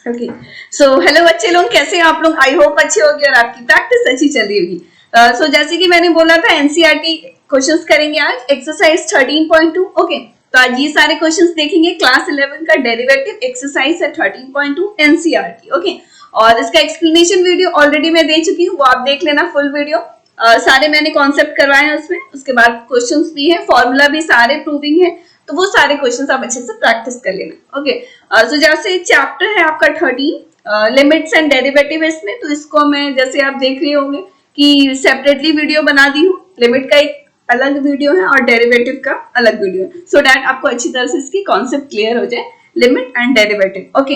Okay so hello बच्चे लोग, कैसे हैं आप लोग? आई होप अच्छे होंगे और आपकी प्रैक्टिस अच्छी चल रही होगी। सो जैसे कि मैंने बोला था एनसीईआरटी क्वेश्चंस करेंगे आज, एक्सरसाइज 13.2। ओके, तो आज ये सारे क्वेश्चंस देखेंगे। क्लास 11 का डेरिवेटिव एक्सरसाइज है 13.2 एनसीईआरटी। ओके, और इसका एक्सप्लेनेशन वीडियो ऑलरेडी मैं दे चुकी हूँ, वो आप देख लेना फुल वीडियो। सारे मैंने कॉन्सेप्ट करवाए हैं उसमें, उसके बाद क्वेश्चंस भी है, फॉर्मूला भी सारे प्रूविंग है, तो वो सारे क्वेश्चंस आप अच्छे से प्रैक्टिस कर लेना। ओके, सो जैसे चैप्टर है आपका 13 लिमिट्स एंड डेरिवेटिव है इसमें, तो इसको मैं जैसे आप देख रहे होंगे कि सेपरेटली वीडियो बना दी हूँ। लिमिट का एक अलग वीडियो है और डेरिवेटिव का अलग वीडियो है, सो दैट आपको अच्छी तरह से इसकी कॉन्सेप्ट क्लियर हो जाए, limit and derivative. Okay,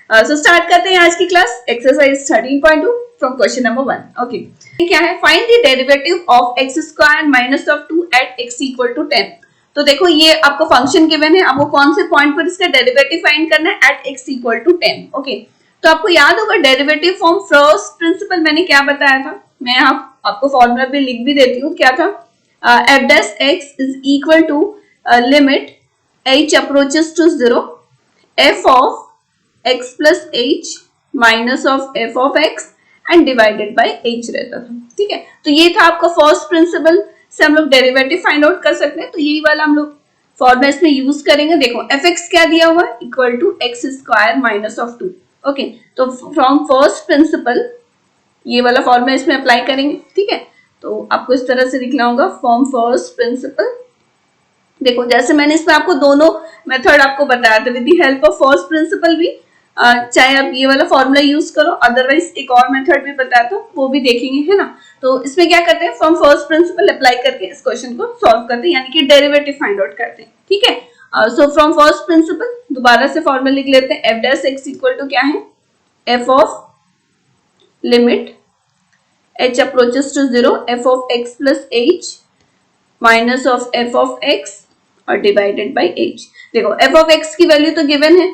so start करते हैं आज की class, exercise 13.2 from question number 1। Okay, क्या है? Find the derivative of x square minus of 2 at x equal to 10। तो देखो ये आपको फंक्शन गिवन है, आपको कौन से पॉइंट पर इसका डेरिवेटिव फाइंड करना है? At x equal to 10। Okay, तो आपको याद होगा डेरिवेटिव फॉर्म फर्स्ट प्रिंसिपल मैंने क्या बताया था, मैं यहाँ आपको फॉर्मूला भी लिख भी देती हूँ। क्या था? F dash x is equal to limit h approaches to 0 f of x plus h minus of f of x and divided by h रहता था। ठीक है, तो ये था आपका फर्स्ट प्रिंसिपल से हम लोग डेरिवेटिव फाइंड आउट कर सकते हैं, तो यही वाला हम लोग फॉर्मूला इसमें यूज करेंगे। देखो एफ एक्स क्या दिया हुआ है, equal to x square minus of 2। Okay, तो फ्रॉम फर्स्ट प्रिंसिपल ये वाला फॉर्मूला इसमें अप्लाई करेंगे। ठीक है, तो आपको इस तरह से लिखना होगा, फ्रॉम फर्स्ट प्रिंसिपल। देखो जैसे मैंने इसमें आपको दोनों मेथड आपको बताया था, with the help of first principal भी, चाहे आप ये वाला फॉर्मूला यूज करो, अदरवाइज एक और मेथड भी बताया था, वो भी देखेंगे, है ना। तो इसमें क्या करते हैं, फ्रॉम फर्स्ट प्रिंसिपल अप्लाई करके इस क्वेश्चन को सॉल्व करते हैं, यानी कि डेरिवेटिव फाइंड आउट करते हैं। ठीक है, सो फ्रॉम फर्स्ट प्रिंसिपल दोबारा से फॉर्मूला लिख लेते हैं। F dash x equal to क्या है, f of limit h approaches to 0 f of x plus h minus of f of x और डिवाइडेड बाय h। देखो f of x की वैल्यू तो गिवन है,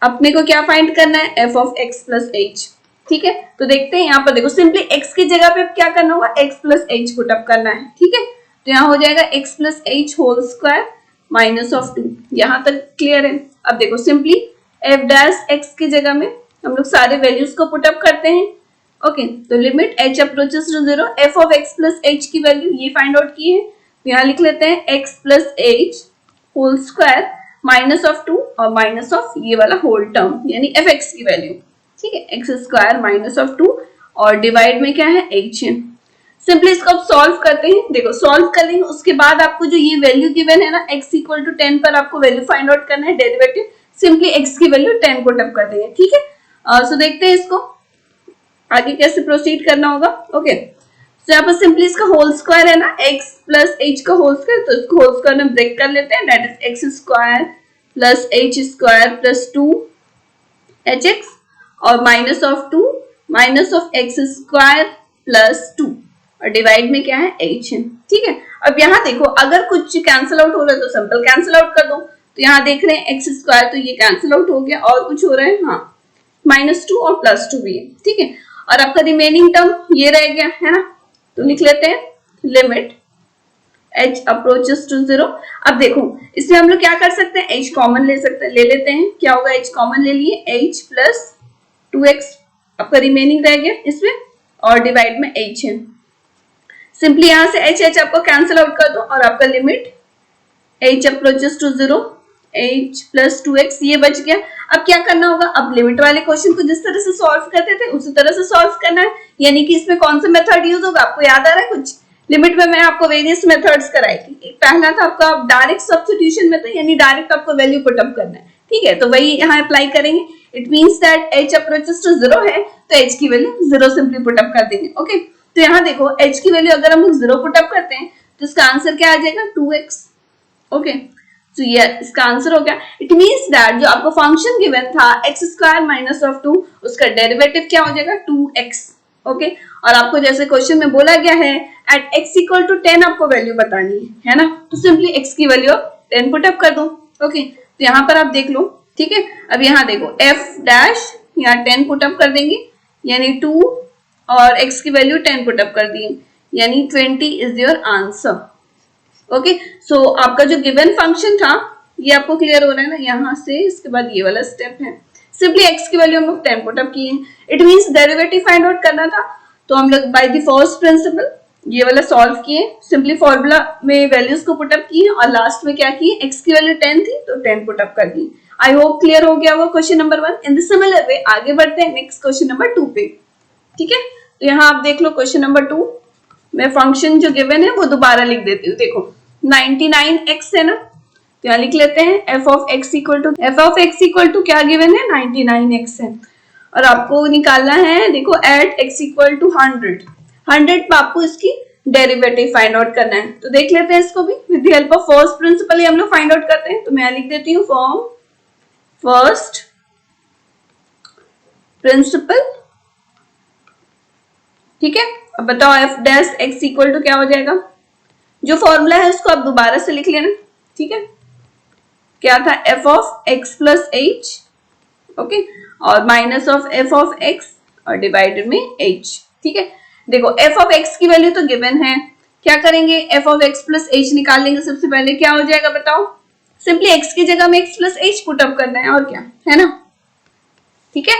अपने को क्या फाइंड करना है, f of x plus h। ठीक है, तो देखते हैं यहाँ पर, देखो सिंपली x की जगह पे क्या करना होगा, x plus h put up करना है। ठीक है, तो यहाँ हो जाएगा x plus h whole square minus of 2। यहाँ तक क्लियर है? अब देखो सिंपली f डैश x की जगह में हम लोग सारे वैल्यूज को पुट अप करते हैं। ओके, तो limit h approaches to 0 f of x plus h की वैल्यू ये फाइंड आउट की है, तो यहाँ लिख लेते हैं x plus h whole square minus of 2 और माइनस ऑफ ये वाला होल टर्म यानी fx की वैल्यू। ठीक है, x स्क्वायर माइनस ऑफ 2 और डिवाइड में क्या है, h है। सिंपली इसको अब सॉल्व करते हैं। देखो सॉल्व कर लेंगे, उसके बाद आपको जो ये वैल्यू गिवन है ना, x इक्वल टू 10 पर आपको वैल्यू फाइंड आउट करना है, डेरिवेटिव सिंपली x की वैल्यू 10 पुट अप कर देंगे। ठीक है, सो देखते हैं इसको आगे कैसे प्रोसीड करना होगा। ओके, तो यहाँ पर सिंपली इसका होल स्क्वायर है ना, x प्लस h का होल स्क्वायर, तो इसको होल स्क्वायर में ब्रेक कर लेते हैं, that is x square plus h square plus 2 hx और minus of 2 minus of x square plus 2 और डिवाइड में क्या है, h है। ठीक है, अब यहाँ देखो अगर कुछ कैंसिल आउट हो रहा है तो सिंपल कैंसिल आउट कर दो, तो यहाँ देख रहे हैं x स्क्वायर, तो ये कैंसिल आउट हो गया, और कुछ हो रहा है, हाँ -2 और +2 भी है। ठीक है, और आपका रिमेनिंग टर्म ये रह गया है ना, तो लिख लेते हैं लिमिट h अप्रोचेस टू 0। अब देखो इसमें हम लोग क्या कर सकते हैं, h कॉमन ले सकते हैं, ले लेते हैं। क्या होगा, h कॉमन ले लिए, h प्लस 2x आपका रिमेनिंग रह गया इसमें और डिवाइड में h है। सिंपली यहां से h आपको कैंसिल आउट कर दो और आपका limit h approaches to 0 h plus 2x ये बच गया। अब क्या करना होगा, अब लिमिट वाले क्वेश्चन को जिस तरह से सॉल्व करते थे उसी तरह से सॉल्व करना है, यानी कि इसमें कौन सा मेथड यूज होगा, आपको याद आ रहा है कुछ? लिमिट में मैं आपको वेरियस मेथड्स कराई थी। एक पहला था आपका डायरेक्ट सब्स्टिट्यूशन मेथड, यानी डायरेक्ट आपको वैल्यू पुट अप करना है। ठीक है, तो वही यहाँ अप्लाई करेंगे। It means that h approaches to 0 है तो h की वैल्यू 0 सिंपली पुट अप कर देंगे। ओके, तो यहाँ देखो h की वैल्यू अगर हम 0 पुट अप करते हैं तो इसका आंसर क्या आ जाएगा, 2x। ओके, तो ये इसका आंसर हो गया। इट मींस दैट जो आपको फंक्शन गिवन था x स्क्वायर माइनस ऑफ 2, उसका डेरिवेटिव क्या हो जाएगा, 2x। ओके, और आपको जैसे क्वेश्चन में बोला गया है एट x इक्वल टू 10 आपको वैल्यू बतानी है ना, तो सिंपली x की वैल्यू 10 पुट अप कर दो। ओके, तो यहाँ पर आप देख लो। ठीक है, अब यहाँ देखो f डैश यहाँ 10 पुट अप कर देंगे, यानी 2 और x की वैल्यू 10 पुट अप कर दिए, यानी 20 इज योर आंसर। ओके, सो आपका जो गिवन फंक्शन था ये आपको क्लियर हो रहा है ना, यहाँ से इसके बाद ये वाला स्टेप है। सिंपली x की वैल्यू हम लोग 10 पुट अप किए हैं। It means derivative find out करना था, तो हम लोग बाय द फर्स्ट प्रिंसिपल ये वाला सॉल्व किए, सिंपली फॉर्मूला में वैल्यूज को पुट अप किए और लास्ट में क्या किए, x की वैल्यू 10 थी तो 10 पुट अप कर दी। आई होप क्लियर हो गया होगा question number 1। In the similar वे आगे बढ़ते हैं नेक्स्ट क्वेश्चन नंबर 2 पे। ठीक है, तो यहाँ आप देख लो क्वेश्चन नंबर 2 में फंक्शन जो गिवन है वो दोबारा लिख देती हूँ। देखो 99x है ना, तो यहाँ लिख लेते हैं f of x equal to क्या गिवन है, 99x है। और आपको निकालना है, देखो एट x इक्वल टू 100 पे आपको इसकी डेरिवेटिव फाइंड आउट करना है। तो देख लेते हैं इसको भी with the help of first principle ही हम लोग फाइंड आउट करते हैं। तो मैं लिख देती हूँ फ्रॉम फर्स्ट प्रिंसिपल। ठीक है, अब बताओ f dash x equal to क्या हो जाएगा, जो फॉर्मूला है उसको आप दोबारा से लिख लेना। ठीक है, क्या था, f of x plus h, okay, और minus of f of x और डिवाइडेड में h। ठीक है, देखो f ऑफ x की वैल्यू तो गिवन है, क्या करेंगे, f of x plus h निकाल लेंगे। सबसे पहले क्या हो जाएगा बताओ, सिंपली x की जगह में x plus h put up करना है और क्या है ना। ठीक है,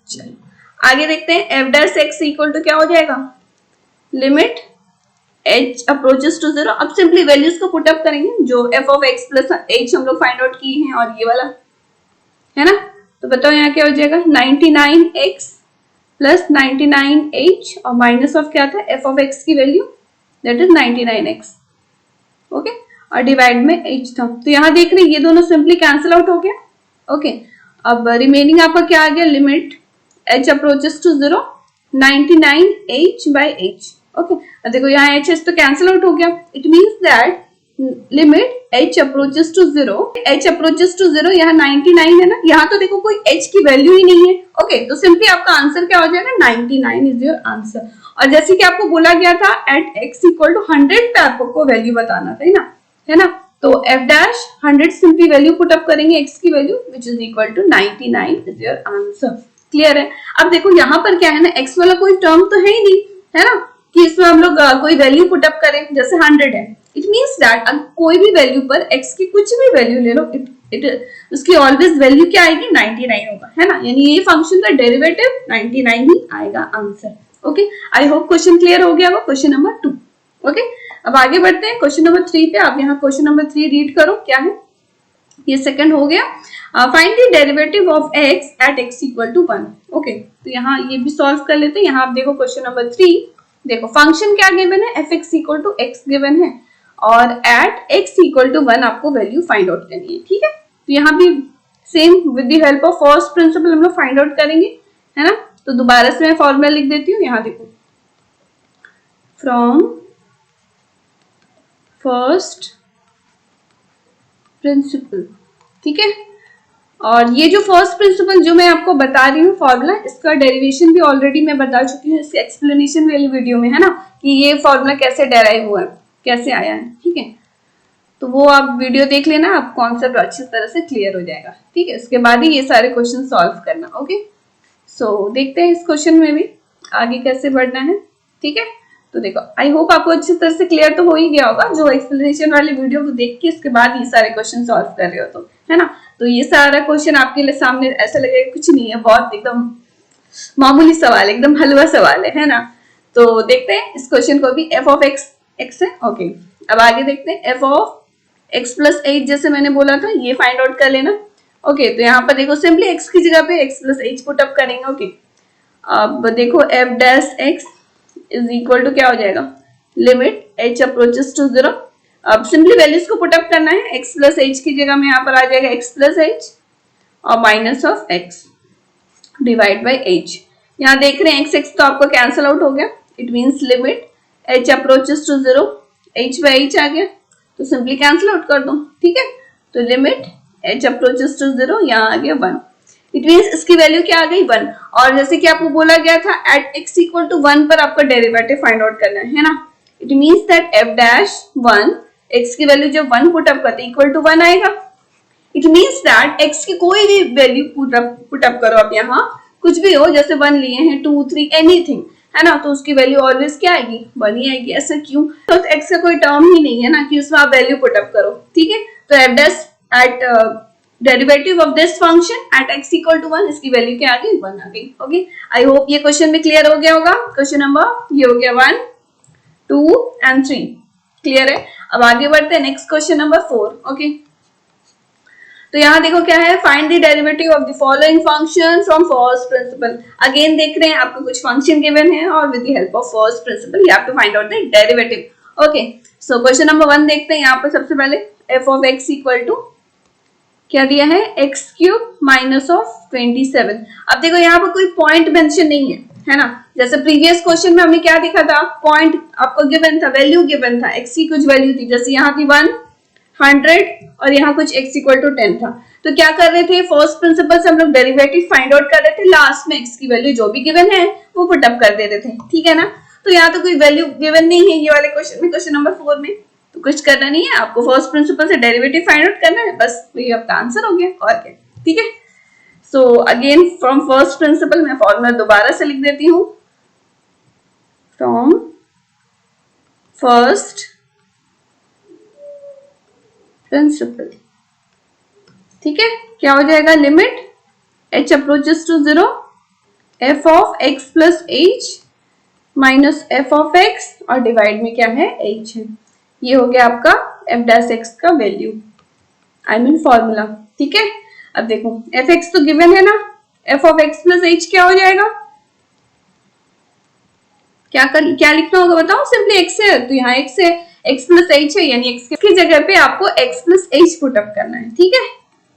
चलो आगे देखते हैं, f dash x equal to क्या हो जाएगा, लिमिट h अप्रोचेस टू 0। अब सिंपली वैल्यूज को पुट अप करेंगे, जो f of x plus h हम लोग फाइंड आउट किए हैं और ये वाला है ना। तो बताओ यहाँ क्या हो जाएगा, 99x प्लस 99h और माइनस ऑफ क्या था, f ऑफ x की value that is 99x, okay, और डिवाइड में h था। तो यहाँ देख रहे हैं ये दोनों सिंपली कैंसिल आउट हो गया। ओके, अब रिमेनिंग आपका क्या आ गया, limit h approaches to 0 99h by h। Okay, अब देखो यहाँ h तो कैंसिल आउट हो गया। It means that limit h approaches to 0 यहाँ 99 है ना, यहाँ तो देखो कोई h की वैल्यू ही नहीं है। ओके, तो सिंपली आपका आंसर क्या हो जाएगा, 99 इज योर आंसर। और जैसे कि आपको बोला गया था एट x इक्वल टू 100 पे आपको वैल्यू बताना था, है ना, तो f dash 100 simply value put up करेंगे x की वैल्यू which is equal to 99 is your answer. Clear है। अब देखो यहाँ पर क्या है ना, x वाला कोई टर्म तो है ही नहीं, है ना, कि इसमें हम लोग कोई वैल्यू पुट अप करें, जैसे 100 है। इट मींस दैट कोई भी वैल्यू पर x की कुछ भी वैल्यू ले लो, उसकी ऑलवेज वैल्यू क्या आएगी, 99 होगा, है ना, यानी ये फंक्शन का डेरिवेटिव 99 ही आएगा answer. Okay, I hope question clear हो गया होगा, क्वेश्चन नंबर 2। ओके, अब आगे बढ़ते हैं क्वेश्चन नंबर 3 पे। आप यहाँ क्वेश्चन नंबर 3 रीड करो, क्या है, ये सेकंड हो गया। Find the derivative of x at x equal to 1। Okay, तो यहाँ ये भी सॉल्व कर लेते हैं। यहाँ आप देखो क्वेश्चन नंबर 3, देखो फंक्शन क्या गिवन है, fx equal to x given है और एट x इक्वल टू 1 आपको वैल्यू फाइंड आउट करनी है। ठीक है, तो यहाँ भी same with the help of first principal हम लोग फाइंड आउट करेंगे, है ना। तो दोबारा से मैं फॉर्मूला लिख देती हूँ। यहाँ देखो फ्रॉम फर्स्ट प्रिंसिपल, ठीक है, और ये जो फर्स्ट प्रिंसिपल जो मैं आपको बता रही हूँ फॉर्मूला, इसका डेरिवेशन भी ऑलरेडी मैं बता चुकी हूँ इसके एक्सप्लेनेशन वाली वीडियो में, है ना, कि ये फॉर्मूला कैसे डेराइव हुआ है, कैसे आया है। ठीक है, तो वो आप वीडियो देख लेना, आप कॉन्सेप्ट अच्छी तरह से क्लियर हो जाएगा। ठीक है, उसके बाद ही ये सारे क्वेश्चन सॉल्व करना। ओके, सो देखते हैं इस क्वेश्चन में भी आगे कैसे बढ़ना है। ठीक है, तो देखो आई होप आपको अच्छी तरह से क्लियर तो हो ही गया होगा, जो एक्सप्लेनेशन वाली वीडियो को देख के इसके बाद ये सारे क्वेश्चन सॉल्व कर रहे हो तो, है ना। तो ये सारा क्वेश्चन आपके लिए सामने ऐसा लगेगा कुछ नहीं है, बहुत एकदम मामूली सवाल है, एकदम हलवा सवाल है ना। तो देखते हैं इस क्वेश्चन को भी, f ऑफ x है। ओके, अब आगे देखते हैं f ऑफ x प्लस 8, जैसे मैंने बोला था ये फाइंड आउट कर लेना। ओके, तो यहाँ पर देखो सिंपली x की जगह पे x plus h put up करेंगे। ओके, अब देखो f dash x is equal to क्या हो जाएगा, लिमिट h अप्रोचेस टू 0। अब सिंपली वैल्यूज को पुट अप करना है, x प्लस h की जगह में यहाँ पर आ जाएगा x प्लस h और minus of x divide by h। यहाँ देख रहे हैं x तो आपको कैंसिल आउट हो गया। It means limit h approaches to 0, h by h आ गया, तो सिंपली कैंसिल आउट कर दो। ठीक है, तो लिमिट h अप्रोचेस टू 0, यहाँ आ गया 1। इट मीन्स इसकी वैल्यू क्या आ गई, 1। और जैसे कि आपको बोला गया था एट x इक्वल टू 1 पर आपका डेरिवेटिव फाइंड आउट करना है ना। It means that f dash 1, x की वैल्यू जब 1 पुट अप करते इक्वल टू 1 आएगा। इट मीन्स दैट x की कोई भी वैल्यू पुट अप करो आप, यहाँ कुछ भी हो, जैसे 1 लिए हैं, 2, 3 एनीथिंग, है ना, तो उसकी वैल्यू ऑलवेज क्या आएगी, 1 ही आएगी। ऐसा क्यों, तो x का कोई टर्म ही नहीं है ना कि उसमें आप वैल्यू पुट अप करो। ठीक है, तो f dash at derivative of this function at x equal to 1, इसकी वैल्यू क्या आ गई 1 आ गई। ओके, आई होप ये क्वेश्चन में क्लियर हो गया होगा। क्वेश्चन नंबर ये हो गया 1, 2 एंड 3 क्लियर है। अब आगे बढ़ते हैं नेक्स्ट क्वेश्चन नंबर 4। ओके, तो यहाँ देखो क्या है, find the derivative of the following function from first principle. Again देख रहे हैं आपको कुछ फंक्शन गिवन है और with the help of first principle you have to find out the derivative. Okay, so question number 1 देखते हैं। यहाँ पर सबसे पहले f of x equal to क्या दिया है, x क्यूब माइनस ऑफ 27। अब देखो यहाँ पर कोई पॉइंट मेंशन नहीं है ना, जैसे प्रीवियस क्वेश्चन में हमने क्या देखा था, पॉइंट आपको गिवन था, वैल्यू गिवन था, x की कुछ वैल्यू थी, जैसे यहाँ थी 100 और यहाँ कुछ x इक्वल टू 10 था। तो क्या कर रहे थे, फर्स्ट प्रिंसिपल से हम लोग डेरिवेटिव फाइंड आउट कर रहे थे, लास्ट में x की वैल्यू जो भी गिवन है वो पुट अप कर दे रहे थे, ठीक है ना। तो यहाँ तो कोई वैल्यू गिवन नहीं है ये वाले क्वेश्चन में, क्वेश्चन नंबर 4 में, तो कुछ करना नहीं है, आपको फर्स्ट प्रिंसिपल से डेरिवेटिव फाइंड आउट करना है, बस ये आपका आंसर हो गया और क्या, ठीक है। So again from first principal मैं फॉर्मूला दोबारा से लिख देती हूँ, फ्रॉम फर्स्ट प्रिंसिपल, ठीक है। क्या हो जाएगा, limit h approaches to 0 f of x plus h minus f of x और डिवाइड में क्या है h है, ये हो गया आपका f डैश x का वैल्यू, आई मीन फॉर्मूला, ठीक है। अब देखो fx तो गिवन है ना, f of x plus h क्या हो जाएगा, क्या लिखना होगा बताओ, सिंपली x है तो यहाँ x है, x प्लस h है यानी x की जगह पे आपको x plus h put up करना है, ठीक है।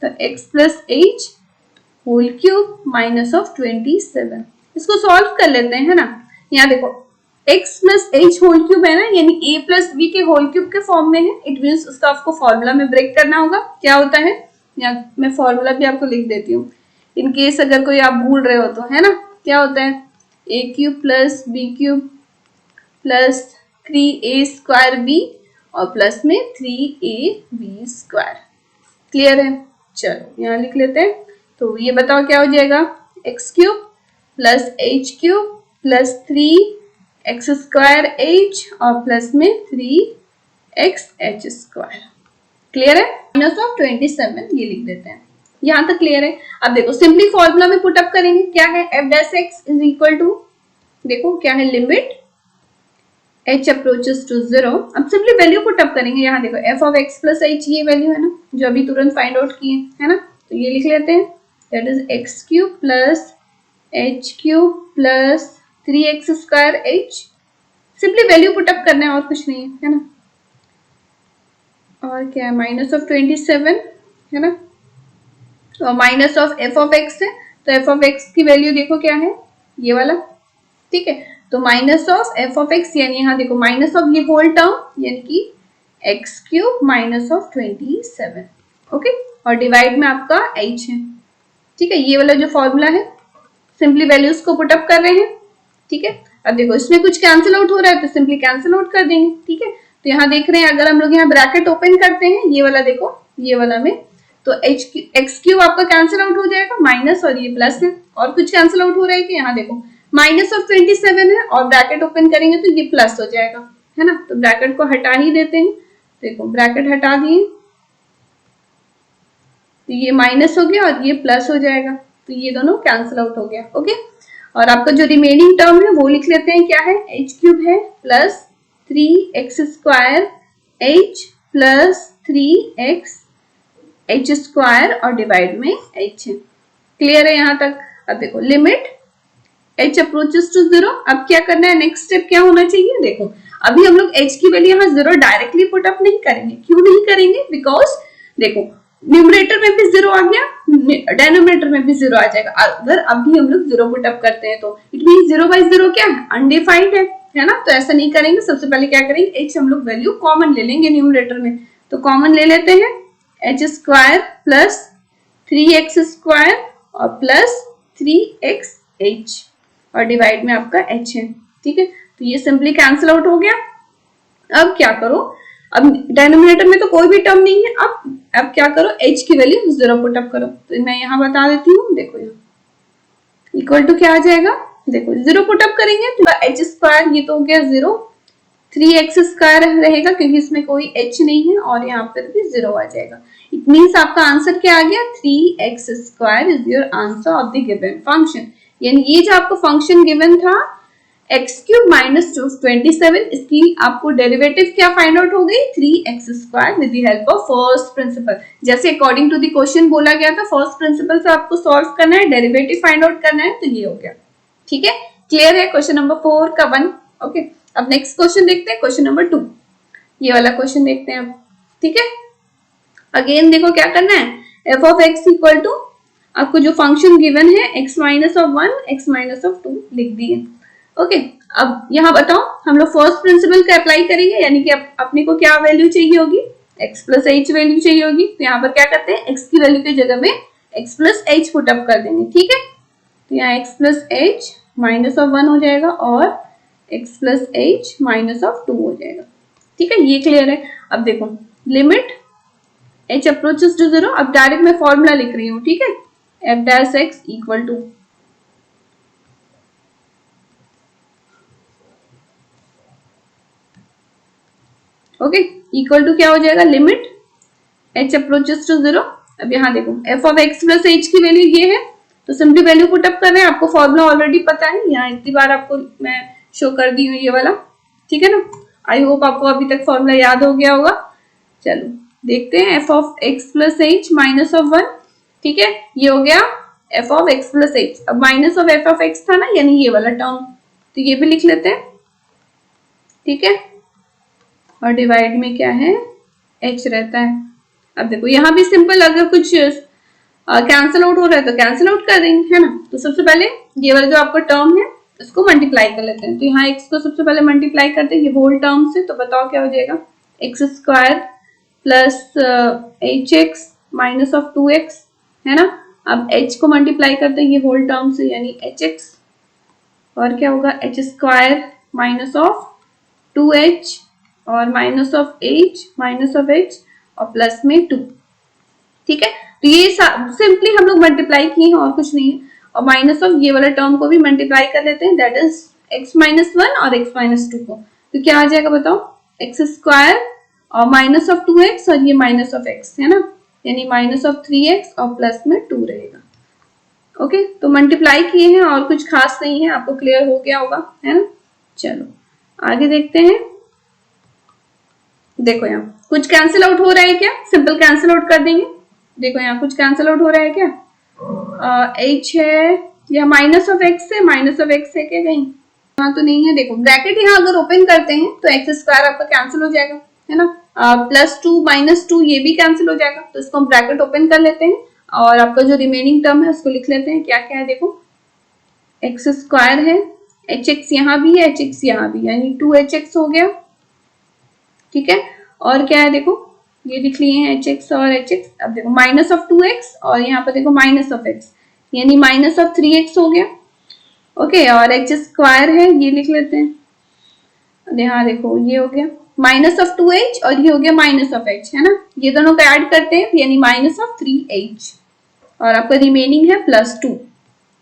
तो x plus h whole cube minus of 27, इसको सॉल्व कर लेते हैं, है ना। यहाँ देखो x plus h whole cube है ना, यानी a प्लस b के होल क्यूब के फॉर्म में है, इट मीन्स उसका आपको फॉर्मूला में ब्रेक करना होगा। क्या होता है, यहाँ मैं फॉर्मूला भी आपको लिख देती हूँ इन केस अगर कोई आप भूल रहे हो तो, है ना। क्या होता है, a cube plus b cube plus 3a square b और प्लस में 3ab स्क्वायर, क्लियर है। चलो यहाँ लिख लेते हैं, तो ये बताओ क्या हो जाएगा, x cube plus h cube plus 3x square h और प्लस में 3xh स्क्वायर, क्लियर है। माइनस ऑफ 27 ये लिख देते हैं, यहाँ तक क्लियर है। अब देखो सिंपली फॉर्मूला में पुट अप करेंगे, क्या है f dash x is equal to, देखो क्या है, लिमिट h अप्रोचेस टू 0। अब सिंपली वैल्यू पुट अप करेंगे, यहाँ देखो f of x plus h ये वैल्यू है ना जो अभी तुरंत फाइंड आउट किए, है ना। तो ये लिख लेते हैं, that is x cube plus h cube plus 3x square h, simply value put up करना है और कुछ नहीं है ना। और क्या है, माइनस ऑफ 27 है ना, और minus of f of x है, तो f ऑफ x की वैल्यू देखो क्या है, ये वाला, ठीक है। तो minus of f of x यानी यहाँ देखो माइनस ऑफ ये होल टर्म यानी कि x cube minus of 27, okay, और डिवाइड में आपका h है, ठीक है। ये वाला जो फॉर्मूला है, सिंपली वैल्यूज को पुट अप कर रहे हैं, ठीक है। अब देखो इसमें कुछ कैंसिल आउट हो रहा है तो सिंपली कैंसिल आउट कर देंगे, ठीक है। तो यहाँ देख रहे हैं अगर हम लोग यहाँ ब्रैकेट ओपन करते हैं, ये वाला देखो, ये वाला में, तो x क्यूब आपका कैंसिल आउट हो जाएगा, माइनस और ये प्लस है, और कुछ कैंसिल आउट हो रहा है कि यहाँ देखो माइनस ऑफ 27 है और ब्रैकेट ओपन करेंगे तो ये प्लस हो जाएगा, है ना। तो ब्रैकेट को हटा ही देते हैं, देखो ब्रैकेट हटा दिए तो ये माइनस हो गया और ये प्लस हो जाएगा, तो ये दोनों कैंसिल आउट हो गया, ओके। और आपका जो रिमेनिंग टर्म है वो लिख लेते हैं, क्या है, h क्यूब है plus 3x square h plus 3x square और डिवाइड में h है, क्लियर है यहाँ तक। अब देखो लिमिट h अप्रोचेस टू 0, अब क्या करना है, नेक्स्ट स्टेप क्या होना चाहिए, देखो अभी हम लोग h की वैल्यू यहाँ 0 डायरेक्टली पुट अप नहीं करेंगे, क्यों नहीं करेंगे, बिकॉज देखो न्यूमरेटर में भी 0 आ गया, डेनोमिनेटर में भी 0 आ जाएगा। अगर अभी हम लोग 0 पुट अप करते हैं तो इट मीन 0 बाई 0 क्या है, अनडिफाइंड है ना। तो ऐसा नहीं करेंगे, सबसे पहले क्या करेंगे, h हम लोग वैल्यू कॉमन ले लेंगे न्यूमरेटर में, तो कॉमन ले लेते हैं h square plus 3x square और प्लस 3xh और डिवाइड में आपका h है, ठीक है। तो ये सिंपली कैंसिल आउट हो गया। अब क्या करो, अब डिनोमिनेटर में तो कोई भी टर्म नहीं है, अब क्या करो, h की वैल्यू 0 पुट अप करो, तो मैं यहाँ बता देती हूँ, देखो यहाँ इक्वल टू क्या आ जाएगा, देखो 0 पुट अप करेंगे तो h स्क्वायर ये तो हो गया 0 3x² रहेगा क्योंकि इसमें कोई h नहीं है और यहाँ पर भी 0 आ जाएगा। इट मीन्स आपका आंसर क्या आ गया, 3x² is your answer of the given function. यानी ये जो आपको फंक्शन गिवन था x³ माइनस 27, इसकी आपको डेरिवेटिव क्या फाइंड आउट हो गई, 3x² with the help of first principal. जैसे अकॉर्डिंग टू द क्वेश्चन बोला गया था, फर्स्ट प्रिंसिपल से आपको सॉल्व करना है, डेरिवेटिव फाइंड आउट करना है, तो ये हो गया। ठीक है, क्लियर है क्वेश्चन नंबर 4 का 1। ओके, अब नेक्स्ट क्वेश्चन देखते हैं, क्वेश्चन नंबर 2। ये वाला क्वेश्चन देखते हैं अब। ठीक है, अगेन देखो क्या करना है, f of x equal to आपको जो फंक्शन गिवन है x minus of 1 x minus of 2 लिख दिए। ओके, अब यहाँ बताओ हम लोग फर्स्ट प्रिंसिपल का अप्लाई करेंगे, यानी कि अपने को क्या वैल्यू चाहिए होगी, x प्लस एच वैल्यू चाहिए होगी। तो यहाँ पर क्या करते हैं, x की वैल्यू की जगह में x plus H put up कर देंगे। ठीक है, तो यहाँ x plus h minus of 1 हो जाएगा और x plus h minus of 2 हो जाएगा। ठीक है, ये क्लियर है। अब देखो लिमिट h अप्रोचेस टू 0, अब डायरेक्ट मैं फॉर्मूला लिख रही हूँ। ठीक है, f dash x equal to okay, equal to क्या हो जाएगा, लिमिट h अप्रोचेस टू 0। अब यहाँ देखो f of x plus h की वैल्यू ये है, तो सिंपली वैल्यू पुट अप कर रहे हैं। आपको फॉर्मूला ऑलरेडी पता है, यहाँ इतनी बार आपको मैं शो कर दी हूँ ये वाला। ठीक है ना, आई होप आपको अभी तक फॉर्मूला याद हो गया होगा। चलो देखते हैं, f of x plus h minus of 1। ठीक है, ये हो गया f of x plus h। अब minus of f of x था ना, यानी ये वाला टर्म, तो ये भी लिख लेते हैं। ठीक है, और डिवाइड में क्या है, h रहता है। अब देखो यहाँ भी सिंपल, अगर कुछ कैंसिल आउट हो रहा है तो कैंसिल आउट कर देंगे, है ना। तो सबसे पहले ये वाला जो आपका टर्म है उसको मल्टीप्लाई कर लेते हैं। तो यहाँ x को सबसे पहले मल्टीप्लाई करते हैं ये होल टर्म से, तो बताओ क्या हो जाएगा, x² plus hx minus of 2x, है ना। अब h को मल्टीप्लाई करते हैं ये होल टर्म से, यानी hx, और क्या होगा, h² माइनस ऑफ 2h और minus of h minus of h और प्लस में 2। ठीक है, तो ये सिंपली हम लोग मल्टीप्लाई किए हैं और कुछ नहीं है। और माइनस ऑफ ये वाला टर्म को भी मल्टीप्लाई कर लेते हैं, दैट इज x माइनस 1 और x माइनस 2 को। तो क्या आ जाएगा बताओ, x² और माइनस ऑफ 2x और ये माइनस ऑफ x, है ना, यानी माइनस ऑफ 3x और प्लस में 2 रहेगा। ओके, तो मल्टीप्लाई किए हैं और कुछ खास नहीं है, आपको क्लियर हो गया होगा, है ना। चलो आगे देखते हैं। देखो यहाँ कुछ कैंसिल आउट हो रहा है क्या, सिंपल कैंसिल आउट कर देंगे। देखो यहाँ कुछ कैंसिल आउट हो रहा है क्या, h है या माइनस ऑफ x है, माइनस ऑफ x है क्या कहीं, यहाँ तो नहीं है। देखो ब्रैकेट यहाँ अगर ओपन करते हैं तो x² आपका कैंसिल हो जाएगा, है ना। प्लस 2 माइनस 2 ये भी कैंसिल हो जाएगा, तो इसको हम ब्रैकेट ओपन कर लेते हैं और आपका जो रिमेनिंग टर्म है उसको लिख लेते हैं। क्या क्या है देखो, x² है, hx यहाँ भी है, hx यहाँ भी, यानी 2hx हो गया। ठीक है, और क्या है देखो, ये लिख लिए हैं hx और hx। अब देखो माइनस ऑफ 2x और यहाँ पर देखो माइनस ऑफ x, यानी माइनस ऑफ 3x हो गया। ओके, और h² है, ये लिख लेते हैं। यहाँ देखो ये हो गया माइनस ऑफ 2h और ये हो गया माइनस ऑफ h, है ना। ये दोनों को ऐड करते हैं यानी माइनस ऑफ 3h और आपका रिमेनिंग है प्लस 2।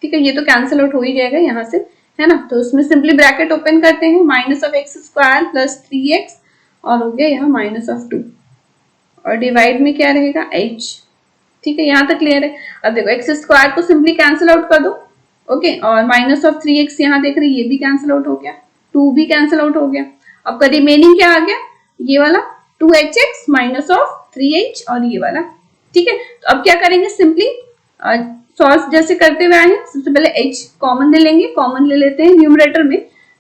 ठीक है, ये तो कैंसिल आउट हो ही जाएगा यहाँ से, है ना। तो उसमें सिंपली ब्रैकेट ओपन करते हैं, minus of x² plus 3x और हो गया यहाँ माइनस ऑफ 2 और डिवाइड में क्या रहेगा, h। ठीक है, यहाँ तक क्लियर है। अब देखो x² को सिंपली कैंसिल आउट कर दो। ओके, और माइनस ऑफ 3x यहाँ देख रहे, ये भी कैंसिल आउट हो गया, 2 भी कैंसिल आउट हो गया। आपका रिमेनिंग क्या आ गया, ये वाला 2hx माइनस ऑफ 3h और ये वाला। ठीक है, तो अब क्या करेंगे, सिंपली सॉल्व जैसे करते हुए आए हैं, सबसे पहले h कॉमन ले लेंगे, कॉमन ले लेते हैं न्यूमरेटर में,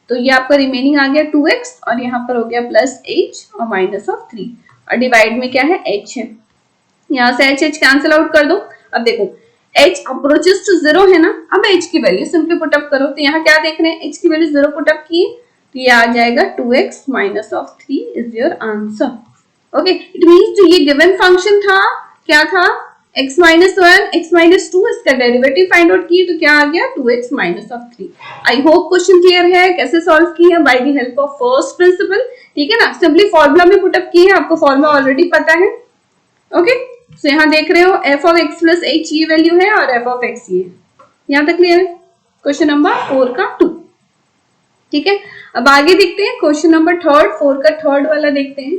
तो ये आपका रिमेनिंग आ गया 2x और यहाँ पर हो गया प्लस h और माइनस ऑफ 3 और डिवाइड में क्या है, h है। यहाँ से h कैंसिल आउट कर दो। अब देखो h अप्रोचेस टू 0 है ना, अब h की वैल्यू सिंपली पुट अप करो। तो यहाँ क्या देख रहे हैं, h की वैल्यू 0 पुट अप की, तो ये आ जाएगा 2x minus of 3 is your answer. Okay, it means जो ये गिवन फंक्शन था क्या था, x माइनस 1 x माइनस 2, इसका डेरिवेटिव फाइंड आउट किए तो क्या आ गया, 2x minus of 3। I hope question clear है, कैसे सॉल्व किया, by the help of first principal. ठीक है ना, सिंपली फॉर्मूला में पुट अप किए, आपको फॉर्मूला ऑलरेडी पता है। ओके, सो यहाँ देख रहे हो f of x plus h ये वैल्यू है और f ऑफ x ये है। यहाँ तक क्लियर है, क्वेश्चन नंबर 4 का 2। ठीक है, अब आगे देखते हैं क्वेश्चन नंबर थर्ड, 4 का थर्ड वाला देखते हैं।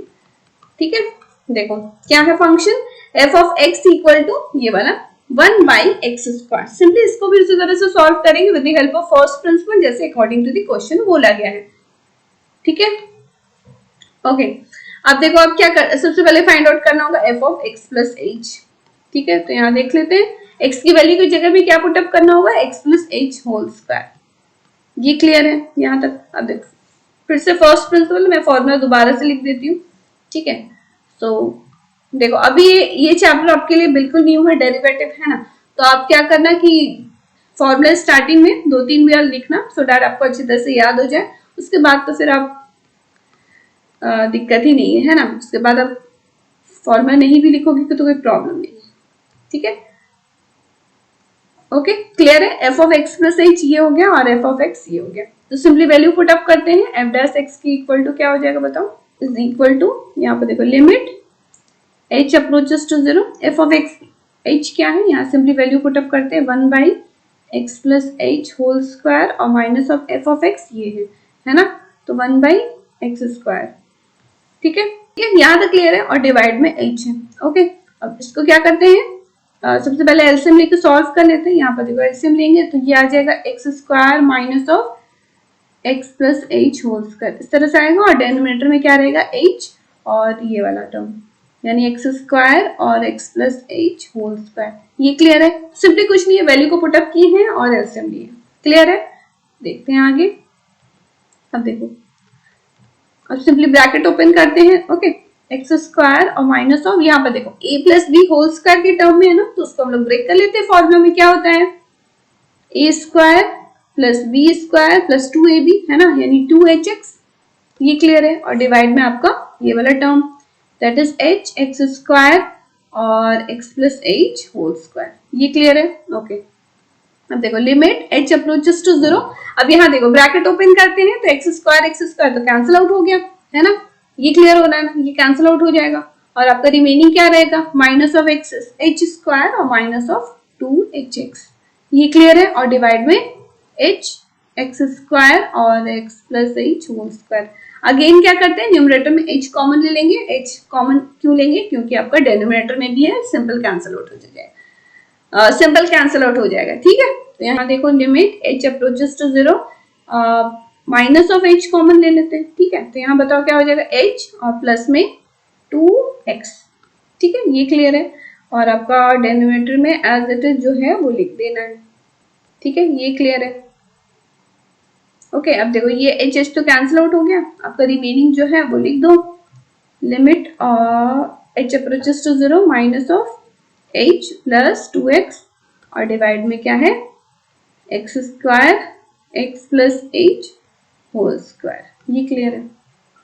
ठीक है, देखो क्या है function f of x equal to ये वाला 1/x²। सिंपली इसको भी उसी तरह से सॉल्व करेंगे with the help of first principal, जैसे अकॉर्डिंग टू द क्वेश्चन बोला गया है। ठीक है, ओके अब देखो अब क्या कर, सबसे पहले फाइंड आउट करना होगा F of x plus H. ठीक है, तो यहाँ देख लेते हैं एक्स की वैल्यू की जगह भी क्या पुटअप करना होगा, x plus h whole square. ये क्लियर है यहाँ तक। अब देखो फिर से फर्स्ट प्रिंसिपल मैं फॉर्मूला दोबारा से लिख देती हूँ। ठीक है, तो देखो अभी ये चैप्टर आपके लिए बिल्कुल न्यू है, डेरिवेटिव है ना, तो आप क्या करना कि फॉर्मूला स्टार्टिंग में 2-3 बार लिखना सो दैट आपको अच्छी तरह से याद हो जाए। उसके बाद तो फिर आप दिक्कत ही नहीं है ना, उसके बाद आप फॉर्मूला नहीं भी लिखोगे तो कोई प्रॉब्लम नहीं है। ठीक है, ओके क्लियर है। F of x plus H ये हो गया और एफ ऑफ एक्स ये हो गया, तो सिंपली वैल्यू पुट अप करते हैं। एफ डैश एक्स की इक्वल टू क्या हो जाएगा बताओ, इज इक्वल टू यहाँ पे देखो limit h approaches to 0, f of x h क्या है, यहाँ सिंपली वैल्यू पुट अप करते हैं 1/x plus h whole square और minus of f of x ये है ना, तो 1/x²। ठीक है, यहाँ तक क्लियर है और डिवाइड में h है। ओके अब इसको क्या करते हैं, सबसे पहले एलसीएम लेके सॉल्व कर लेते हैं। यहाँ पर देखो एलसीएम लेंगे तो ये आ जाएगा x² minus of x plus h whole square, इस तरह से आएगा और डिनोमिनेटर में क्या रहेगा h और ये वाला टर्म यानी x² और x plus h whole square. ये क्लियर है, सिंपली कुछ नहीं है, वैल्यू को पुटअप किए हैं और एलसीएम लिए। क्लियर है, देखते हैं आगे। अब देखो अब सिंपली ब्रैकेट ओपन करते हैं। ओके x² और माइनस ऑफ यहाँ पर देखो a plus b whole square के टर्म में है ना, तो उसको हम लोग ब्रेक कर लेते हैं। फॉर्मूला में क्या होता है a² plus b² plus 2ab है ना, यानी 2hx। ये क्लियर है, और डिवाइड में आपका ये वाला term that is h x² और x plus h whole square. ये क्लियर है, ओके अब देखो लिमिट h अप्रोचेस टू 0। अब यहाँ देखो ब्रैकेट ओपन करते हैं तो x² तो कैंसिल आउट हो गया है ना, ये क्लियर हो रहा है ना, ये कैंसिल आउट हो जाएगा और आपका रिमेनिंग क्या रहेगा माइनस ऑफ h² और माइनस ऑफ 2hx। ये क्लियर है, और डिवाइड में h x² और x plus h whole square. Again क्या करते हैं, न्यूमरेटर में h कॉमन ले लेंगे। h कॉमन क्यों लेंगे, क्योंकि आपका डिनोमिनेटर में भी है, सिंपल कैंसिल आउट हो जाएगा, सिंपल कैंसिल आउट हो जाएगा। ठीक है, तो यहाँ देखो limit h approaches to 0 minus of h common ले लेते हैं। ठीक है, तो यहाँ बताओ क्या हो जाएगा h और प्लस में 2x। ठीक है, ये क्लियर है, और आपका डिनोमिनेटर में एज इट इज जो है वो लिख देना है। ठीक है, ये क्लियर है। ओके अब देखो ये h तो कैंसिल आउट हो गया, आपका रिमेनिंग जो है वो लिख दो limit h approaches to 0 minus of h plus 2x और डिवाइड में क्या है x² x plus h whole square. ये क्लियर है।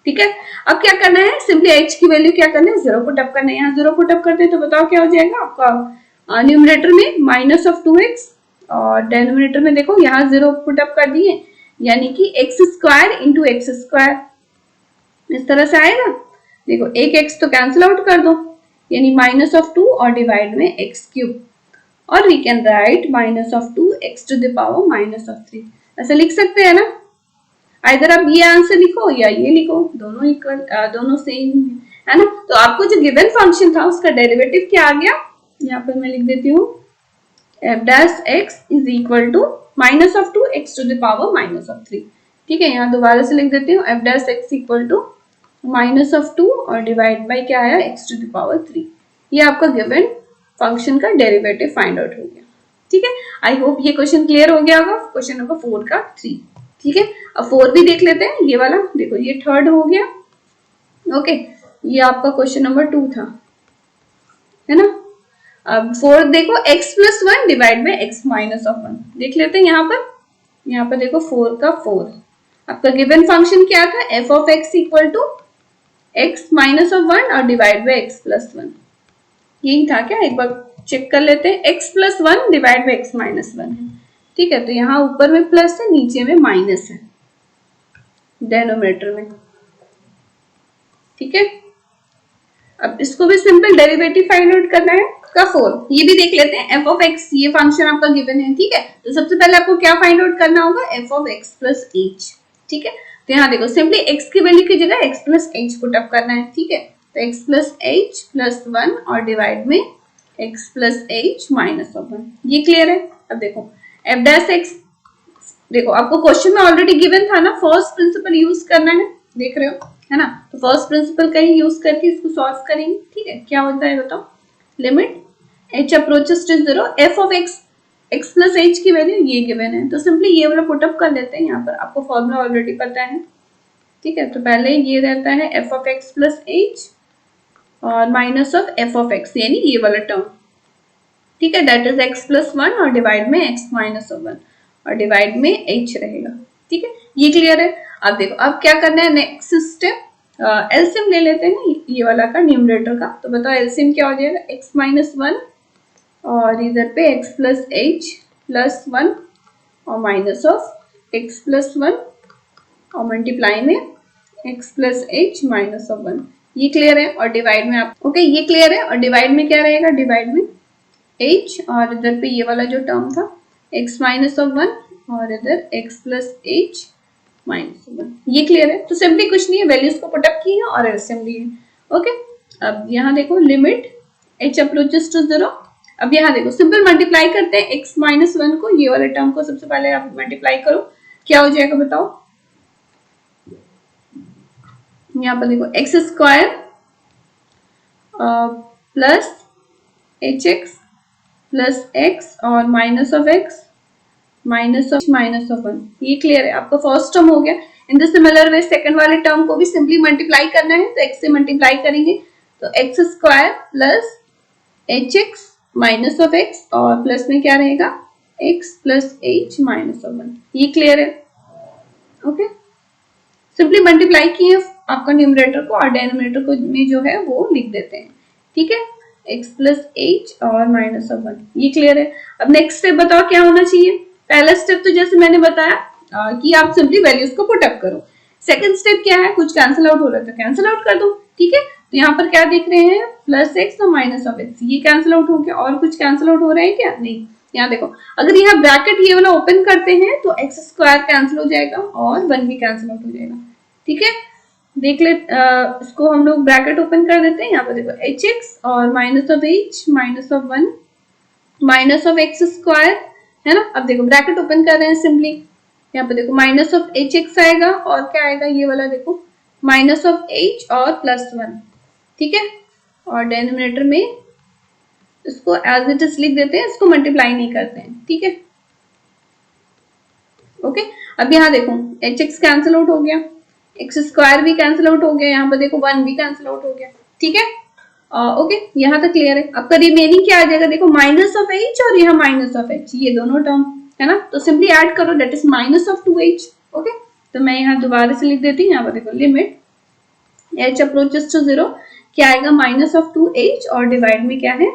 ठीक है, अब क्या करना है, सिंपली h की वैल्यू क्या करना है 0 पुट अप करना है। यहाँ 0 पुट अप करते हैं तो बताओ क्या हो जाएगा आपका न्यूमरेटर में माइनस ऑफ 2x और डिनोमिनेटर में देखो यहाँ 0 पुट अप कर दिए, यानी कि x² इंटू x², इस तरह से आएगा। देखो एक x तो कैंसिल आउट कर दो, यानी माइनस ऑफ 2 और डिवाइड में x³ और we can write minus of 2x to the power minus of 3। ऐसा लिख सकते हैं ना, आइदर आप ये आंसर लिखो या ये लिखो, दोनों इक्वल दोनों सेम है ना। तो आपको जो गिवन फंक्शन था उसका डेरिवेटिव क्या आ गया, यहाँ पर मैं लिख देती हूँ f dash x is equal to minus of 2x to the power minus of 3। ठीक है, यहाँ दोबारा से लिख देती हूँ f dash x equal to minus of 2 और डिवाइड बाय क्या आया x टू द पावर 3। ये आपका गिवन फंक्शन का डेरिवेटिव फाइंड आउट हो गया। ठीक है, आई होप ये क्वेश्चन क्लियर हो गया होगा, क्वेश्चन नंबर 4 का 3। ठीक है, अब 4 भी देख लेते हैं। ये वाला देखो ये थर्ड हो गया। ओके, ये आपका क्वेश्चन नंबर 2 था है ना। अब 4 देखो x प्लस 1 डिवाइड में x माइनस ऑफ 1 देख लेते हैं। यहाँ पर देखो 4 का 4 आपका गिवन फंक्शन क्या था, f of x equal to x minus of 1 और डिवाइड बाय x प्लस 1। यही था क्या, एक बार चेक कर लेते हैं। x plus 1 divide by x minus 1 है। ठीक है, तो यहाँ ऊपर में प्लस है, नीचे में माइनस है डिनोमिनेटर में। ठीक है, अब इसको भी सिंपल डेरिवेटिव फाइंड आउट करना है का 4। ये भी देख लेते हैं, f ऑफ x ये फंक्शन आपका गिवन है। ठीक है, तो सबसे पहले आपको क्या फाइंड आउट करना होगा, f of x plus h। ठीक है। तो यहाँ देखो सिंपली x की वैल्यू की जगह x plus H put up करना है, ठीक है। तो x प्लस एच प्लस 1 और डिवाइड में x प्लस एच माइनस 1, ये क्लियर है। अब देखो f डैश x, देखो आपको क्वेश्चन में ऑलरेडी गिवन था ना, फर्स्ट प्रिंसिपल यूज करना है, देख रहे हो है ना। तो फर्स्ट प्रिंसिपल का ही यूज करके इसको सॉल्व करेंगे, ठीक है। क्या होता है बताओ, limit h approaches to 0 f of x, x plus h की वैल्यू ये गिवन है, तो सिंपली ये वाला पुट अप कर लेते हैं। यहाँ पर आपको फॉर्मूला ऑलरेडी पता है, ठीक है। तो पहले ये रहता है f of x plus h और minus of f of x, यानी ये वाला टर्म, ठीक है। दैट इज x प्लस 1 और डिवाइड में x माइनस 1 और डिवाइड में h रहेगा, ठीक है। ये क्लियर है। अब देखो अब क्या करना है, नेक्स्ट स्टेप एलसीएम ले लेते हैं ये वाला का, न्यूमरेटर का। तो बताओ एलसीएम क्या हो जाएगा, x माइनस 1 और इधर पे x प्लस h प्लस 1 और माइनस ऑफ x प्लस 1 और मल्टीप्लाई में x plus h minus of 1, ये क्लियर है। और डिवाइड में आप ओके ये क्लियर है। और डिवाइड में क्या रहेगा, डिवाइड में h और इधर पे ये वाला जो टर्म था x माइनस ऑफ 1 और इधर x प्लस h माइनस 1, ये क्लियर है। तो सिंपली कुछ नहीं है, वैल्यूज को पुट अप की है और एलसीएम ली है, ओके। अब यहाँ देखो लिमिट h अप्रोचेस टू 0, अब यहाँ देखो सिंपल मल्टीप्लाई करते हैं x माइनस 1 को, ये वाले टर्म को सबसे पहले आप मल्टीप्लाई करो, क्या हो जाएगा बताओ। यहाँ पर देखो x square plus h x plus x और minus of x minus of 1, ये क्लियर है। आपका फर्स्ट टर्म हो गया। In the similar way second वाले टर्म को भी सिंपली मल्टीप्लाई करना है, तो x से मल्टीप्लाई करेंगे, तो x square plus h x minus of x और प्लस में क्या रहेगा x plus h minus of 1, ये क्लियर है, ओके। सिंपली मल्टीप्लाई किए आपका न्यूमरेटर को और डिनोमिनेटर को में जो है वो लिख देते हैं, ठीक है। x प्लस एच और माइनस ऑफ 1, ये क्लियर है। अब नेक्स्ट स्टेप बताओ क्या होना चाहिए। पहला स्टेप तो जैसे मैंने बताया कि आप सिंपली वैल्यूज को पुट अप करो। सेकंड स्टेप क्या है, कुछ कैंसिल आउट हो रहा है तो कैंसिल आउट कर दो, ठीक है। तो यहाँ पर क्या देख रहे हैं, प्लस एक्स और माइनस ऑफ एक्स, ये कैंसिल आउट हो गया। और कुछ कैंसिल आउट हो रहा है क्या, नहीं। यहाँ देखो अगर यहाँ ब्रैकेट ये वाला ओपन करते हैं तो एक्स स्क्वायर कैंसिल हो जाएगा और 1 भी कैंसिल आउट हो जाएगा, ठीक है। देख ले इसको हम लोग ब्रैकेट ओपन कर देते हैं। यहाँ पर देखो एच एक्स और minus of H minus of 1 minus of x square, है ना। अब देखो ब्रैकेट ओपन कर रहे हैं सिंपली, यहाँ पे देखो माइनस ऑफ एच एक्स आएगा और क्या आएगा, ये वाला देखो माइनस ऑफ एच और प्लस 1, ठीक है। और डिनोमिनेटर में इसको एज इट इज लिख देते हैं, इसको मल्टीप्लाई नहीं करते हैं, ठीक है, ओके। अब यहाँ देखो एच एक्स कैंसिल आउट हो गया, एक्स स्क्वायर भी कैंसिल आउट हो गया, यहाँ पर देखो 1 भी कैंसिल आउट हो गया, ठीक है, ओके। यहाँ तक क्लियर है। आपका रिमेनिंग क्या आ जाएगा, देखो माइनस ऑफ एच और यहाँ माइनस ऑफ एच, ये दोनों टर्म है ना, तो सिंपली ऐड करो, that is minus of 2h, okay. तो मैं यहाँ दोबारा से लिख देती हूँ, यहाँ पर देखो लिमिट h अप्रोचेस टू 0, क्या आएगा माइनस ऑफ 2h और डिवाइड में क्या है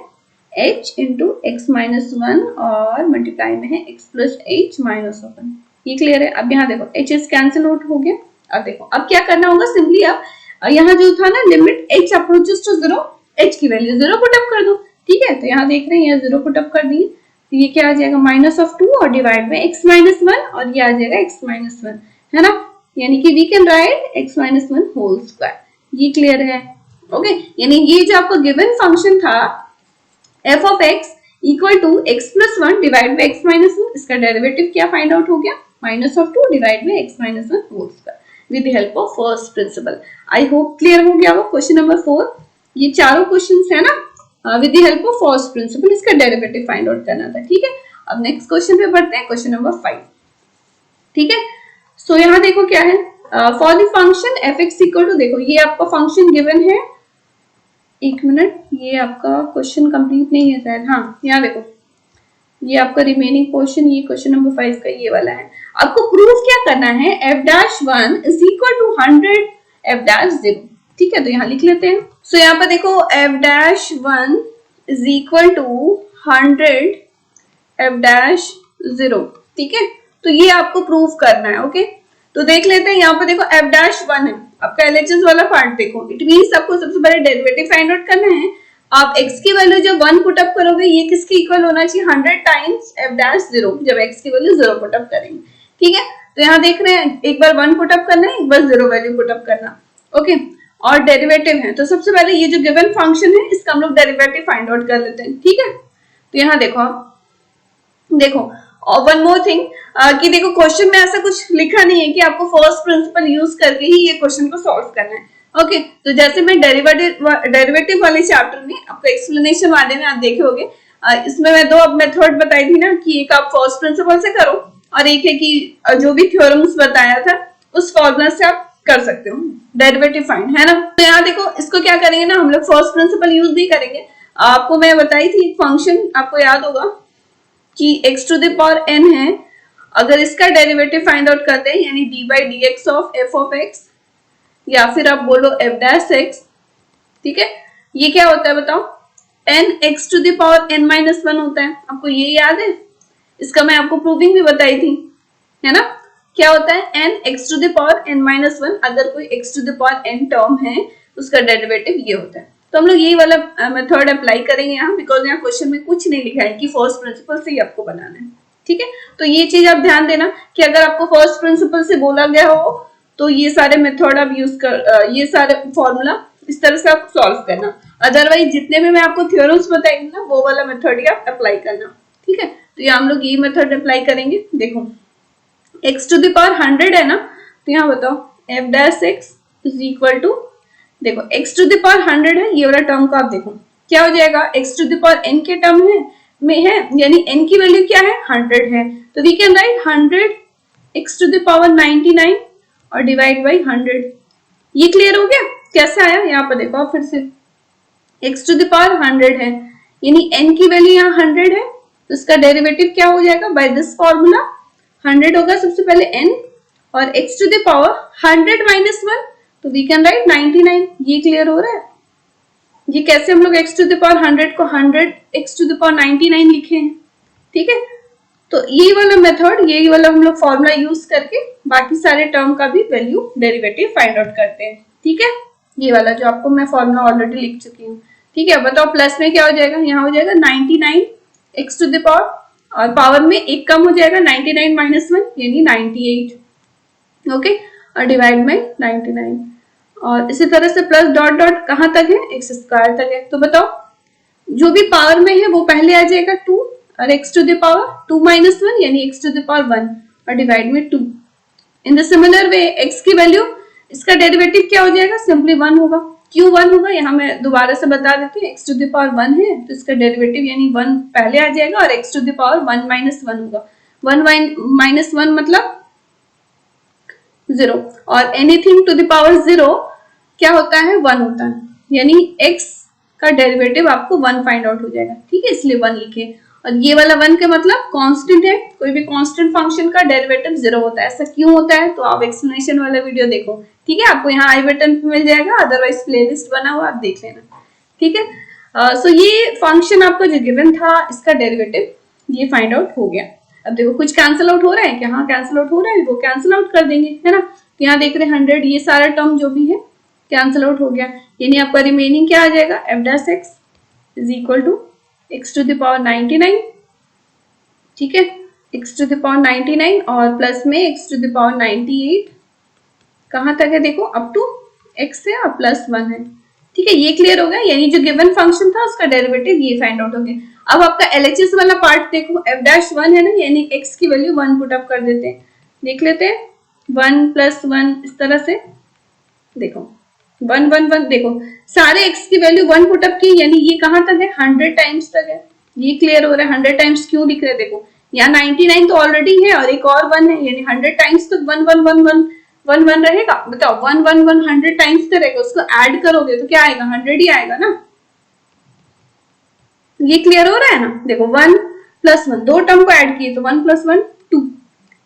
h इंटू एक्स माइनस 1 और मल्टीप्लाई में है x प्लस h माइनस 1, ये क्लियर है। अब यहाँ देखो एच एस कैंसिल आउट हो गया। अब देखो अब क्या करना होगा, सिंपली अब यहाँ जो था ना limit h approaches to 0, h की वैल्यू 0 पुट अप कर दो, ठीक है। तो यहाँ देख रहे हैं यहाँ 0 पुट अप कर दिए, तो ये क्या आ जाएगा माइनस ऑफ 2 और डिवाइड में x माइनस 1 और ये आ जाएगा x माइनस 1, है ना। यानी कि we can write x minus 1 whole square, ये क्लियर है, ओके। यानी ये जो आपको गिवन फंक्शन था f of x equal to x plus 1 divide by x minus 1, इसका डेरिवेटिव क्या फाइंड आउट हो गया, minus of 2 divide by x minus 1 whole square with the help of first principle. I hope clear हो गया वो question number 4। ये चारों questions है ना with the help of first principal, इसका डेरिवेटिव फाइंड आउट करना था, ठीक है। अब नेक्स्ट क्वेश्चन पे बढ़ते हैं, क्वेश्चन नंबर 5, ठीक है। सो यहाँ देखो क्या है, for the function f x equal to, देखो ये आपका फंक्शन गिवन है, एक मिनट, ये आपका क्वेश्चन कंप्लीट नहीं है शायद, हाँ यहाँ देखो ये आपका रिमेनिंग पोर्शन, ये क्वेश्चन नंबर 5 का ये वाला है। आपको प्रूफ क्या करना है, f'1 is equal to 100 f'0, ठीक है। तो यहाँ लिख लेते हैं। सो यहाँ पर देखो f'1 is equal to 100 f'0, ठीक है। तो ये आपको प्रूफ करना है, ओके। तो देख लेते हैं, यहाँ पर देखो f'1 है आपका एलएचएस वाला पार्ट, देखो इट मींस आपको सबसे पहले डेरिवेटिव फाइंड आउट करना है। आप x की वैल्यू जब 1 पुट अप करोगे, ये किसके इक्वल होना चाहिए, 100 टाइम्स f'0, जब x की वैल्यू 0 पुट अप करेंगे, ठीक है, तो यहाँ देख रहे हैं एक बार 1 पुटअप करना है, एक बार 0 वैल्यू पुटअप करना। ओके, और डेरिवेटिव है तो सबसे पहले ये जो गिवन फंक्शन है इसका हम लोग डेरिवेटिव फाइंड आउट कर लेते हैं। ठीक है, तो यहाँ देखो और वन मोर थिंग कि देखो क्वेश्चन में ऐसा कुछ लिखा नहीं है कि आपको फर्स्ट प्रिंसिपल यूज करके ही ये क्वेश्चन को सॉल्व करना है। ओके, तो जैसे मैं डेरिवेटिव वाले चैप्टर में आपको एक्सप्लेनेशन वाले में आप देखे होंगे, इसमें मैं 2 मेथड बताई थी ना, कि एक आप फर्स्ट प्रिंसिपल से करो और एक है कि जो भी थ्योरम्स बताया था उस फॉर्मूला से आप कर सकते हो डेरिवेटिव फाइंड, है ना। तो यहाँ देखो इसको क्या करेंगे ना, हम लोग फर्स्ट प्रिंसिपल यूज नहीं करेंगे। आपको मैं बताई थी फंक्शन, आपको याद होगा कि x to the power n है, अगर इसका डेरिवेटिव फाइंड आउट करते हैं यानी d by d x of f of x, या फिर आप बोलो एफ डैश एक्स, ठीक है, ये क्या होता है बताओ, n x to the power n minus 1 होता है। आपको ये याद है, इसका मैं आपको प्रूविंग भी बताई थी, है ना। क्या होता है n x to the power n minus 1, अगर कोई x to the power n term है उसका डेरिवेटिव ये होता है। तो हम लोग यही वाला मेथड अप्लाई करेंगे यहाँ, बिकॉज यहाँ क्वेश्चन में कुछ नहीं लिखा है कि फर्स्ट प्रिंसिपल से ही आपको बनाना है। ठीक है, तो ये चीज आप ध्यान देना कि अगर आपको फर्स्ट प्रिंसिपल से बोला गया हो तो ये सारे मेथड आप यूज कर, ये सारे फॉर्मूला इस तरह से आप सॉल्व करना। अदरवाइज जितने भी मैं आपको थ्योरम्स बताएंगे ना वो वाला मेथड ही आप अप्लाई करना। ठीक है, तो यहाँ हम लोग ये मेथड अप्लाई करेंगे। देखो x टू द पावर 100 है ना, तो यहाँ बताओ f dash x is equal to, देखो x टू द पावर 100 है, ये वाला टर्म को आप देखो क्या हो जाएगा, x to the power n के टर्म में है, यानी n की वैल्यू क्या है 100 है, तो we can write 100 x to the power 99 और डिवाइड बाई 100। ये क्लियर हो गया कैसे आया, यहाँ पर देखो फिर से x टू द पावर 100 है, यानी n की वैल्यू यहाँ 100 है, तो इसका डेरिवेटिव क्या हो जाएगा, बाय दिस फॉर्मूला 100 होगा सबसे पहले n, और x to the power 100 minus 1, तो वी कैन राइट 99। ये क्लियर हो रहा है, ये कैसे हम लोग x टू द पावर 100 को 100 x टू द पावर 99 लिखे हैं। ठीक है, तो यही वाला मेथड, यही वाला हम लोग फॉर्मूला यूज करके बाकी सारे टर्म का भी वैल्यू डेरिवेटिव फाइंड आउट करते हैं। ठीक है, ये वाला जो आपको मैं फॉर्मूला ऑलरेडी लिख चुकी हूँ। ठीक है, बताओ प्लस में क्या हो जाएगा, यहाँ हो जाएगा 99 x टू द पावर, और पावर में एक कम हो जाएगा 99 माइनस 1 यानी 98। ओके, और डिवाइड बाई 99, और इसी तरह से प्लस डॉट डॉट कहाँ तक है, एक्स स्क्वायर तक है। तो बताओ जो भी पावर में है वो पहले आ जाएगा 2, और x to the power 2 minus 1 यानी x टू द पावर 1 और डिवाइड में 2। इन द सिमिलर वे x की वैल्यू, इसका डेरिवेटिव क्या हो जाएगा, सिंपली 1 होगा। क्यों 1 होगा, यहाँ मैं दोबारा से बता देती हूँ, x टू द पावर 1 है तो इसका डेरिवेटिव यानी 1 पहले आ जाएगा, और x to the power 1 minus 1 होगा। 1 माइनस 1 मतलब 0, और एनीथिंग टू द पावर 0 क्या होता है, 1 होता है, यानी x का डेरिवेटिव आपको 1 फाइंड आउट हो जाएगा। ठीक है, इसलिए 1 लिखे, और ये वाला 1 का मतलब कांस्टेंट है, कोई भी कांस्टेंट फंक्शन का डेरिवेटिव 0 होता है। ऐसा क्यों होता है तो आप एक्सप्लेनेशन वाला वीडियो देखो। ठीक है, आपको यहाँ आई बटन पे मिल जाएगा, अदरवाइज प्लेलिस्ट बना हुआ आप देख लेना। ठीक है, सो ये फंक्शन आपको जो गिवन था इसका डेरिवेटिव ये फाइंड आउट हो गया। अब देखो कुछ कैंसिल आउट हो रहा है क्या, हाँ कैंसिल आउट हो रहा है, वो कैंसिल आउट कर देंगे, है ना। यहाँ देख रहे 100, ये सारा टर्म जो भी है कैंसिल आउट हो गया, यानी आपका रिमेनिंग क्या आ जाएगा, f dash x is equal to x to the power 99। ठीक है, एक्स टू द पावर 99 और प्लस में एक्स टू द पावर 98, कहाँ तक है देखो, अप टू एक्स है और प्लस 1 है। ठीक है, ये क्लियर हो गया, यानी जो गिवन फंक्शन था उसका डेरिवेटिव ये फाइंड आउट हो गया। अब आपका एलएचएस वाला पार्ट देखो, एफ डैश 1 है ना, यानी एक्स की वैल्यू 1 पुट अप कर देते हैं, देख लेते हैं 1 प्लस 1 इस तरह से, देखो 1 1 1, देखो सारे x की वैल्यू 1 पुट अप की, यानी ये कहाँ तक है, 100 टाइम्स तक है। ये क्लियर हो रहा है, 100 टाइम्स क्यों लिख रहे हैं, देखो यहाँ 99 तो ऑलरेडी है और एक और 1 है, यानी 100 टाइम्स तो 1 1 1 1 1 1 रहेगा। बताओ 1 1 1 100 टाइम्स तो रहेगा, उसको ऐड करोगे तो क्या आएगा, 100 ही आएगा ना। ये क्लियर हो रहा है ना, देखो 1 प्लस 1, 2 टर्म को ऐड किए तो 1 प्लस 1 2,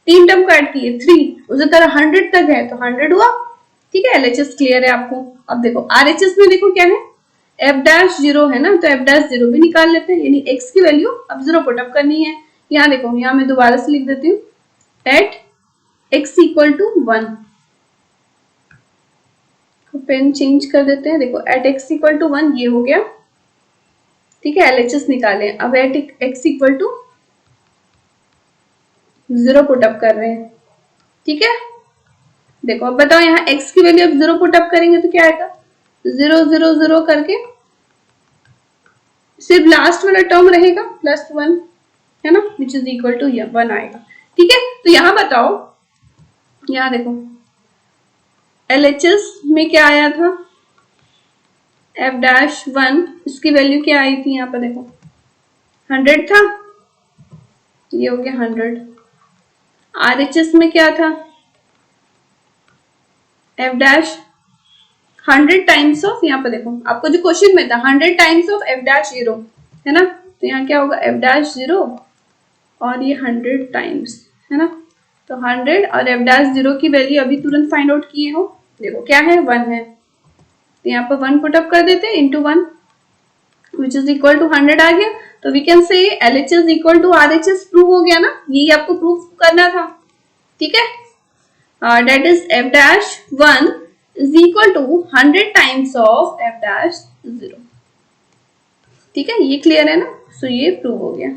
3 टर्म को ऐड किए 3, उसी तरह 100 तक है तो 100 हुआ। ठीक है, एलएचएस क्लियर है आपको। अब देखो आरएचएस में देखो क्या है, एफ डैश 0 है ना, तो एफ डैश 0 भी निकाल लेते हैं, यानी एक्स की वैल्यू अब 0 पुट अप करनी है। यहाँ देखो, यहाँ मैं दोबारा से लिख देती हूँ, at x equal to 1, pen change कर देते हैं, देखो एट एक्स इक्वल टू 1 ये हो गया। ठीक है, एलएचएस निकाले, अब at x equal to 0 put up कर रहे हैं। ठीक है, देखो अब बताओ यहाँ x की वैल्यू अब 0 पुट अप करेंगे तो क्या आएगा, 0 0 0 करके सिर्फ लास्ट वाला टर्म रहेगा +1, है ना, विच इज इक्वल टू 1 आएगा। ठीक है, तो यहाँ बताओ, यहाँ देखो LHS में क्या आया था, f'1, इसकी वैल्यू क्या आई थी, यहाँ पर देखो 100 था, ये हो गया 100। RHS में क्या था, f' 100 टाइम्स ऑफ, यहाँ पर देखो आपको जो क्वेश्चन में था 100 टाइम्स ऑफ f'0, है ना, तो यहाँ क्या होगा f'0 और ये 100 टाइम्स, है ना, तो 100 और f'0 की वैल्यू अभी तुरंत फाइंड आउट किए हो, देखो क्या है 1 है, तो यहाँ पर 1 पुट अप कर देते हैं into 1 which is equal to 100 आ गया। तो we can say LHS equal to RHS prove हो गया ना, यही आपको प्रूव करना था। ठीक है, that is f'1 is equal to 100 times of f'0। ठीक है, ये क्लियर है ना, सो ये प्रूव हो गया।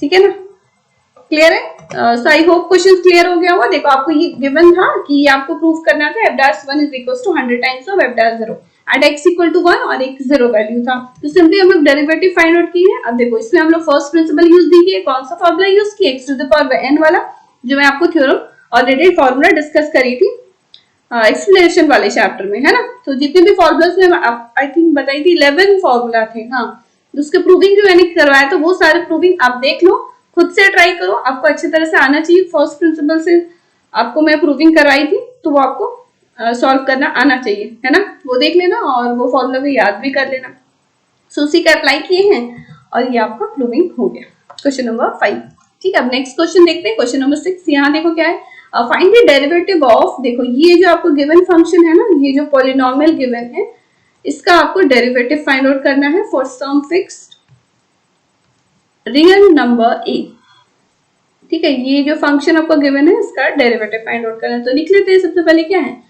ठीक है ना, क्लियर है, सो आई होप क्वेश्चन क्लियर हो गया होगा। देखो आपको ये गिवन था कि ये आपको प्रूव करना था f'1 is equals to 100 times of f'0 at x equal to 1 और एक 0 वैल्यू था, तो सिंपली हम लोग डेरिवेटिव फाइंड आउट किए हैं। अब देखो इसमें हम लोग फर्स्ट प्रिंसिपल यूज दी है, कौन सा फॉर्मूला यूज किया, x to the power n वाला, जो मैं आपको थ्योरम ऑलरेडी फॉर्मूला डिस्कस करी थी एक्सप्लेनेशन वाले चैप्टर में, है ना। तो जितने भी फॉर्मूलास में आई थिंक बताई थी 11 फॉर्मूला थे, हाँ, उसके प्रूविंग भी मैंने करवाया, तो वो सारे प्रूविंग आप देख लो, खुद से ट्राई करो, आपको अच्छी तरह से आना चाहिए। फर्स्ट प्रिंसिपल से आपको मैं प्रूविंग करवाई थी, तो वो आपको सॉल्व करना आना चाहिए, है ना, वो देख लेना और वो फॉर्मूला भी याद भी कर लेना। सो उसी का अप्लाई किए हैं और ये आपका प्रूविंग हो गया, क्वेश्चन नंबर 5। ठीक है, अब नेक्स्ट क्वेश्चन देखते हैं, क्वेश्चन नंबर 6। यहाँ देखो क्या है, फाइंड द डेरिवेटिव ऑफ, देखो ये जो आपको गिवन फंक्शन है ना, ये जो पॉलिनोमियल गिवन है, इसका आपको डेरिवेटिव फाइंड आउट करना है for some fixed real number a। ठीक है, ये जो फंक्शन आपको गिवन है इसका डेरिवेटिव फाइंड आउट करना है, तो लिख लेते हैं। सबसे पहले क्या है,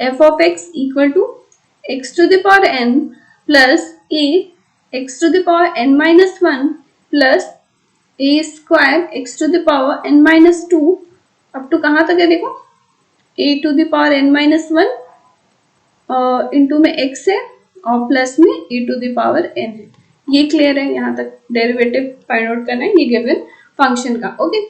f of x equal to x to the power n plus a x to the power n minus 1 plus a square x to the power n minus 2 up to कहाँ तक है, देखो a to the power n minus 1 into में x है और plus में a to the power n है। ये क्लियर है, यहाँ तक डेरिवेटिव फाइंड आउट करना है ये गिवन फंक्शन का। ओके,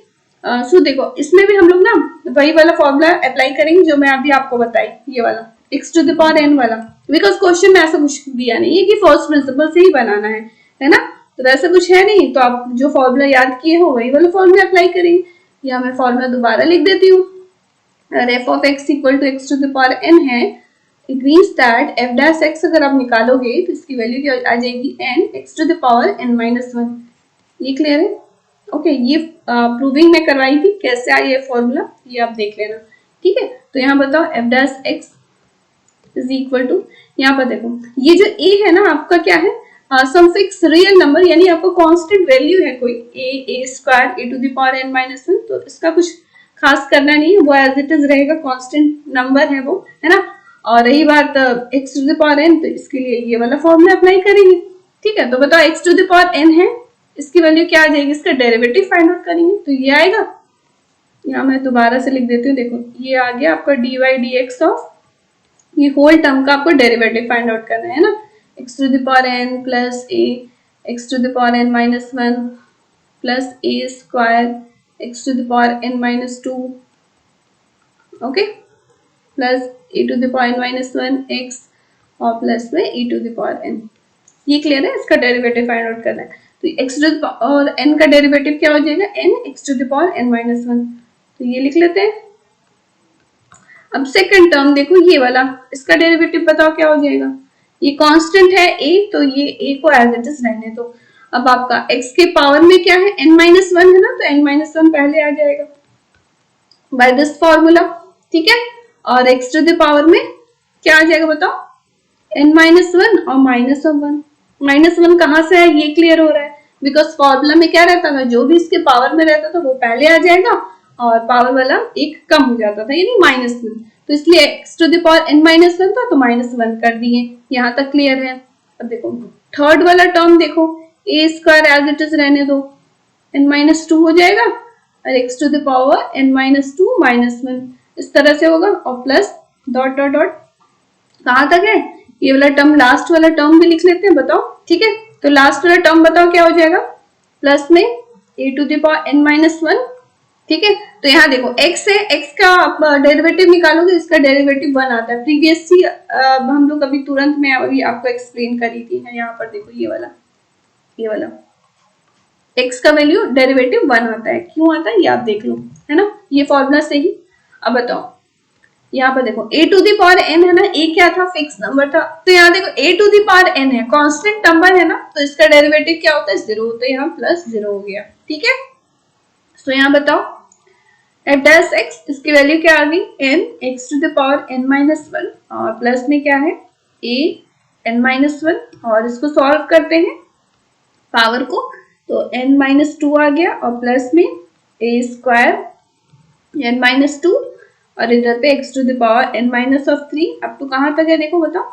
सो देखो इसमें भी हम लोग ना वही वाला फॉर्मूला अप्लाई करेंगे जो मैं अभी आपको बताई, ये वाला x to the power n वाला, बिकॉज क्वेश्चन में ऐसा कुछ दिया नहीं है कि फर्स्ट प्रिंसिपल से ही बनाना है ना, तो ऐसा कुछ है नहीं, तो आप जो फॉर्मूला याद किए हो वही वाला फॉर्मूला अप्लाई करेंगे। या मैं फॉर्मूला दोबारा लिख देती हूँ, अगर f of x equal to x to the power n है, it means that f dash x अगर आप निकालोगे तो इसकी वैल्यू क्या आ जाएगी, n x to the power n minus 1। ये क्लियर है, ओके, ये प्रूविंग में करवाई थी, कैसे आई ये फॉर्मूला ये आप देख लेना। ठीक है, तो यहाँ बताओ f dash x is equal to, यहाँ पर देखो ये जो a है ना आपका क्या है, सम फिक्स रियल नंबर, यानी आपको कांस्टेंट वैल्यू है कोई a square a to the power n minus 1, तो इसका कुछ खास करना नहीं है, वो एज इट इज रहेगा, कांस्टेंट नंबर है वो, है ना। और रही बात x to the power n, तो इसके लिए ये वाला फॉर्मूला अप्लाई करेंगे। ठीक है, तो बताओ x to the power n है, इसकी वैल्यू क्या आ जाएगी, इसका डेरिवेटिव फाइंड आउट करेंगे, तो ये आएगा, यहाँ मैं दोबारा से लिख देती हूँ, देखो ये आ गया आपका dy dx ऑफ ये होल टर्म का आपको डेरिवेटिव फाइंड आउट करना है ना, x to the power n plus a x to the power n minus 1 plus a square x to the power n minus 2, okay, plus a to the power n minus 1 x और plus में e to the power n। ये clear है, इसका derivative find out करना है, तो x to the power n का derivative क्या हो जाएगा, n x to the power n minus 1, तो ये लिख लेते हैं। अब सेकंड टर्म देखो ये वाला, इसका डेरिवेटिव बताओ क्या हो जाएगा, ये कांस्टेंट है a, तो ये a को एज इट इज रहने दो। अब आपका x के पावर में क्या है, n माइनस 1 है ना, तो n माइनस 1 पहले आ जाएगा बाय दिस फॉर्मूला। ठीक है, और x टू द पावर में क्या आ जाएगा बताओ, n माइनस 1 और माइनस ऑफ 1। माइनस 1 कहाँ से है, ये क्लियर हो रहा है, बिकॉज फॉर्मूला में क्या रहता था, जो भी इसके पावर में रहता था वो पहले आ जाएगा और पावर वाला एक कम हो जाता था, यानी माइनस 1, तो इसलिए x to the power n minus 1 था तो माइनस 1 कर दिए। यहाँ तक क्लियर है। अब देखो थर्ड वाला टर्म देखो, a square as it is रहने दो, n माइनस 2 हो जाएगा और x to the power n minus 2 minus 1 इस तरह से होगा, और प्लस डॉट डॉट डॉट कहाँ तक है, ये वाला टर्म, लास्ट वाला टर्म भी लिख लेते हैं, बताओ। ठीक है, तो लास्ट वाला टर्म बताओ क्या हो जाएगा, प्लस में a to the power n minus 1। ठीक है, तो यहाँ देखो x है, x का आप डेरिवेटिव निकालोगे, इसका डेरिवेटिव 1 आता है। प्रीवियसली हम लोग अभी तुरंत में अभी आपको एक्सप्लेन करी थी। यहाँ पर देखो ये वाला x का वैल्यू डेरिवेटिव 1 आता है। क्यों आता है ये आप देख लो, है ना, ये फॉर्मूला से ही। अब बताओ यहाँ पर देखो a to the power n है ना, a क्या था, फिक्स नंबर था, तो यहाँ देखो a to the power n है, कांस्टेंट नंबर है ना, तो इसका डेरिवेटिव क्या होता है, 0 होता है, यहाँ प्लस 0 हो गया। ठीक है, तो यहाँ बताओ f डैश x, इसकी वैल्यू क्या आ गई, n x to the power n minus 1, और प्लस में क्या है a n माइनस 1, और इसको सॉल्व करते हैं पावर को, तो n माइनस 2 आ गया, और प्लस में a स्क्वायर n माइनस 2, और इधर पे x to the power n minus of 3 up to कहाँ तक है, देखो बताओ,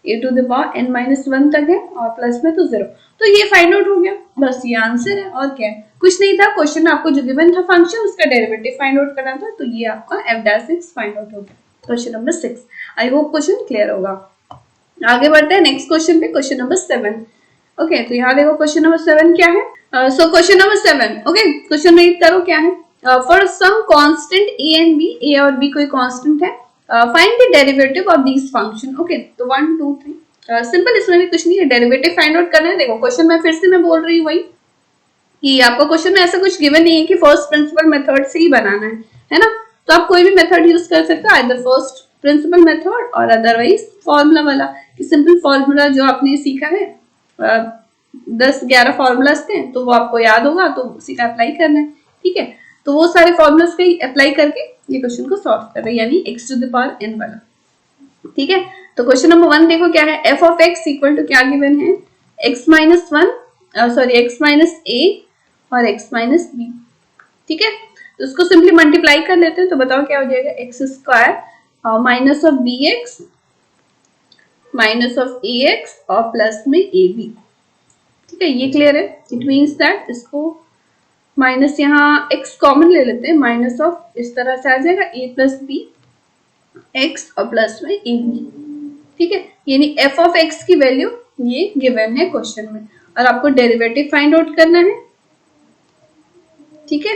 a to the power n minus 1 तक है, और प्लस में तो 0। तो ये फाइंड आउट हो गया, बस ये आंसर है, और क्या है, कुछ नहीं था। क्वेश्चन आपको जो गिवन था फंक्शन, उसका डेरिवेटिव फाइंड आउट करना था, तो ये आपका f dash x find out हो गया, question number 6। I hope question clear होगा। आगे बढ़ते हैं नेक्स्ट क्वेश्चन पे, क्वेश्चन नंबर 7। ओके, तो यहाँ देखो क्वेश्चन नंबर 7 क्या है। So question number 7, okay, question read करो क्या है। For some constant a and b, a और b कोई कांस्टेंट है, find the derivative of this function. Okay, तो 1 2 3 सिंपल, इसमें भी कुछ नहीं है, डेरिवेटिव फाइंड आउट करना है। देखो क्वेश्चन में फिर से मैं बोल रही हूँ वही कि आपको क्वेश्चन में ऐसा कुछ गिवन नहीं है कि फर्स्ट प्रिंसिपल मेथड से ही बनाना है ना, तो आप कोई भी मेथड यूज कर सकते हो, आइदर फर्स्ट प्रिंसिपल मेथड और अदरवाइज फॉर्मूला वाला, कि सिंपल फॉर्मूला जो आपने सीखा है 10-11 फॉर्मूलाज थे, तो वो आपको याद होगा, तो उसी का अप्लाई करना है। ठीक है, तो वो सारे फॉर्मूलाज का ही अप्लाई करके ये क्वेश्चन को सॉल्व कर रहे हैं, यानी x to the power n वाला। ठीक है, तो क्वेश्चन नंबर 1 देखो क्या है, f of x equal to क्या गिवन है, x minus 1, sorry x minus a और x माइनस b। ठीक है, तो उसको सिंपली मल्टीप्लाई कर लेते हैं, तो बताओ क्या हो जाएगा, x square minus of b x minus of a x और प्लस में ए बी। ठीक है, ये क्लियर है। इट मीन्स दैट इसको माइनस यहाँ x कॉमन ले लेते हैं, माइनस ऑफ इस तरह से आ जाएगा a प्लस बी एक्स और प्लस में ए बी। ठीक है, यानी f ऑफ x की वैल्यू ये गिवन है क्वेश्चन में, और आपको डेरिवेटिव फाइंड आउट करना है। ठीक है,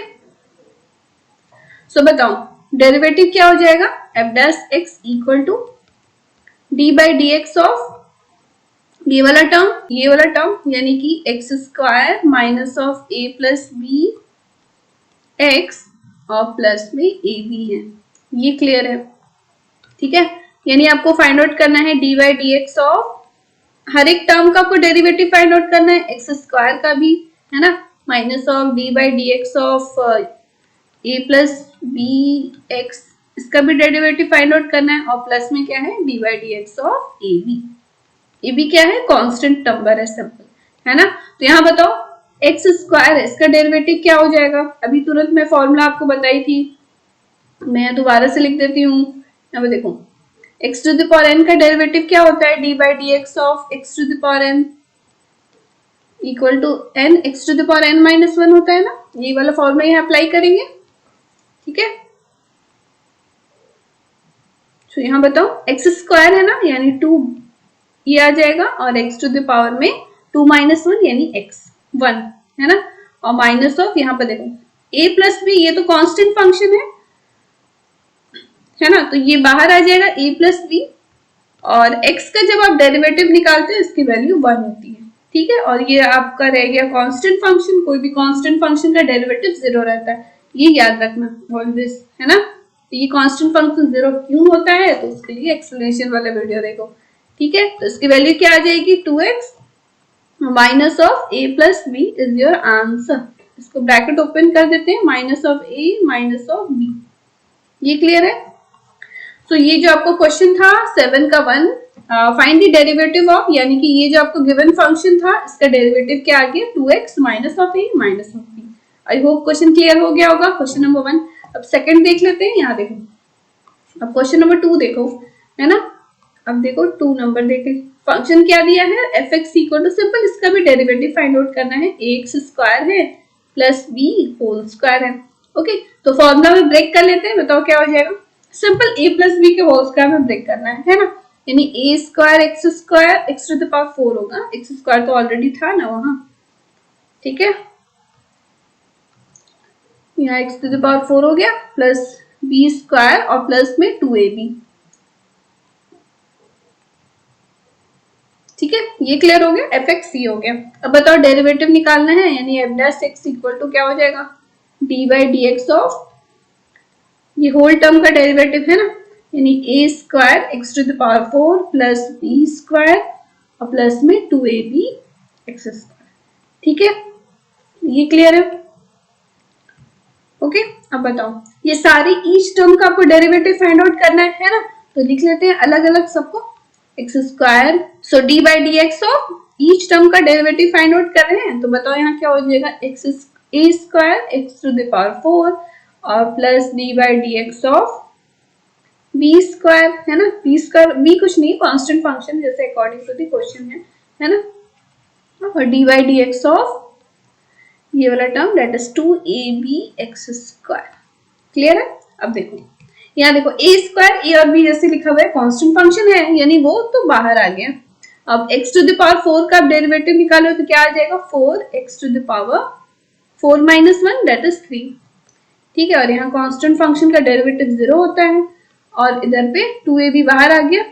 सो बताओ डेरिवेटिव क्या हो जाएगा, f dash x equal to d by d x of ये वाला टर्म यानी कि x square minus of a plus b x और प्लस में ए बी है। ये क्लियर है। ठीक है, यानी आपको फाइंड आउट करना है d by d x of, हर एक टर्म का आपको डेरिवेटिव फाइंड आउट करना है, एक्स स्क्वायर का भी, है ना, minus of d by d x of a plus b x, इसका भी डेरिवेटिव फाइंड आउट करना है, और प्लस में क्या है, d by d x of a b. ये भी क्या है, कांस्टेंट नंबर है, सिंपल, है ना। तो यहाँ बताओ एक्स स्क्वायर है, इसका डेरिवेटिव क्या हो जाएगा, अभी तुरंत मैं फॉर्मूला आपको बताई थी, मैं दोबारा से लिख देती हूँ। यहाँ पे देखो x to the power n का डेरिवेटिव क्या होता है, d by d x of x to the power n equal to n x to the power n minus 1 होता है ना, ये वाला फॉर्मूला यहाँ अप्लाई करेंगे। ठीक है, तो यहाँ बताओ एक्स स्क्वायर है ना, यानी 2 ये आ जाएगा, और x टू द पावर में 2 माइनस 1 यानी x 1, है ना, और माइनस ऑफ यहाँ पर देखो a प्लस बी, ये तो कांस्टेंट फंक्शन है ना, तो ये बाहर आ जाएगा a प्लस बी, और x का जब आप डेरिवेटिव निकालते हैं इसकी वैल्यू 1 होती है। ठीक है, और ये आपका रह गया कांस्टेंट फंक्शन, कोई भी कांस्टेंट फंक्शन का डेरिवेटिव 0 रहता है, ये याद रखना ऑलवेज, है ना। तो ये कांस्टेंट फंक्शन 0 क्यों होता है, तो उसके लिए एक्सप्लेनेशन वाला वीडियो देखो। ठीक है, तो इसकी वैल्यू क्या आ जाएगी, 2x minus of a plus b is your answer. इसको ब्रैकेट ओपन कर देते हैं, minus of a minus of b। ये क्लियर है। तो ये जो आपको क्वेश्चन था 7 का 1, फाइंड द डेरिवेटिव ऑफ, यानी कि ये जो आपको गिवन फंक्शन था इसका डेरिवेटिव क्या आ गया, 2x minus of a minus of b। I hope question clear हो गया होगा, क्वेश्चन नंबर 1। अब सेकंड देख लेते हैं, यहाँ देखो, अब क्वेश्चन नंबर 2 देखो, है ना। अब देखो 2 नंबर देखे, फंक्शन क्या दिया है, f x equal to, simple इसका भी डेरिवेटिव फाइंड आउट करना है, ए एक्स स्क्वायर है प्लस बी होल स्क्वायर है, ओके, तो फॉर्मूला में ब्रेक कर लेते हैं, बताओ क्या हो जाएगा। सिंपल a प्लस बी के होल स्क्वायर में ब्रेक करना है ना, यानी a square x to the power 4 होगा, एक्स स्क्वायर तो ऑलरेडी था ना वहां, ठीक है, यहाँ एक्स टू द पावर 4 हो गया प्लस बी स्क्वायर और प्लस में 2ab, ठीक है, ये क्लियर हो गया, एफ एक्स सी हो गया। अब बताओ डेरिवेटिव निकालना है, यानी f dash x equal to क्या हो जाएगा, d by d x of, ये होल टर्म का डेरिवेटिव है ना, यानी a square x to the power 4 plus b square और प्लस में 2ab एक्स स्क्वायर, ठीक है, ये क्लियर है। ओके, अब बताओ ये सारी ईच टर्म का आपको डेरिवेटिव फाइंड आउट करना है ना, तो लिख लेते हैं अलग अलग सबको, x square, so d by d x of each term का डेरिवेटिव फाइंड आउट कर रहे हैं, तो बताओ यहाँ क्या हो जाएगा, x a square x to the power 4 और plus d by d x of b square, है ना, बी स्क्वायर, बी कुछ नहीं, कांस्टेंट फंक्शन जैसे अकॉर्डिंग टू द क्वेश्चन है ना, और d by d x of ये वाला term that is 2ab x square, clear है। अब देखो यहाँ देखो ए स्क्वायर, ए और बी जैसे लिखा हुआ है, कांस्टेंट फंक्शन है, यानी वो तो बाहर आ गया। अब x टू द पावर 4 का डेरिवेटिव निकालो तो क्या आ जाएगा, 4x to the power 4 minus 1 that is 3, ठीक है, और यहाँ कांस्टेंट फंक्शन का डेरिवेटिव 0 होता है, और इधर पे 2ab बाहर आ गया,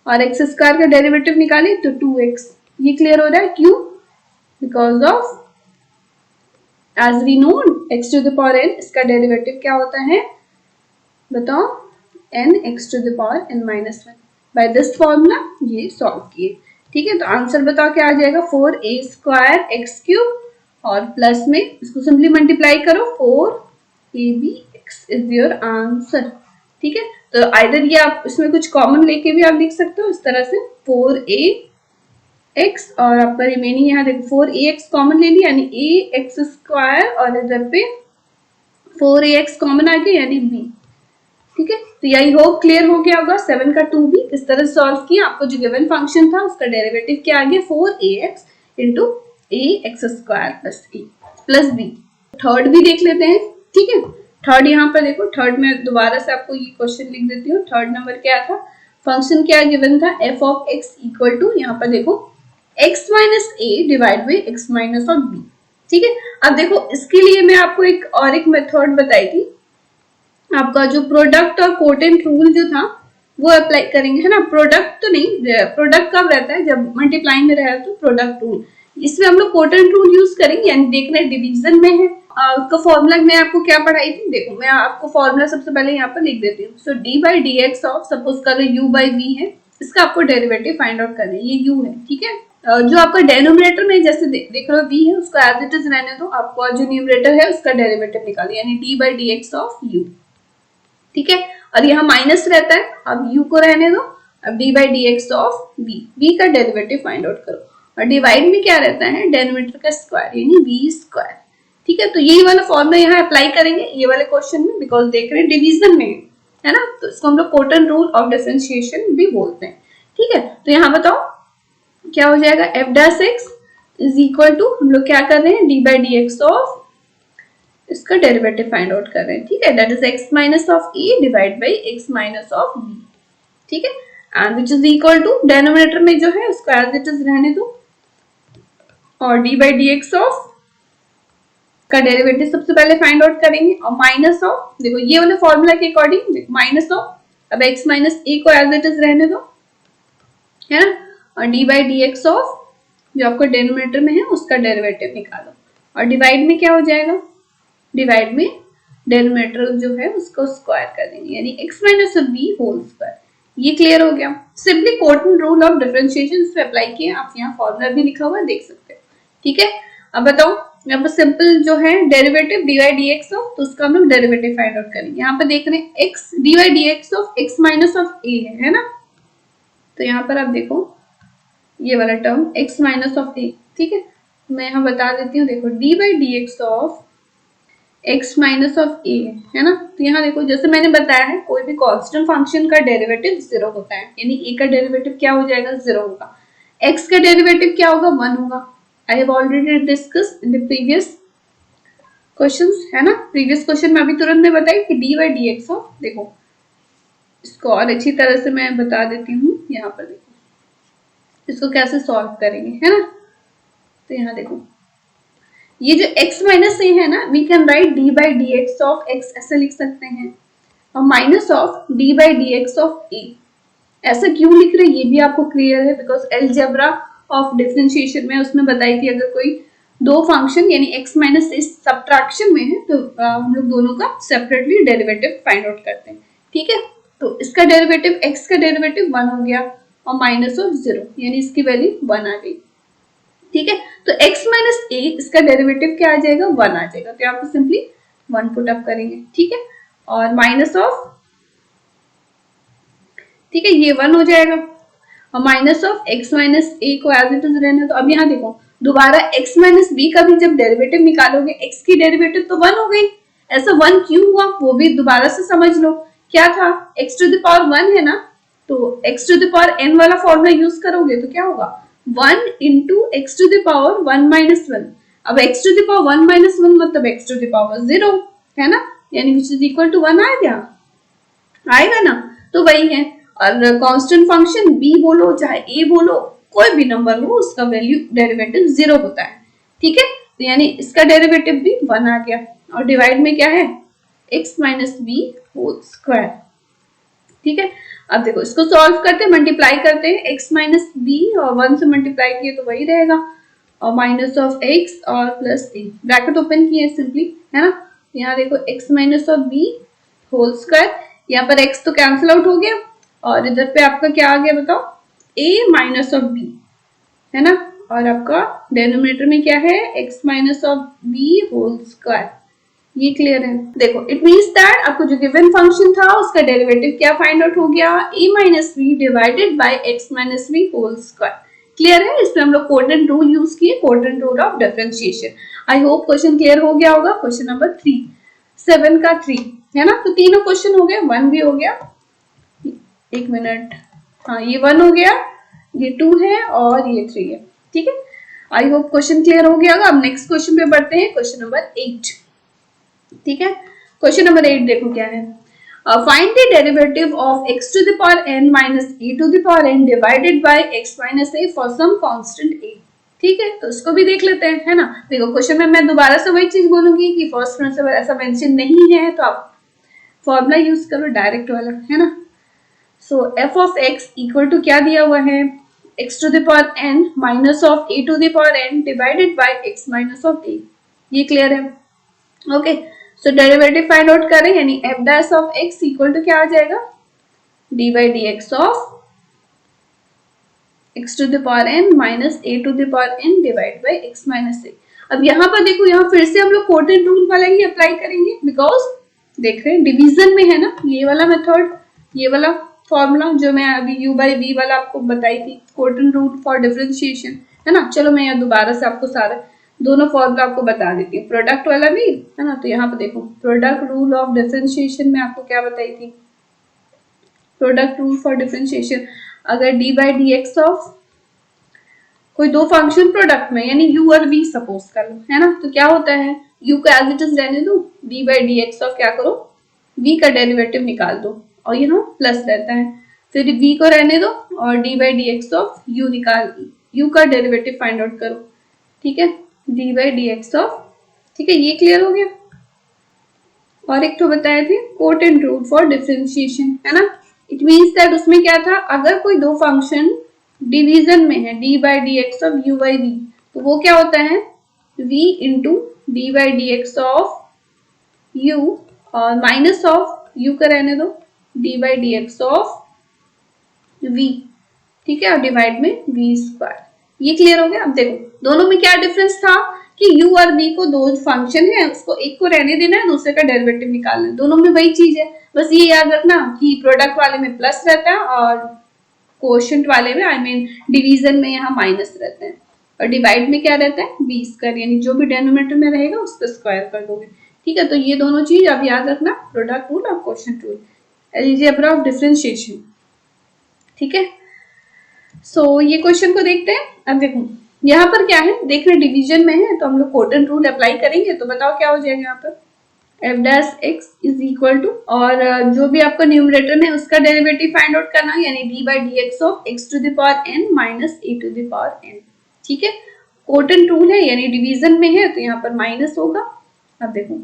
और एक्स स्क्वायर का डेरिवेटिव निकाले तो 2x, ये क्लियर हो रहा है, क्यों, because of as we know x to the power n, इसका डेरिवेटिव क्या होता है बताओ, n x to the power n minus 1, by this formula ये सॉल्व किए, ठीक है, तो आंसर बताओ क्या आ जाएगा, 4a स्क्वायर एक्स क्यूब और प्लस में इसको सिंपली मल्टीप्लाई करो, 4ab x is your answer, ठीक है, तो आइदर ये आप इसमें कुछ कॉमन लेके भी आप लिख सकते हो इस तरह से, 4a x और आपका रिमेनिंग यहाँ देखो 4ax कॉमन ले लिया, यानी a एक्स स्क्वायर और इधर पे 4ax कॉमन आ गया यानी b, ठीक है, तो यही होप क्लियर हो गया होगा। 7 का 2b इस तरह से सॉल्व किया, आपको जो गिवन फंक्शन था उसका डेरिवेटिव क्या आ गया, 4ax into a x square plus a plus b। Third भी देख लेते हैं, ठीक है, थर्ड यहाँ पर देखो, थर्ड में दोबारा से आपको ये क्वेश्चन लिख देती हूँ। थर्ड नंबर क्या था, फंक्शन क्या गिवन था, f of x equal to, यहाँ पर देखो x minus a divide by x minus of b, ठीक है। अब देखो इसके लिए मैं आपको एक मेथड बताई थी, आपका जो प्रोडक्ट और कोटेंट रूल जो था वो अप्लाई करेंगे, है ना, प्रोडक्ट तो नहीं, प्रोडक्ट कब रहता है जब मल्टीप्लाइंग में रहे तो प्रोडक्ट रूल, इसमें हम लोग कोटेंट रूल यूज करेंगे, यानी देखना डिवीजन में है। उसका फॉर्मूला मैं आपको क्या पढ़ाई थी, देखो मैं आपको फॉर्मूला सबसे पहले यहाँ पर लिख देती हूँ। So d by d x of, suppose कर लो u बाई v है, इसका आपको डेरिवेटिव फाइंड आउट करना है, ये u है, ठीक है। जो आपका डेनोमिनेटर में जैसे देख रहे हो v है, उसको एज इट इज रहने दो, आपको जो न्यूमरेटर है उसका डेरिवेटिव निकालो, यानी d by d x of u, ठीक है, और यहाँ माइनस रहता है, अब u को रहने दो, अब D by d x of v का डेरिवेटिव फाइंड आउट करो, और डिवाइड में क्या रहता है, डेनोमिनेटर का स्क्वायर यानी v स्क्वायर, ठीक है। तो यही वाला फॉर्मूला यहाँ अप्लाई करेंगे ये वाले क्वेश्चन में, बिकॉज देख रहे हैं डिवीजन में है ना, तो इसको हम लोग कोटन रूल ऑफ डिफरेंशिएशन भी बोलते हैं, ठीक है। तो यहाँ बताओ क्या हो जाएगा, f dash x is equal to, हम लोग क्या कर रहे हैं, d by d x of, इसका डेरिवेटिव फाइंड आउट कर रहे हैं, ठीक है, that is x minus of a divide by x minus of b, ठीक है, and which is equal to, denominator में जो है उसको एज इट इज रहने दो, और d by d x of का डेरिवेटिव सबसे पहले फाइंड आउट करेंगे, और माइनस ऑफ, देखो ये वाले फॉर्मूला के अकॉर्डिंग माइनस ऑफ, अब x माइनस a को एज इट इज रहने दो, है ना, और d by d x of जो आपको डेनोमिनेटर में है उसका डेरिवेटिव निकालो, और डिवाइड में क्या हो जाएगा, डिवाइड में डेनोमिनेटर जो है उसको स्क्वायर कर देंगे, यानी x minus of b whole square, ये क्लियर हो गया। Simply quotient rule of differentiation इस पे अप्लाई किए, आप यहाँ फॉर्मूला भी लिखा हुआ है देख सकते हैं, ठीक है। अब बताओ यहाँ पर सिंपल जो है derivative D by d x of, तो उसका हम लोग डेरिवेटिव फाइंड आउट करेंगे। यहाँ पर देख रहे हैं x D by d x of x minus of a है ना, तो यहाँ पर आप देखो ये वाला term x minus of a, ठीक है, मैं यहाँ बता देती हूँ, देखो d by d x of x minus of a है ना, तो यहाँ देखो जैसे मैंने बताया है कोई भी कांस्टेंट फंक्शन का डेरिवेटिव 0 होता है, यानी a का डेरिवेटिव क्या हो जाएगा, 0 होगा, x का डेरिवेटिव क्या होगा, 1 होगा। I have already discussed in the previous questions है ना, प्रीवियस क्वेश्चन में अभी तुरंत में बताई कि D by d x of, देखो इसको और अच्छी तरह से मैं बता देती हूँ। यहाँ पर देखो इसको कैसे सॉल्व करेंगे, है ना। तो यहाँ देखो ये जो x माइनस ए है ना, we can write d by d x of x ऐसे लिख सकते हैं, और minus of d by d x of a. ऐसा क्यों लिख रहे हैं ये भी आपको क्लियर है, बिकॉज अलजेब्रा ऑफ डिफरेंशिएशन में उसमें बताई थी अगर कोई दो फंक्शन यानी x माइनस ए सब्ट्रैक्शन में है तो हम लोग दोनों का सेपरेटली डेरिवेटिव फाइंड आउट करते हैं। ठीक है, तो इसका डेरिवेटिव x का डेरिवेटिव 1 हो गया और माइनस ऑफ 0 यानी इसकी वैल्यू 1 आ गई। ठीक है, तो x माइनस ए इसका डेरिवेटिव क्या आ जाएगा, 1 आ जाएगा। तो यहाँ पे सिंपली 1 पुट अप करेंगे। ठीक है, और माइनस ऑफ, ठीक है ये 1 हो जाएगा और माइनस ऑफ x माइनस ए को एज इट इज रहने। तो अब यहाँ देखो दोबारा x माइनस बी का भी जब डेरिवेटिव निकालोगे, x की डेरिवेटिव तो 1 हो गई, ऐसा 1 क्यों हुआ वो भी दोबारा से समझ लो। क्या था, x टू द पावर 1 है ना, तो x to the power n वाला फॉर्मूला यूज करोगे तो क्या होगा 1 into x to the power 1 minus 1। अब x to the power 1 minus 1 मतलब x टू द पावर 0 है ना, यानी विच इज इक्वल टू 1 आएगा ना। तो वही है, और कांस्टेंट फंक्शन b बोलो चाहे a बोलो कोई भी नंबर हो उसका वैल्यू डेरिवेटिव 0 होता है। ठीक है, तो यानी इसका डेरिवेटिव भी 1 आ गया और डिवाइड में क्या है x minus b whole square. ठीक है, अब देखो इसको सॉल्व करते हैं, मल्टीप्लाई करते हैं x माइनस बी और 1 से मल्टीप्लाई किए तो वही रहेगा और माइनस ऑफ x और प्लस a, ब्रैकेट ओपन किए सिंपली, है ना। यहाँ देखो x minus of b whole square, यहाँ पर x तो कैंसिल आउट हो गया और इधर पे आपका क्या आ गया बताओ a माइनस ऑफ b, है ना, और आपका डेनोमिनेटर में क्या है x minus of b whole square. ये क्लियर है। देखो इट मींस दैट आपको जो गिवन फंक्शन था उसका डेरिवेटिव क्या फाइंड आउट हो गया, a minus b divided by x minus b whole square. Clear है, इसमें हम लोग कोटेंट रूल यूज किए, quotient rule of differentiation. I hope question clear हो गया होगा। क्वेश्चन नंबर 3, 7 का 3 है ना, तो तीनों क्वेश्चन हो गए, 1 भी हो गया, एक मिनट, हाँ ये 1 हो गया, ये 2 है और ये 3 है। ठीक है, आई होप क्वेश्चन क्लियर हो गया होगा। अब नेक्स्ट क्वेश्चन पे बढ़ते हैं, क्वेश्चन नंबर 8। ठीक है, क्वेश्चन नंबर 8 देखो क्या है, find the derivative of x to the power n minus a to the power n divided by x minus a for some constant a। ठीक है, तो इसको भी देख लेते हैं, है ना। देखो क्वेश्चन में मैं दोबारा से वही चीज बोलूंगी कि फर्स्ट प्रिंसिपल ऐसा मेंशन नहीं है तो आप फॉर्मूला यूज करो डायरेक्ट वाला, है ना। So f of x equal to क्या दिया हुआ है, x to the power n minus of a to the power n divided by x minus of a। ये क्लियर है, okay. So derivative find out करें, यानी f dash of x equal to क्या आ जाएगा, d by d x of x to the power n minus a to the power n divide by x minus a। अब यहाँ पर देखो, यहाँ फिर से हम लोग कोटेंट रूल वाला ही अप्लाई करेंगे, बिकॉज देख रहे हैं डिवीजन में है ना ये वाला मेथड, ये वाला फॉर्मूला जो मैं अभी u बाई v वाला आपको बताई थी, कोटेंट रूल फॉर डिफरेंशिएशन, है ना। चलो मैं यहाँ दोबारा से आपको सारा दोनों फॉर्मूला आपको बता देती हूँ, प्रोडक्ट वाला भी, है ना। तो यहाँ पे देखो प्रोडक्ट रूल ऑफ डिफरेंशिएशन में आपको क्या बताई थी, प्रोडक्ट रूल फॉर डिफरेंशिएशन, अगर d by d x of कोई दो फंक्शन प्रोडक्ट में यानी u और v सपोज कर लो, है ना, तो क्या होता है u को एज इट इज रहने दो, d by d x of क्या करो v का डेरिवेटिव निकाल दो और यहाँ प्लस रहता है, फिर v को रहने दो और d by d x of u निकाल, u का डेरिवेटिव फाइंड आउट करो। ठीक है, d by d x of, ठीक है ये क्लियर हो गया। और एक तो बताए थे कोटेंट रूल फॉर डिफरेंशिएशन, है ना। इट मींस दैट उसमें क्या था, अगर कोई दो फंक्शन डिवीजन में है d by d x of u by v, तो वो क्या होता है v into D by d x of u और माइनस ऑफ u का रहने दो d by d x of v। ठीक है, और डिवाइड में v स्क्वायर। ये क्लियर हो गया। अब देखो दोनों में क्या डिफरेंस था कि u और v को दो फंक्शन है, उसको एक को रहने देना है, दूसरे का डेरिवेटिव निकालना है, दोनों में वही चीज है। बस ये याद रखना कि प्रोडक्ट वाले में प्लस रहता है और कोशेंट वाले में, आई मीन डिवीजन में यहाँ माइनस रहता है, और डिवाइड में क्या रहता है v स्क्वायर, यानी जो भी डेनोमिनेटर में रहेगा उसको स्क्वायर कर दोगे। ठीक है, तो ये दोनों चीज अब याद रखना, प्रोडक्ट रूल और quotient rule, algebra of differentiation. ठीक है, सो ये क्वेश्चन को देखते हैं। अब देखो यहाँ पर क्या है, देख रहे डिवीजन में है तो हम लोग कोटन रूल अप्लाई करेंगे, तो बताओ क्या हो जाएगा यहाँ पर, f dash x is equal to, और जो भी आपका न्यूमरेटर में उसका डेरिवेटिव फाइंड आउट करना है, यानी d by d x of x to the power n minus a to the power n. ठीक है, कोटन रूल है यानी डिवीजन में है तो यहाँ पर माइनस होगा। अब देखो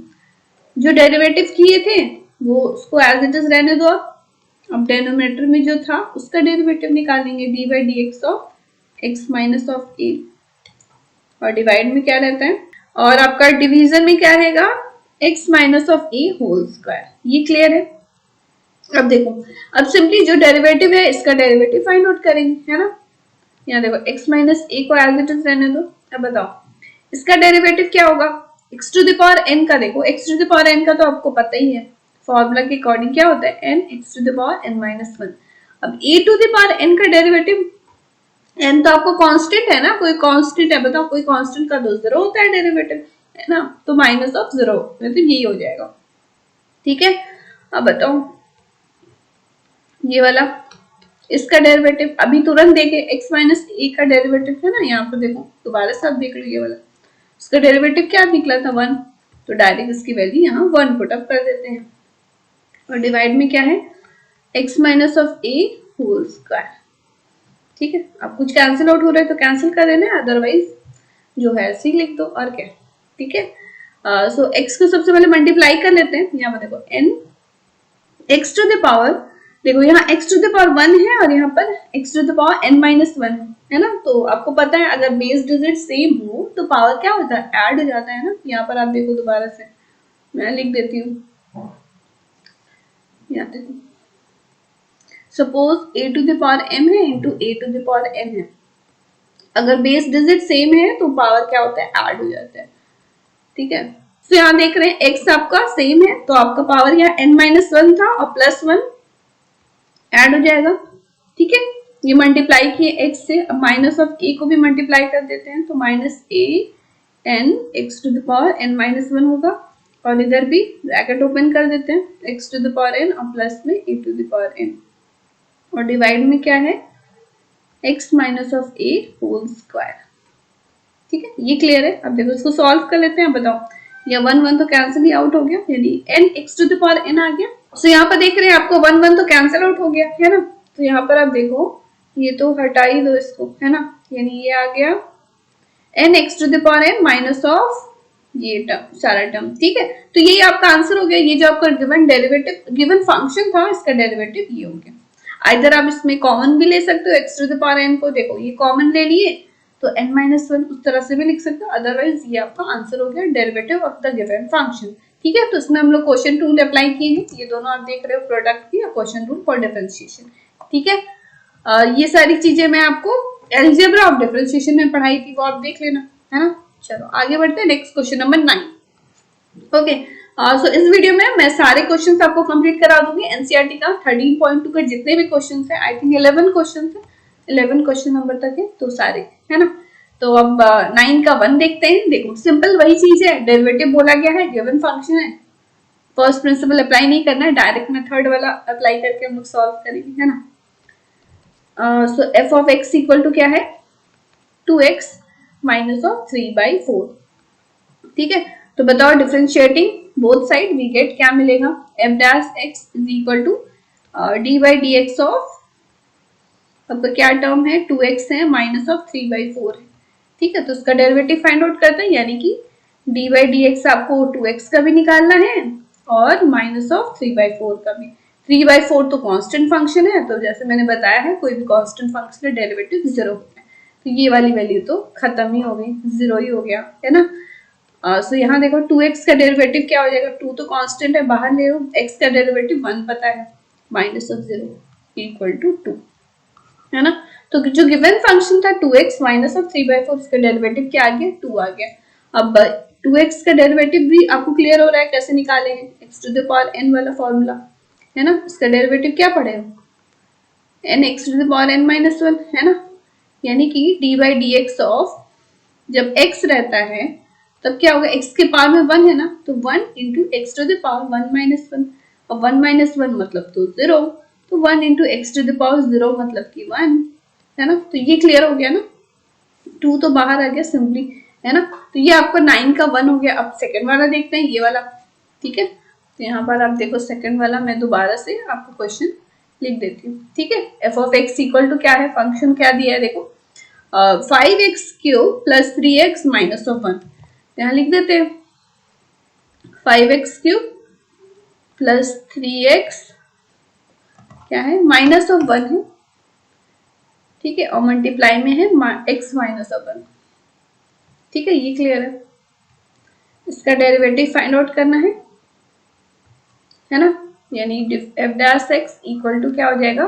जो डेरिवेटिव किए थे वो उसको एज इट इज रहने दो। अब डेनोमिनेटर में जो था उसका डेरिवेटिव निकालेंगे, d by d x of x minus of a, और डिवाइड में क्या रहता है, और आपका डिवीजन में क्या रहेगा, x minus of a whole square. ये क्लियर है। अब देखो, अब सिंपली जो डेरिवेटिव है इसका डेरिवेटिव फाइंड आउट करेंगे, है ना। यहाँ देखो x माइनस ए को एज इट इज रहने दो। अब बताओ इसका डेरिवेटिव क्या होगा, x to the power n का, देखो x to the power n का तो आपको पता ही है, फॉर्मूला के अकॉर्डिंग क्या होता है, n x to the power n minus 1। अब a to the power n का डेरिवेटिव, n तो आपको कांस्टेंट है ना, कोई कांस्टेंट है, बताओ कोई कांस्टेंट का तो 0 होता है डेरिवेटिव, है ना, तो माइनस ऑफ 0 मतलब यही हो जाएगा। ठीक है, अब बताओ ये वाला, इसका डेरिवेटिव अभी तुरंत देखे, x माइनस ए का डेरिवेटिव है ना, यहाँ पर देखो दोबारा से आप देख लो ये वाला, इसका डेरिवेटिव क्या निकला था 1, तो डायरेक्ट इसकी वैल्यू यहाँ 1 पुट अप कर देते हैं, और डिवाइड में क्या है, x minus of a whole square. ठीक है, अब कुछ कैंसिल आउट हो रहा है तो कैंसिल कर देना, अदरवाइज जो है ऐसे ही लिख दो, और क्या। ठीक है, सो x को सबसे पहले मल्टीप्लाई कर लेते हैं, यहाँ पर देखो n x to the power, देखो यहाँ x टू द पावर 1 है और यहाँ पर x to the power n minus 1 है ना, तो आपको पता है अगर बेस डिजिट सेम हो तो पावर क्या होता है, ऐड हो जाता है ना। यहाँ पर आप देखो दोबारा से मैं लिख देती हूँ, यहाँ देखो suppose a to the power m है into a to the power n है, अगर बेस डिजिट सेम है तो पावर क्या होता है, ऐड हो जाता है। ठीक है, तो यहाँ देख रहे हैं x आपका सेम है तो आपका पावर यहाँ n माइनस 1 था और प्लस 1 ऐड हो जाएगा। ठीक है, ये मल्टीप्लाई किए x से, अब माइनस ऑफ a को भी मल्टीप्लाई कर देते हैं, तो minus a n x to the power n minus 1 होगा, और इधर भी ब्रैकेट ओपन कर देते हैं x to the power n और प्लस में a to the power n, और डिवाइड में क्या है, x minus of a whole square. ठीक है, ये क्लियर है। अब देखो इसको सॉल्व कर लेते हैं, बताओ ये 1 1 तो कैंसिल ही आउट हो गया, यानी n x to the power n आ गया। सो यहाँ पर देख रहे हैं आपको 1 1 तो कैंसिल आउट हो गया है ना, तो यहाँ पर आप देखो ये तो हटा ही दो इसको, है ना, यानी ये आ गया n x to the power n minus of ये टर्म, सारा टर्म। ठीक है, तो यही आपका आंसर हो गया, ये जो आपका गिवन डेरिवेटिव, गिवन फंक्शन था इसका डेरिवेटिव ये हो गया। इधर आप इसमें कॉमन भी ले सकते हो x to the power n को, देखो ये कॉमन ले लिए तो n माइनस 1 उस तरह से भी लिख सकते हो, अदरवाइज ये आपका आंसर हो गया derivative of the given function. ठीक है, तो इसमें हम लोग क्वेश्चन रूल अप्लाई किए हैं, ये दोनों आप देख रहे हो, प्रोडक्ट की या क्वेश्चन रूल फॉर डिफरेंशिएशन। ठीक है, ये सारी चीजें मैं आपको अलजेब्रा ऑफ डिफरेंशिएशन में पढ़ाई थी, वो आप देख लेना, है ना। चलो आगे बढ़ते हैं, नेक्स्ट क्वेश्चन नंबर 9। ओके, सो इस वीडियो में मैं सारे क्वेश्चंस आपको कंप्लीट करा दूंगी एनसीईआरटी का 13.2 का जितने भी क्वेश्चंस हैं, आई थिंक 11 क्वेश्चंस है, 11 क्वेश्चन नंबर तक है तो सारे, है ना। तो अब 9 का 1 देखते हैं। देखो सिंपल वही चीज है, डेरिवेटिव बोला गया है, गिवन फंक्शन है, फर्स्ट प्रिंसिपल अप्लाई नहीं करना है, डायरेक्ट मेथड वाला अप्लाई करके हम लोग सॉल्व करेंगे, है ना। So f of x equal to क्या है, 2x माइनस ऑफ 3/4। ठीक है, तो बताओ differentiating both side we get क्या मिलेगा, f dash x is equal to d by d x of, आपका क्या टर्म है, 2x है माइनस ऑफ 3/4 है। ठीक है, तो उसका डेरिवेटिव फाइंड आउट करते हैं, यानी कि डी बाई डी एक्स आपको 2x का भी निकालना है और माइनस ऑफ 3/4 का भी। 3/4 तो कांस्टेंट फंक्शन है, तो जैसे मैंने बताया है कोई भी कांस्टेंट फंक्शन का डेरिवेटिव 0 होता है, तो ये वाली वैल्यू तो खत्म ही हो गई, 0 ही हो गया, है ना। सो यहाँ देखो 2x का डेरिवेटिव क्या हो जाएगा, 2 तो कांस्टेंट है, बाहर ले लो, x का डेरिवेटिव 1 पता है, माइनस ऑफ 0 इक्वल टू 2, है ना। तो जो गिवन फंक्शन था 2x माइनस ऑफ 3/4, उसका डेरिवेटिव क्या आ गया, 2 आ गया। अब 2x का डेरिवेटिव भी आपको क्लियर हो रहा है कैसे निकाले हैं, x to the power n वाला फॉर्मूला, है ना। इसका डेरिवेटिव क्या पड़ेगा, n x to the power n minus 1, है ना, यानी कि d by d x of, जब x रहता है तब क्या होगा, x के पावर में 1 है ना, तो 1 into x to the power 1 minus 1, और 1 माइनस 1 मतलब तो 0, तो 1 into x to the power 0 मतलब कि 1, है ना। तो ये क्लियर हो गया ना। 2 तो बाहर आ गया सिंपली, है ना। तो ये आपका 9 का 1 हो गया। अब सेकंड वाला देखते हैं, ये वाला, ठीक है। तो यहाँ पर आप देखो सेकंड वाला, मैं दोबारा से आपको क्वेश्चन लिख देती हूँ, ठीक है। F of x equal to क्या है, फंक्शन क्या दिया है देखो, 5x³ plus 3x minus of 1। यहाँ लिख देते हैं 5x³ प्लस 3x क्या है, माइनस ऑफ 1 है, ठीक है, और मल्टीप्लाई में है x माइनस ऑफ 1, ठीक है। ये क्लियर है। इसका डेरिवेटिव फाइंड आउट करना है ना, यानी f dash x equal to क्या हो जाएगा,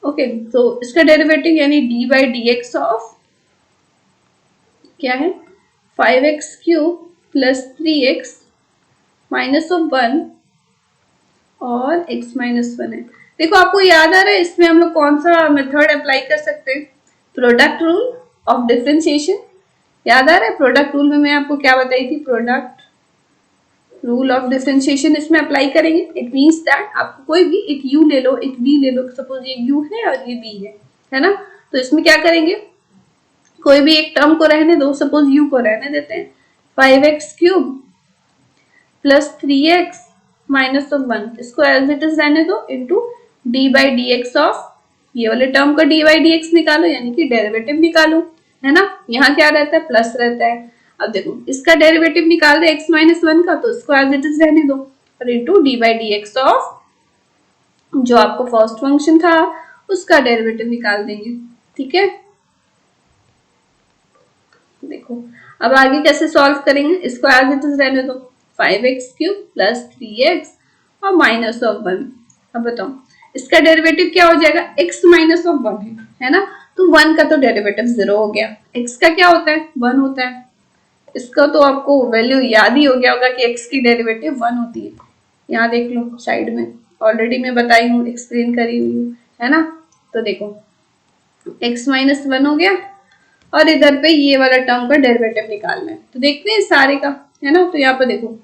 ओके। तो इसका डेरिवेटिव यानी d by d x of क्या है, 5x³ plus 3x minus of 1 और x माइनस 1 है। देखो आपको याद आ रहा है इसमें हम लोग कौन सा मेथड अप्लाई कर सकते हैं, प्रोडक्ट रूल ऑफ डिफरेंशिएशन। याद आ रहा है, प्रोडक्ट रूल में मैं आपको क्या बताई थी, प्रोडक्ट रूल ऑफ डिफरेंशिएशन इसमें अप्लाई करेंगे। इट मीन्स दैट आपको कोई भी एक u ले लो, एक v ले लो, सपोज ये u है और ये v है ना। तो इसमें क्या करेंगे, कोई भी एक टर्म को रहने दो, सपोज u को रहने देते हैं, 5x³ plus 3x minus of 1, इसको एज इट इज रहने दो, into D by d x of, ये वाले टर्म का डी बाई डी एक्स निकालो, यानी कि डेरिवेटिव निकालो, है ना। यहाँ क्या रहता है, प्लस रहता है। अब देखो इसका डेरिवेटिव निकाल दे x माइनस 1 का, तो इसको एज इट इज रहने दो, और into D by d x of जो आपको फर्स्ट फंक्शन था उसका डेरिवेटिव निकाल देंगे, ठीक है। देखो अब आगे कैसे सॉल्व करेंगे, इसको एज इट इज रहने दो, 5x³ प्लस 3x और माइनस ऑफ 1। अब बताओ इसका डेरिवेटिव क्या हो जाएगा, x माइनस ऑफ 1 है ना। तो 1 का तो डेरिवेटिव 0 हो गया, x का क्या होता है, 1 होता है। इसका तो आपको वैल्यू याद ही हो गया होगा कि x की डेरिवेटिव 1 होती है। यहाँ देख लो साइड में, ऑलरेडी मैं बताई हूँ, एक्सप्लेन करी हुई हूँ, है ना। तो देखो x माइनस 1 हो गया, और इधर पे ये वाला टर्म का डेरिवेटिव निकालना है। तो देखते हैं सारे का, है ना। तो यहाँ पे देखो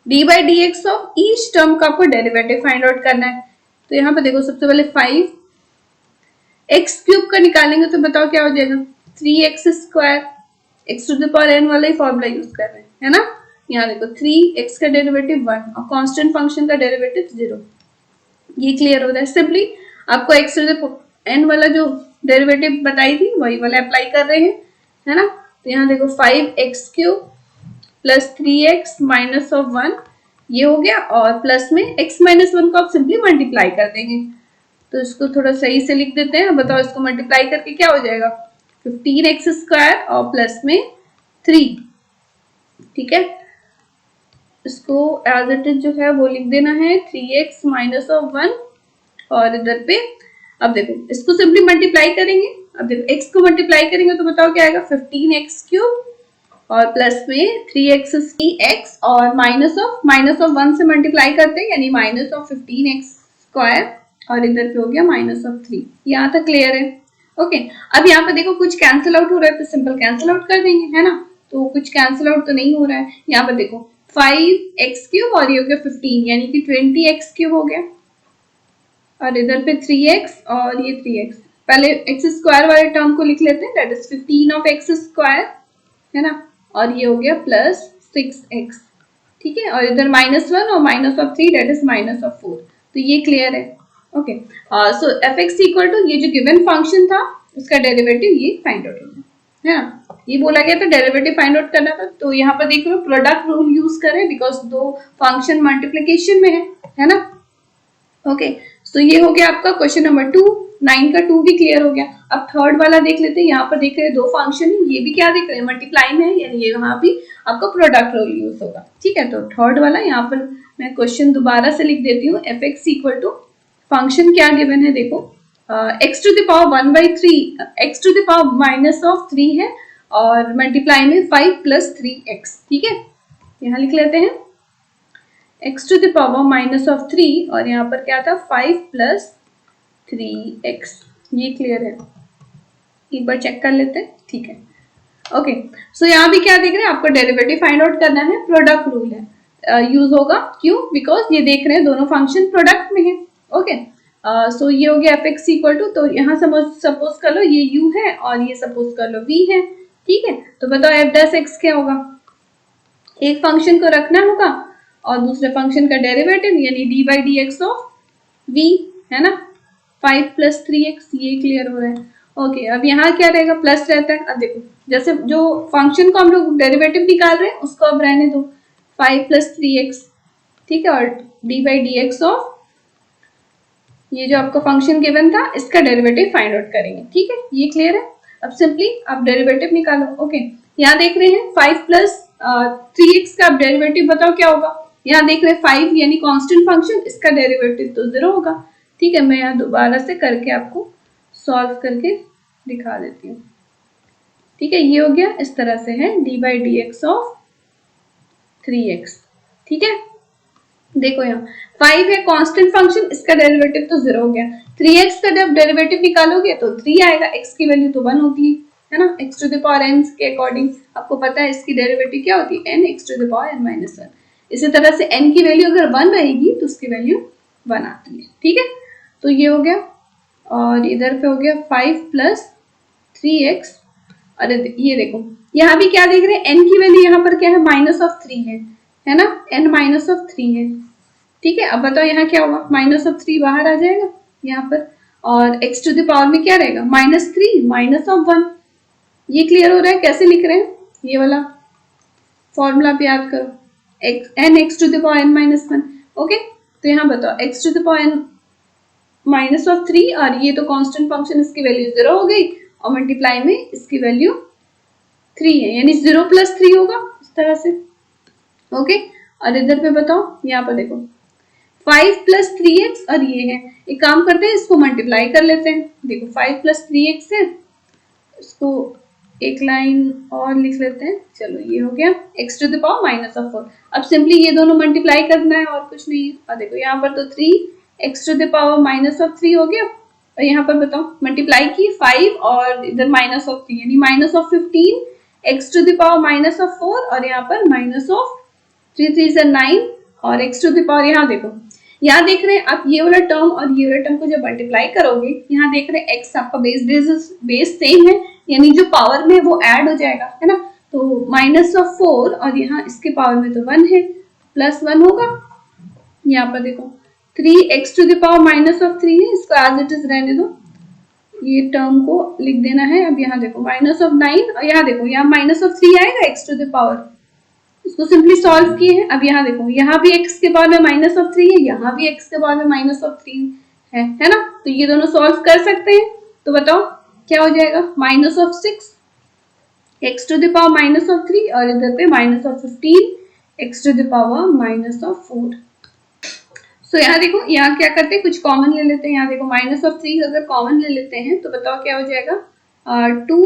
d by d x of each term का आपको डेरिवेटिव फाइंड आउट करना है। तो यहाँ पे देखो सबसे पहले 5x³ का निकालेंगे, तो बताओ क्या हो जाएगा, 3x², x to the power n वाला ही फॉर्मूला यूज कर रहे हैं, है ना। यहाँ देखो 3x का डेरिवेटिव 1 और कांस्टेंट फंक्शन का डेरिवेटिव 0। ये क्लियर हो रहा है। सिंपली आपको x to the power n वाला जो डेरिवेटिव बताई थी वही वाला अप्लाई कर रहे हैं, है ना। तो यहाँ देखो 5x³ plus 3x minus of 1 ये हो गया, और प्लस में x माइनस 1 को आप सिंपली मल्टीप्लाई कर देंगे। तो इसको थोड़ा सही से लिख देते हैं। बताओ इसको मल्टीप्लाई करके क्या हो जाएगा, 15x² और प्लस में 3, ठीक है। इसको एज इट इज जो है वो लिख देना है 3x माइनस ऑफ 1, और इधर पे अब देखो इसको सिंपली मल्टीप्लाई करेंगे। अब देखो x को मल्टीप्लाई करेंगे तो बताओ क्या आएगा, 15x³ और प्लस में 3x और माइनस ऑफ 1 से मल्टीप्लाई करते हैं, यानी माइनस ऑफ 15x², और इधर पे हो गया माइनस ऑफ 3। यहाँ तक क्लियर है, ओके। अब यहाँ पे देखो कुछ कैंसिल आउट हो रहा है, तो सिंपल कैंसिल आउट कर देंगे, है ना। तो कुछ कैंसिल आउट तो नहीं हो रहा है। यहाँ पे देखो 5x³ और ये हो गया 15, यानी कि 20x³ हो गया, और इधर पे 3x और ये 3x। पहले x² वाले टर्म को लिख लेते हैं, दैट इज 15 ऑफ x², है ना, और ये हो गया प्लस 6x, ठीक है। और इधर -1 और minus of 3 that is minus of 4। तो ये क्लियर है, okay. So f x equal to ये जो गिवन फंक्शन था उसका डेरिवेटिव ये फाइंड आउट होना है ना। ये बोला गया था डेरिवेटिव फाइंड आउट करना था। तो यहाँ पर देख लो प्रोडक्ट रूल यूज करें, बिकॉज दो फंक्शन मल्टीप्लीकेशन में है ना, ओके। तो ये हो गया आपका क्वेश्चन नंबर 2। 9 का 2 भी क्लियर हो गया। अब थर्ड वाला देख लेते हैं। यहाँ पर देख रहे हैं दो फंक्शन है, ये भी क्या देख रहे हैं, मल्टीप्लाई में है, यानी ये यहाँ भी आपका प्रोडक्ट रूल यूज होगा, ठीक है। तो थर्ड वाला यहाँ पर मैं क्वेश्चन दोबारा से लिख देती हूँ। F x equal to function क्या गिवन है देखो, x to the power 1/3, x to the power minus of 3 है, और मल्टीप्लाई में 5 प्लस 3x, ठीक है। यहाँ लिख लेते हैं x to the power minus of 3, और यहाँ पर क्या था 5 प्लस 3x। ये क्लियर है, एक बार चेक कर लेते हैं, ठीक है, ओके। सो यहाँ भी क्या देख रहे हैं, आपको डेरिवेटिव फाइंड आउट करना है, प्रोडक्ट रूल है यूज होगा। क्यों, बिकॉज ये देख रहे हैं दोनों फंक्शन प्रोडक्ट में है, ओके। सो ये हो गया एफ एक्स इक्वल टू, तो यहाँ सपोज कर लो ये u है और ये सपोज कर लो v है, ठीक है। तो बताओ एफ डैश एक्स क्या होगा, एक फंक्शन को रखना होगा और दूसरे फंक्शन का डेरिवेटिव यानी d by d x of v, है ना, 5 प्लस 3x, ये क्लियर हो रहा है। ओके, अब यहाँ क्या रहेगा, प्लस रहता है। अब देखो जैसे जो फंक्शन को हम लोग डेरिवेटिव निकाल रहे हैं उसको अब रहने दो 5 प्लस 3x, ठीक है, और d by d x of ये जो आपका फंक्शन गिवन था इसका डेरिवेटिव फाइंड आउट करेंगे, ठीक है, ये क्लियर है। अब सिंपली आप डेरिवेटिव निकालो। ओके, यहाँ देख रहे हैं 5 प्लस 3x का डेरिवेटिव बताओ क्या होगा। यहाँ देख रहे हैं 5 यानी कांस्टेंट फंक्शन, इसका डेरिवेटिव तो 0 होगा, ठीक है। मैं यहाँ दोबारा से करके आपको सॉल्व करके दिखा देती हूँ, ठीक है। ये हो गया, इस तरह से है d by d x of 3x, ठीक है। देखो यहाँ 5 है कांस्टेंट फंक्शन, इसका डेरिवेटिव तो 0 हो गया। 3x का जब डेरिवेटिव निकालोगे तो 3 आएगा, x की वैल्यू तो 1 होती है ना, x to the power n के अकॉर्डिंग आपको पता है इसकी डेरिवेटिव क्या होती है, n x to the power n minus 1। इसी तरह से n की वैल्यू अगर 1 रहेगी तो उसकी वैल्यू 1 आती है, ठीक है। तो ये हो गया और इधर पे हो गया 5 प्लस 3x। अरे ये देखो यहाँ भी क्या देख रहे हैं, n की वैल्यू यहाँ पर क्या है, माइनस ऑफ 3 है ना, n माइनस ऑफ 3 है, ठीक है। अब बताओ यहाँ क्या होगा, माइनस ऑफ 3 बाहर आ जाएगा यहाँ पर, और x टू द पावर में क्या रहेगा, माइनस 3 माइनस ऑफ 1। ये क्लियर हो रहा है, कैसे लिख रहे हैं, ये वाला फॉर्मूला आप याद करो, n x to the power n minus 1। Okay, तो यहाँ बताओ x to the power n minus of 3 और ये तो कांस्टेंट फंक्शन, इसकी वैल्यू 0 हो गई और मल्टीप्लाई में इसकी वैल्यू 3 है, यानी 0 प्लस 3 होगा, इस तरह से। ओके, और इधर पे बताओ, यहाँ पर देखो 5 प्लस 3x और ये है, एक काम करते हैं इसको मल्टीप्लाई कर लेते हैं। देखो 5 प्लस 3x है, इसको एक लाइन और लिख लेते हैं, चलो ये हो गया x to the power minus of 4। अब सिंपली ये दोनों मल्टीप्लाई करना है और कुछ नहीं है। और देखो यहाँ पर तो 3 x to the power minus of 3 हो गया, और यहाँ पर बताओ मल्टीप्लाई की 5 और इधर माइनस ऑफ 3 यानी minus of 15 x to the power minus of 4 और यहाँ पर माइनस ऑफ 3 3 से 9 और x टू द पावर, यहाँ देखो यहाँ देख रहे हैं आप ये वाला टर्म और ये वाला टर्म को जब मल्टीप्लाई करोगे, यहाँ देख रहे हैं x आपका बेस सेम है, यानी जो पावर में वो ऐड हो जाएगा, है ना। तो माइनस ऑफ 4 और यहाँ इसके पावर में तो 1 है, प्लस 1 होगा। यहाँ पर देखो 3x to the power minus of 3 है, इसको एज इट इज रहने दो, ये टर्म को लिख देना है। अब यहाँ देखो माइनस ऑफ 9 और यहाँ देखो यहाँ माइनस ऑफ 3 आएगा x टू द पावर, इसको सिंपली सॉल्व किए हैं। अब यहाँ देखो यहाँ भी x के पावर में माइनस ऑफ 3 है, यहाँ भी x के पावर में माइनस ऑफ 3 है ना, तो ये दोनों सॉल्व कर सकते हैं। तो बताओ क्या हो जाएगा, minus of 6 x to the power minus of 3 और इधर पे minus of 15 x to the power minus of 4। So यहाँ देखो यहाँ क्या करते हैं, कुछ कॉमन ले लेते हैं। यहाँ देखो माइनस ऑफ 3 अगर कॉमन ले लेते हैं तो बताओ क्या हो जाएगा, 2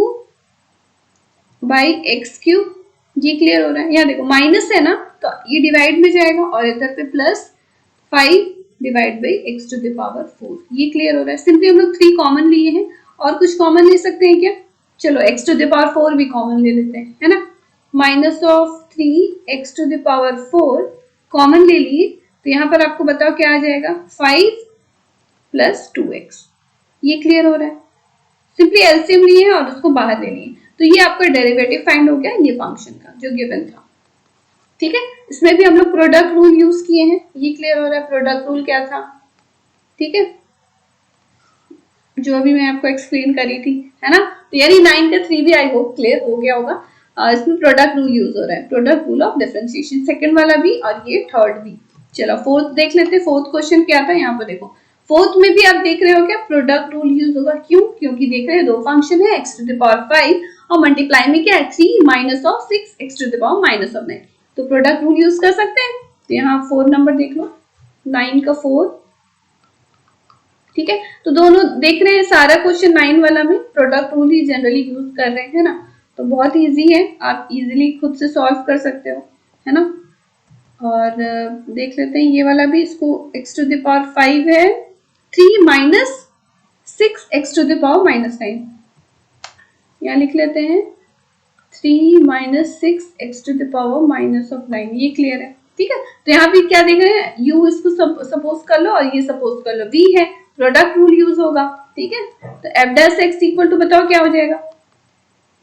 बाई एक्स क्यूब। ये क्लियर हो रहा है, यहाँ देखो माइनस है ना तो ये डिवाइड में जाएगा और इधर पे plus 5 divide by x to the power 4। ये क्लियर हो रहा है। सिंपली हम लोग 3 कॉमन लिए हैं, और कुछ कॉमन ले सकते हैं क्या, चलो एक्स टू द पावर 4 भी कॉमन ले लेते हैं, है ना। Minus of 3 x to the power 4 common ले लिए, तो यहाँ पर आपको बताओ क्या आ जाएगा, 5 प्लस 2x। ये क्लियर हो रहा है, सिंपली एलसीएम लिए हैं और उसको बाहर ले लिए, तो ये आपका डेरिवेटिव फाइंड हो गया ये फंक्शन का जो गिवन था, ठीक है। इसमें भी हम लोग प्रोडक्ट रूल यूज किए हैं, ये क्लियर हो रहा है प्रोडक्ट रूल क्या था, ठीक है, जो अभी मैं आपको एक्सप्लेन करी थी, है ना। तो यानी 9 का 3 भी आई होप क्लियर हो गया होगा। इसमें प्रोडक्ट रूल यूज हो रहा है, product rule of differentiation, second वाला भी और ये थर्ड भी। चलो फोर्थ देख लेते हैं, फोर्थ क्वेश्चन क्या था। यहाँ पर देखो फोर्थ में भी आप देख रहे हो क्या प्रोडक्ट रूल यूज होगा, क्यों, क्योंकि देख रहे हैं दो फंक्शन है x टू द पावर 5 और मल्टीप्लाई में क्या है 3 minus of 6 x to the power minus of 9, तो प्रोडक्ट रूल यूज कर सकते हैं। तो यहाँ 4 नंबर देख लो, 9 का 4, ठीक है। तो दोनों देख रहे हैं सारा क्वेश्चन 9 वाला में प्रोडक्ट रूल ही जनरली यूज कर रहे हैं ना, तो बहुत इजी है, आप इजीली खुद से सॉल्व कर सकते हो, है ना। और देख लेते हैं ये वाला भी, इसको x टू द पावर 5 है 3 minus 6 x to the power minus 9, यहाँ लिख लेते हैं 3 minus 6 x to the power minus of 9। ये क्लियर है, ठीक है। तो यहाँ भी क्या देख रहे हैं u, इसको सपोज कर लो और ये सपोज कर लो v है, प्रोडक्ट रूल यूज होगा, ठीक है। तो f dash x equal to बताओ क्या हो जाएगा,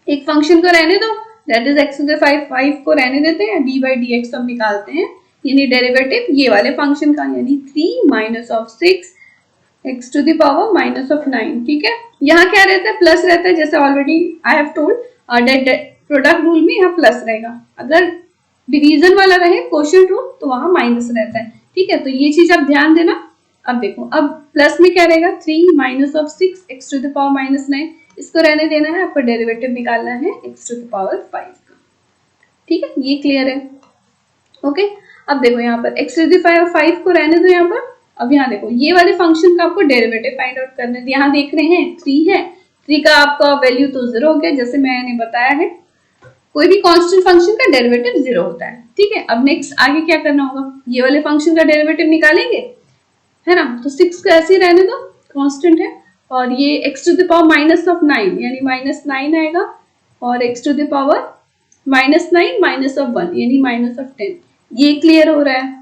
एक फंक्शन को रहने दो, that is x to the 5 को रहने देते हैं, डी बाई डी एक्स हम निकालते हैं, यानी डेरिवेटिव ये वाले फंक्शन का, यानी 3 minus of 6 x to the power minus of 9, ठीक है। यहाँ क्या रहता है, प्लस रहता है, जैसे already I have told product rule में यहाँ प्लस रहेगा, अगर डिवीजन वाला रहे क्वोशिएंट रूल तो वहां माइनस रहता है, ठीक है। तो ये चीज आप ध्यान देना। अब देखो, अब प्लस में क्या रहेगा, 3 minus of 6 x to the power minus 9, इसको रहने देना है, आपको डेरिवेटिव निकालना है एक्स टू द पावर 5 का, ठीक है। ये क्लियर है, ओके। अब देखो यहाँ पर एक्स टू द पावर 5 को रहने दो यहाँ पर। अब यहाँ देखो, ये वाले फंक्शन का आपको डेरिवेटिव फाइंड आउट करना है। यहाँ देख रहे हैं 3 है, 3 का आपका वैल्यू तो 0 हो गया, जैसे मैंने बताया है कोई भी कांस्टेंट फंक्शन का डेरिवेटिव 0 होता है, ठीक है। अब नेक्स्ट आगे क्या करना होगा, ये वाले फंक्शन का डेरिवेटिव निकालेंगे, है ना। तो 6 को ऐसे ही रहने दो, कांस्टेंट है, और ये x to the power minus of 9 यानी माइनस 9 आएगा, और x to the power minus 9 minus of 1 यानी माइनस ऑफ 10। ये क्लियर हो रहा है।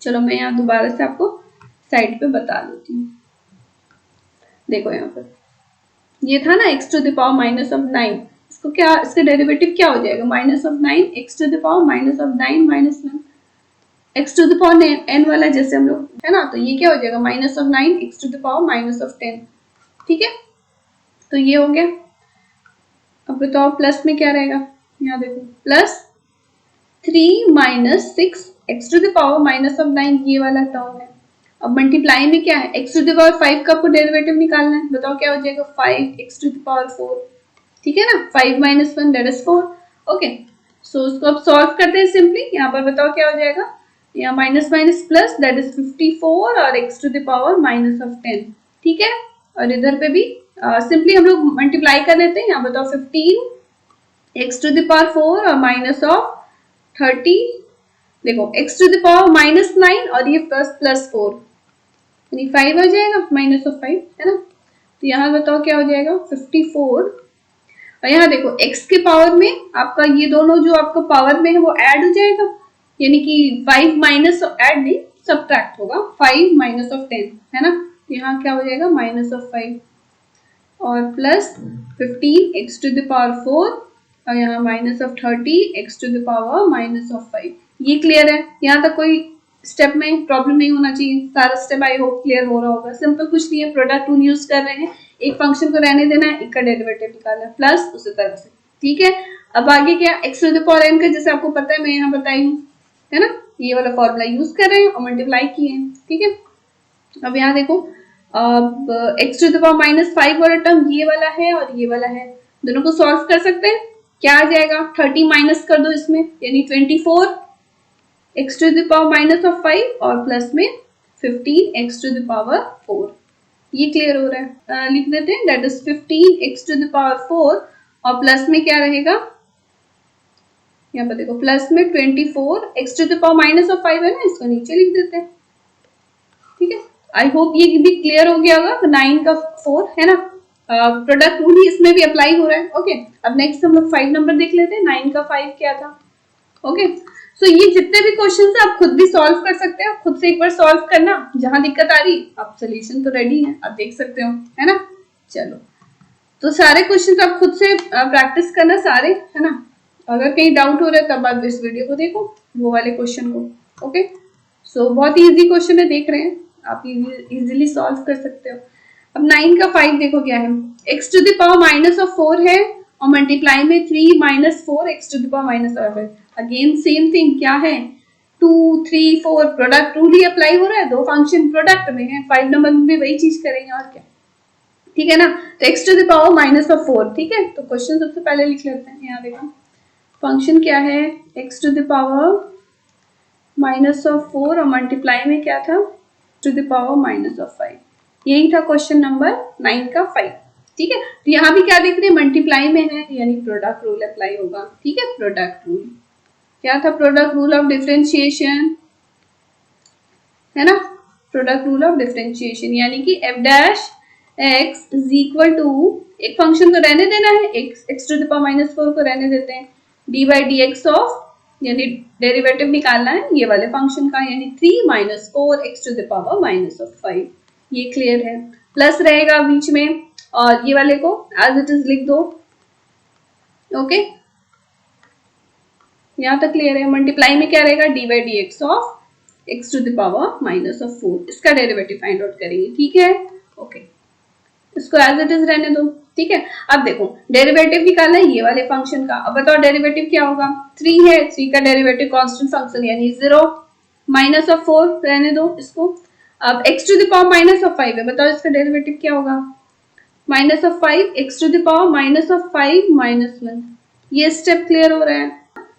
चलो मैं यहाँ दोबारा से आपको साइड पे बता देती हूँ। देखो यहाँ पर ये था ना x to the power minus of 9, इसको क्या, इसका डेरिवेटिव क्या हो जाएगा, minus of 9 x to the power minus of 9 minus 1 x to the power n वाला जैसे हम लोग, है ना। तो ये क्या हो जाएगा, minus of 9 x to the power minus of 10, ठीक है। तो ये हो गया। अब बताओ प्लस में क्या रहेगा, यहाँ देखो plus 3 minus 6 x to the power minus of 9, ये वाला टर्म है। अब मल्टीप्लाई में क्या है, एक्स टू द पावर 5 का आपको डेरिवेटिव निकालना है, बताओ क्या हो जाएगा, 5 एक्स टू द पावर 4, ठीक है ना। 5 माइनस 1 दैट इज 4, ओके। सो उसको अब सॉल्व करते हैं सिंपली। यहाँ पर बताओ क्या हो जाएगा, यहाँ minus minus plus that is 54 और x to the power minus of 10, ठीक है। और इधर पे भी सिंपली हम लोग मल्टीप्लाई कर लेते हैं। यहाँ बताओ 15 एक्स टू द पावर 4 और माइनस ऑफ 30, देखो x to the power minus 9 और ये प्लस 4 यानी 5 हो जाएगा, माइनस ऑफ 5, है ना। तो यहाँ बताओ क्या हो जाएगा, 54, और यहाँ देखो x के पावर में आपका ये दोनों जो आपका पावर में है वो ऐड हो जाएगा, यानी कि 5 माइनस ऐड नहीं सबट्रैक्ट होगा, 5 माइनस ऑफ 10, है ना। तो यहाँ क्या हो जाएगा, माइनस ऑफ 5 और plus 15 x to the power 4 और यहाँ minus of 30 x to the power minus of 5। ये क्लियर है, यहाँ तक कोई स्टेप में प्रॉब्लम नहीं होना चाहिए, सारा स्टेप आई होप क्लियर हो रहा होगा। सिंपल कुछ नहीं है, प्रोडक्ट रूल यूज कर रहे हैं, एक फंक्शन को रहने देना है, एक का डेरिवेटिव निकालना है, प्लस उसी तरह से, ठीक है। अब आगे क्या, x to the power n का जैसे आपको पता है मैं यहाँ बताई हूँ, है ना। ये वाला फॉर्मूला यूज कर रहे हैं और मल्टीप्लाई किए हैं, ठीक है। अब यहाँ देखो, अब x to the power minus 5 वाला टर्म ये वाला है और ये वाला है, दोनों को सॉल्व कर सकते हैं। क्या आ जाएगा, 30 माइनस कर दो इसमें, यानी 24 x to the power minus of 5 और प्लस में 15 एक्स टू द पावर 4। ये क्लियर हो रहा है, लिख देते हैं, that is 15 x to the power 4 और प्लस में क्या रहेगा, यहाँ पर देखो प्लस में 24 x to the power minus of 5 है ना, इसको नीचे लिख देते हैं, ठीक है। आई होप ये भी क्लियर हो गया होगा। 9 का 4 है ना, प्रोडक्ट रूल ही इसमें भी अप्लाई हो रहा है, ओके। अब नेक्स्ट हम लोग 5 नंबर देख लेते हैं, 9 का 5 क्या था, ओके। सो ये जितने भी क्वेश्चन है आप खुद भी सॉल्व कर सकते हो, खुद से एक बार सॉल्व करना, जहां दिक्कत आ रही आप सोल्यूशन तो रेडी है, आप देख सकते हो, है ना। चलो, तो सारे क्वेश्चन आप खुद से प्रैक्टिस करना सारे, है ना। अगर कहीं डाउट हो रहा है तब आप इस वीडियो को देखो, वो वाले क्वेश्चन को, ओके। सो बहुत ही इजी क्वेश्चन है, देख रहे हैं आप, इजीली सॉल्व कर सकते हो। अब 9 का 5 देखो क्या है, x to the power minus of 4 है और मल्टीप्लाई में 3 minus 4 x to the power minus of 5। Again same thing, क्या है 2 3 4 प्रोडक्ट रूल ही अप्लाई हो रहा है, दो फंक्शन प्रोडक्ट में है, 5 नंबर में भी वही चीज करेंगे और क्या, ठीक है ना। तो x to the power minus of 4, ठीक है। तो क्वेश्चन सबसे पहले लिख लेते हैं, यहाँ देखो फंक्शन क्या है, x to the power minus of 4 और मल्टीप्लाई में क्या था, to the power minus of 5। यही था क्वेश्चन नंबर 9 का 5, ठीक है। तो यहाँ भी क्या देख रहे हैं, मल्टीप्लाई में है यानी प्रोडक्ट रूल अप्लाई होगा, ठीक है। प्रोडक्ट रूल क्या था, प्रोडक्ट रूल ऑफ डिफरेंशिएशन, है ना। प्रोडक्ट रूल ऑफ डिफरेंशिएशन यानी कि f dash x is equal to, एक फंक्शन को रहने देना है, x to the power minus 4 को रहने देते हैं, d by d x of, यानी डेरिवेटिव निकालना है ये वाले फंक्शन का, यानी 3 minus 4 x to the power minus of 5, ये क्लियर है। प्लस रहेगा बीच में और ये वाले को एज इट इज लिख दो। ओके, यहां तक क्लियर है। मल्टीप्लाई में क्या रहेगा, d by d x of x to the power minus of 4, इसका डेरिवेटिव फाइंड आउट करेंगे। ठीक है, ओके, इसको एज इट इज रहने दो। ठीक है, अब देखो डेरिवेटिव निकालना है ये वाले फंक्शन का। अब बताओ डेरिवेटिव क्या होगा, 3 है, 3 का डेरिवेटिव कांस्टेंट फंक्शन यानी 0, माइनस ऑफ 4 रहने दो इसको। अब x to the power minus of 5 है, बताओ इसका डेरिवेटिव क्या होगा, minus of 5 x to the power minus of 5 minus 1। ये स्टेप क्लियर हो रहा है,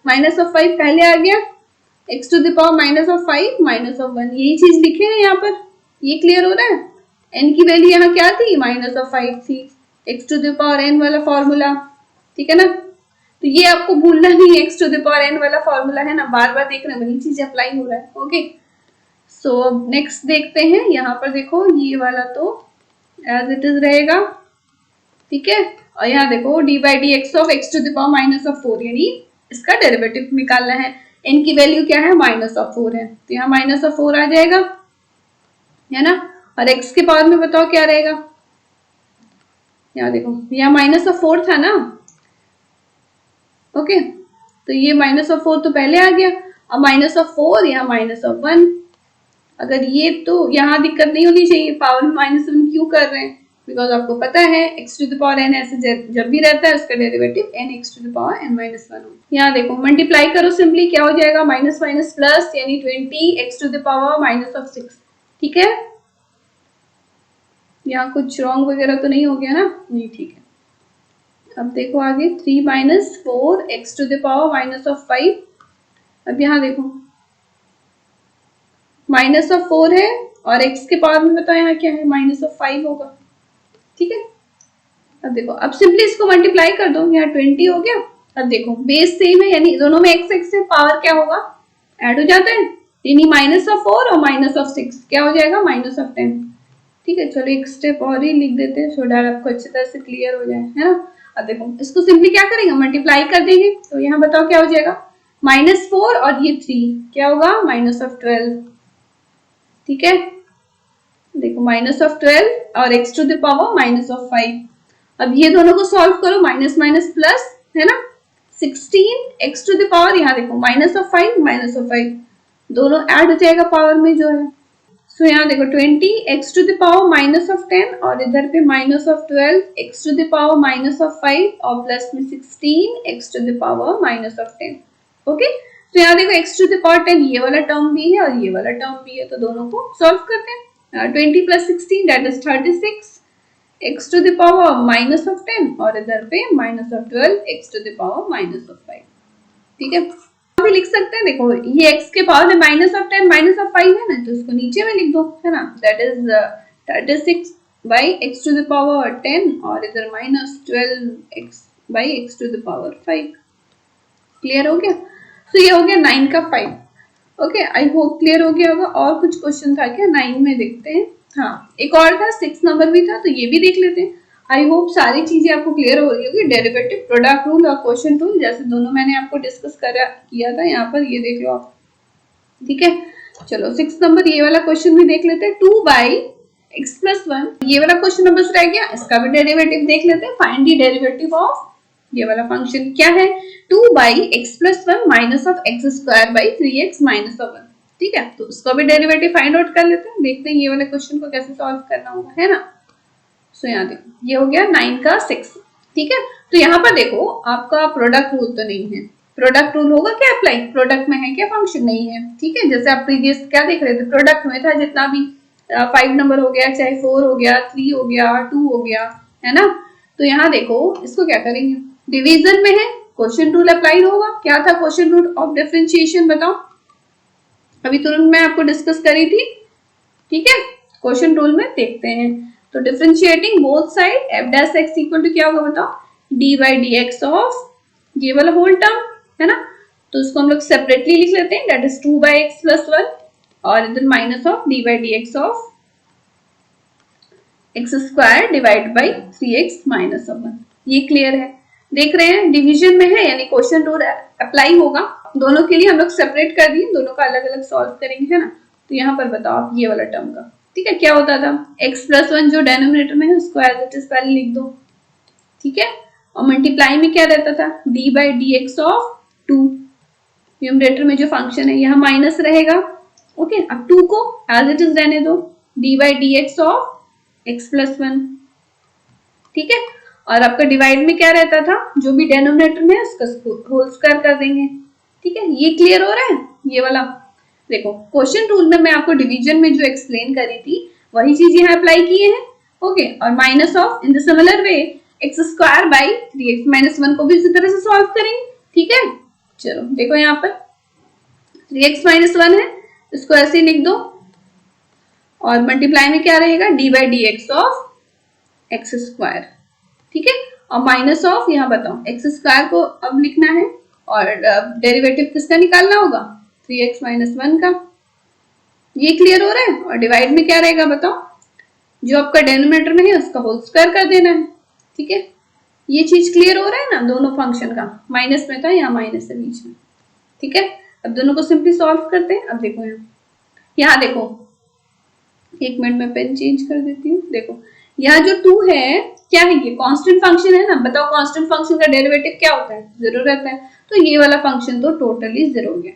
माइनस ऑफ 5 पहले आ गया, x to the power minus of 5 minus of 1, यही चीज लिखे हैं यहाँ पर। ये क्लियर हो रहा है। n की वैल्यू यहाँ क्या थी, माइनस ऑफ 5 थी, x to the power n वाला फॉर्मूला। ठीक है ना, तो ये आपको भूलना नहीं है, x to the power n वाला फॉर्मूला है ना, बार बार देखना, वही चीज अप्लाई हो रहा है। ओके, सो अब नेक्स्ट देखते हैं। यहाँ पर देखो ये वाला तो एज इट इज रहेगा। ठीक है, और यहाँ देखो d by d x of x to the power minus of 4, यानी इसका डेरिवेटिव निकालना है। n की वैल्यू क्या है, माइनस ऑफ 4 है, तो यहाँ माइनस ऑफ 4 आ जाएगा, है ना। और x के पावर में बताओ क्या रहेगा, यहाँ देखो यहाँ माइनस ऑफ 4 था ना। ओके, तो ये माइनस ऑफ 4 तो पहले आ गया, अब माइनस ऑफ 4, यहाँ माइनस ऑफ 1। अगर ये तो यहाँ दिक्कत नहीं होनी चाहिए, पावर में माइनस 1 क्यों कर रहे हैं, बिकॉज आपको पता है x to the power n ऐसे जब भी रहता है उसका derivative n x to the power n minus 1 हो। यहाँ देखो मल्टीप्लाई करो सिंपली, क्या हो जाएगा, माइनस माइनस प्लस यानी 20 x to the power minus of 6। ठीक है, यहाँ कुछ रॉन्ग वगैरह तो नहीं हो गया ना, नहीं, ठीक है। अब देखो आगे 3 minus 4 x to the power minus of 5। अब यहाँ देखो माइनस ऑफ 4 है और x के पावर में बताओ यहाँ क्या है, माइनस ऑफ 5 होगा। ठीक है, अब देखो अब सिंपली इसको मल्टीप्लाई कर दो, यहाँ 20 हो गया। अब देखो बेस सेम है, यानी दोनों में x x से पावर क्या होगा, ऐड हो जाता है, यानी माइनस ऑफ 4 और माइनस ऑफ 6 क्या हो जाएगा, माइनस ऑफ 10। ठीक है, चलो एक स्टेप और ही लिख देते हैं सो दैट आपको अच्छी तरह से क्लियर हो जाए, है ना। अब देखो इसको सिंपली क्या करेंगे, मल्टीप्लाई कर देंगे, तो यहाँ बताओ क्या हो जाएगा, माइनस 4 और ये 3 क्या होगा, माइनस ऑफ 12। ठीक है, देखो माइनस ऑफ 12 और x to the power minus of 5। अब ये दोनों को सॉल्व करो, माइनस माइनस प्लस, है ना, 16 x टू द पावर, यहाँ देखो माइनस ऑफ 5 माइनस ऑफ 5, दोनों ऐड हो जाएगा पावर में जो है। सो यहाँ देखो 20 x to the power minus of 10 और इधर पे minus of 12 x to the power minus of 5 और प्लस में 16 x to the power minus of 10। Okay, तो यहाँ देखो x टू द पावर 10 ये वाला टर्म भी है और ये वाला टर्म भी है, तो दोनों को सॉल्व करते हैं। 20 plus 16 that is 36 x to the power minus of 10 और इधर पे minus of 12 x to the power minus of 5। ठीक है, भी लिख सकते हैं, देखो ये x के पावर में माइनस ऑफ 10 माइनस ऑफ 5 है ना, तो इसको नीचे में लिख दो, है ना, that is 36 by x to the power 10 और इधर minus 12x by x to the power 5। Clear हो गया, तो ये हो गया 9 का 5। ओके, आई होप क्लियर हो गया होगा। और कुछ क्वेश्चन था क्या 9 में, देखते हैं। हाँ, एक और था 6 नंबर भी था, तो ये भी देख लेते हैं। आई होप सारी चीजें आपको क्लियर हो रही होगी, डेरिवेटिव, प्रोडक्ट रूल और क्वेश्चन रूल, जैसे दोनों मैंने आपको डिस्कस किया था, यहाँ पर ये देख लो आप। ठीक है, चलो 6 नंबर ये वाला क्वेश्चन भी देख लेते हैं। 2 बाई एक्स प्लस 1, ये वाला क्वेश्चन नंबर रह गया, इसका भी डेरिवेटिव देख लेते हैं। फाइंड द डेरिवेटिव ऑफ, ये वाला फंक्शन क्या है, 2 by x plus 1 minus of x square by 3x minus of 1। ठीक है, तो उसका भी डेरिवेटिव फाइंड आउट कर लेते हैं, देखते हैं ये वाले क्वेश्चन को कैसे सॉल्व करना होगा, है ना। सो यहाँ देखो ये हो गया 9 का 6। ठीक है, तो यहाँ पर देखो आपका प्रोडक्ट रूल तो नहीं है, प्रोडक्ट रूल होगा क्या अप्लाई, प्रोडक्ट में है क्या, फंक्शन नहीं है। ठीक है, जैसे आप प्रीवियस क्या देख रहे थे, प्रोडक्ट में था जितना भी 5 नंबर हो गया, चाहे 4 हो गया, 3 हो गया, 2 हो गया, है ना। तो यहाँ देखो इसको क्या करेंगे, डिवीजन में है, क्वेश्चन रूल अप्लाई होगा। क्या था क्वेश्चन रूल ऑफ डिफरेंशिएशन, बताओ, अभी तुरंत मैं आपको डिस्कस करी थी। ठीक है, क्वेश्चन रूल में देखते हैं, तो differentiating both side f dash x equal to क्या होगा बताओ, d by d x of ये वाला होल टर्म, है ना, तो उसको हम लोग सेपरेटली लिख लेते हैं, that is 2 by x plus 1 और इधर minus of d by d x of x square divide by 3x minus of 1। ये क्लियर है, देख रहे हैं डिवीजन में है, यानी क्वेश्चन रूल अप्लाई होगा। दोनों के लिए हम लोग सेपरेट कर दिए, दोनों का अलग अलग सॉल्व करेंगे, है ना। तो यहाँ पर बताओ आप ये वाला टर्म का, ठीक है, क्या होता था x+1 जो डेनोमिनेटर में है उसको एज इट इज पहले लिख दो, ठीक है, और मल्टीप्लाई में क्या रहता था d/dx(2), न्यूमरेटर में जो फंक्शन है यहाँ माइनस रहेगा, ओके। अब 2 को एज इट इज रहने दो, d/dx(x+1), ठीक है, और आपका डिवाइड में क्या रहता था, जो भी डेनोमिनेटर में है उसका होल स्क्वायर कर देंगे, ठीक है। ये क्लियर हो रहा है ये वाला। देखो क्वेश्चन रूल में मैं आपको डिवीजन में जो एक्सप्लेन करी थी वही चीज यहाँ अप्लाई किए हैं, ओके। और minus of in the similar way x²/3x-1 को भी इसी तरह से सॉल्व करेंगे, ठीक है। चलो देखो यहाँ पर 3x-1 है, इसको ऐसे लिख दो, और मल्टीप्लाई में क्या रहेगा d/dx(x²), ठीक है, और माइनस ऑफ यहाँ बताओ x² को अब लिखना है, और डेरिवेटिव किसका निकालना होगा 3x-1 का। ये क्लियर हो रहा है। और डिवाइड में क्या रहेगा बताओ, जो आपका डेनोमिनेटर में है उसका होल स्क्वायर कर देना है, ठीक है। ये चीज क्लियर हो रहा है ना, दोनों फंक्शन का, माइनस में था यहाँ माइनस है बीच में, ठीक है। अब दोनों को सिंपली सॉल्व करते हैं। अब देखो यहाँ देखो, एक मिनट में पेन चेंज कर देती हूँ। देखो यहाँ जो 2 है क्या है, ये कांस्टेंट फंक्शन है ना, बताओ कांस्टेंट फंक्शन का डेरिवेटिव क्या होता है, 0 रहता है, तो ये वाला फंक्शन तो टोटली 0 हो गया।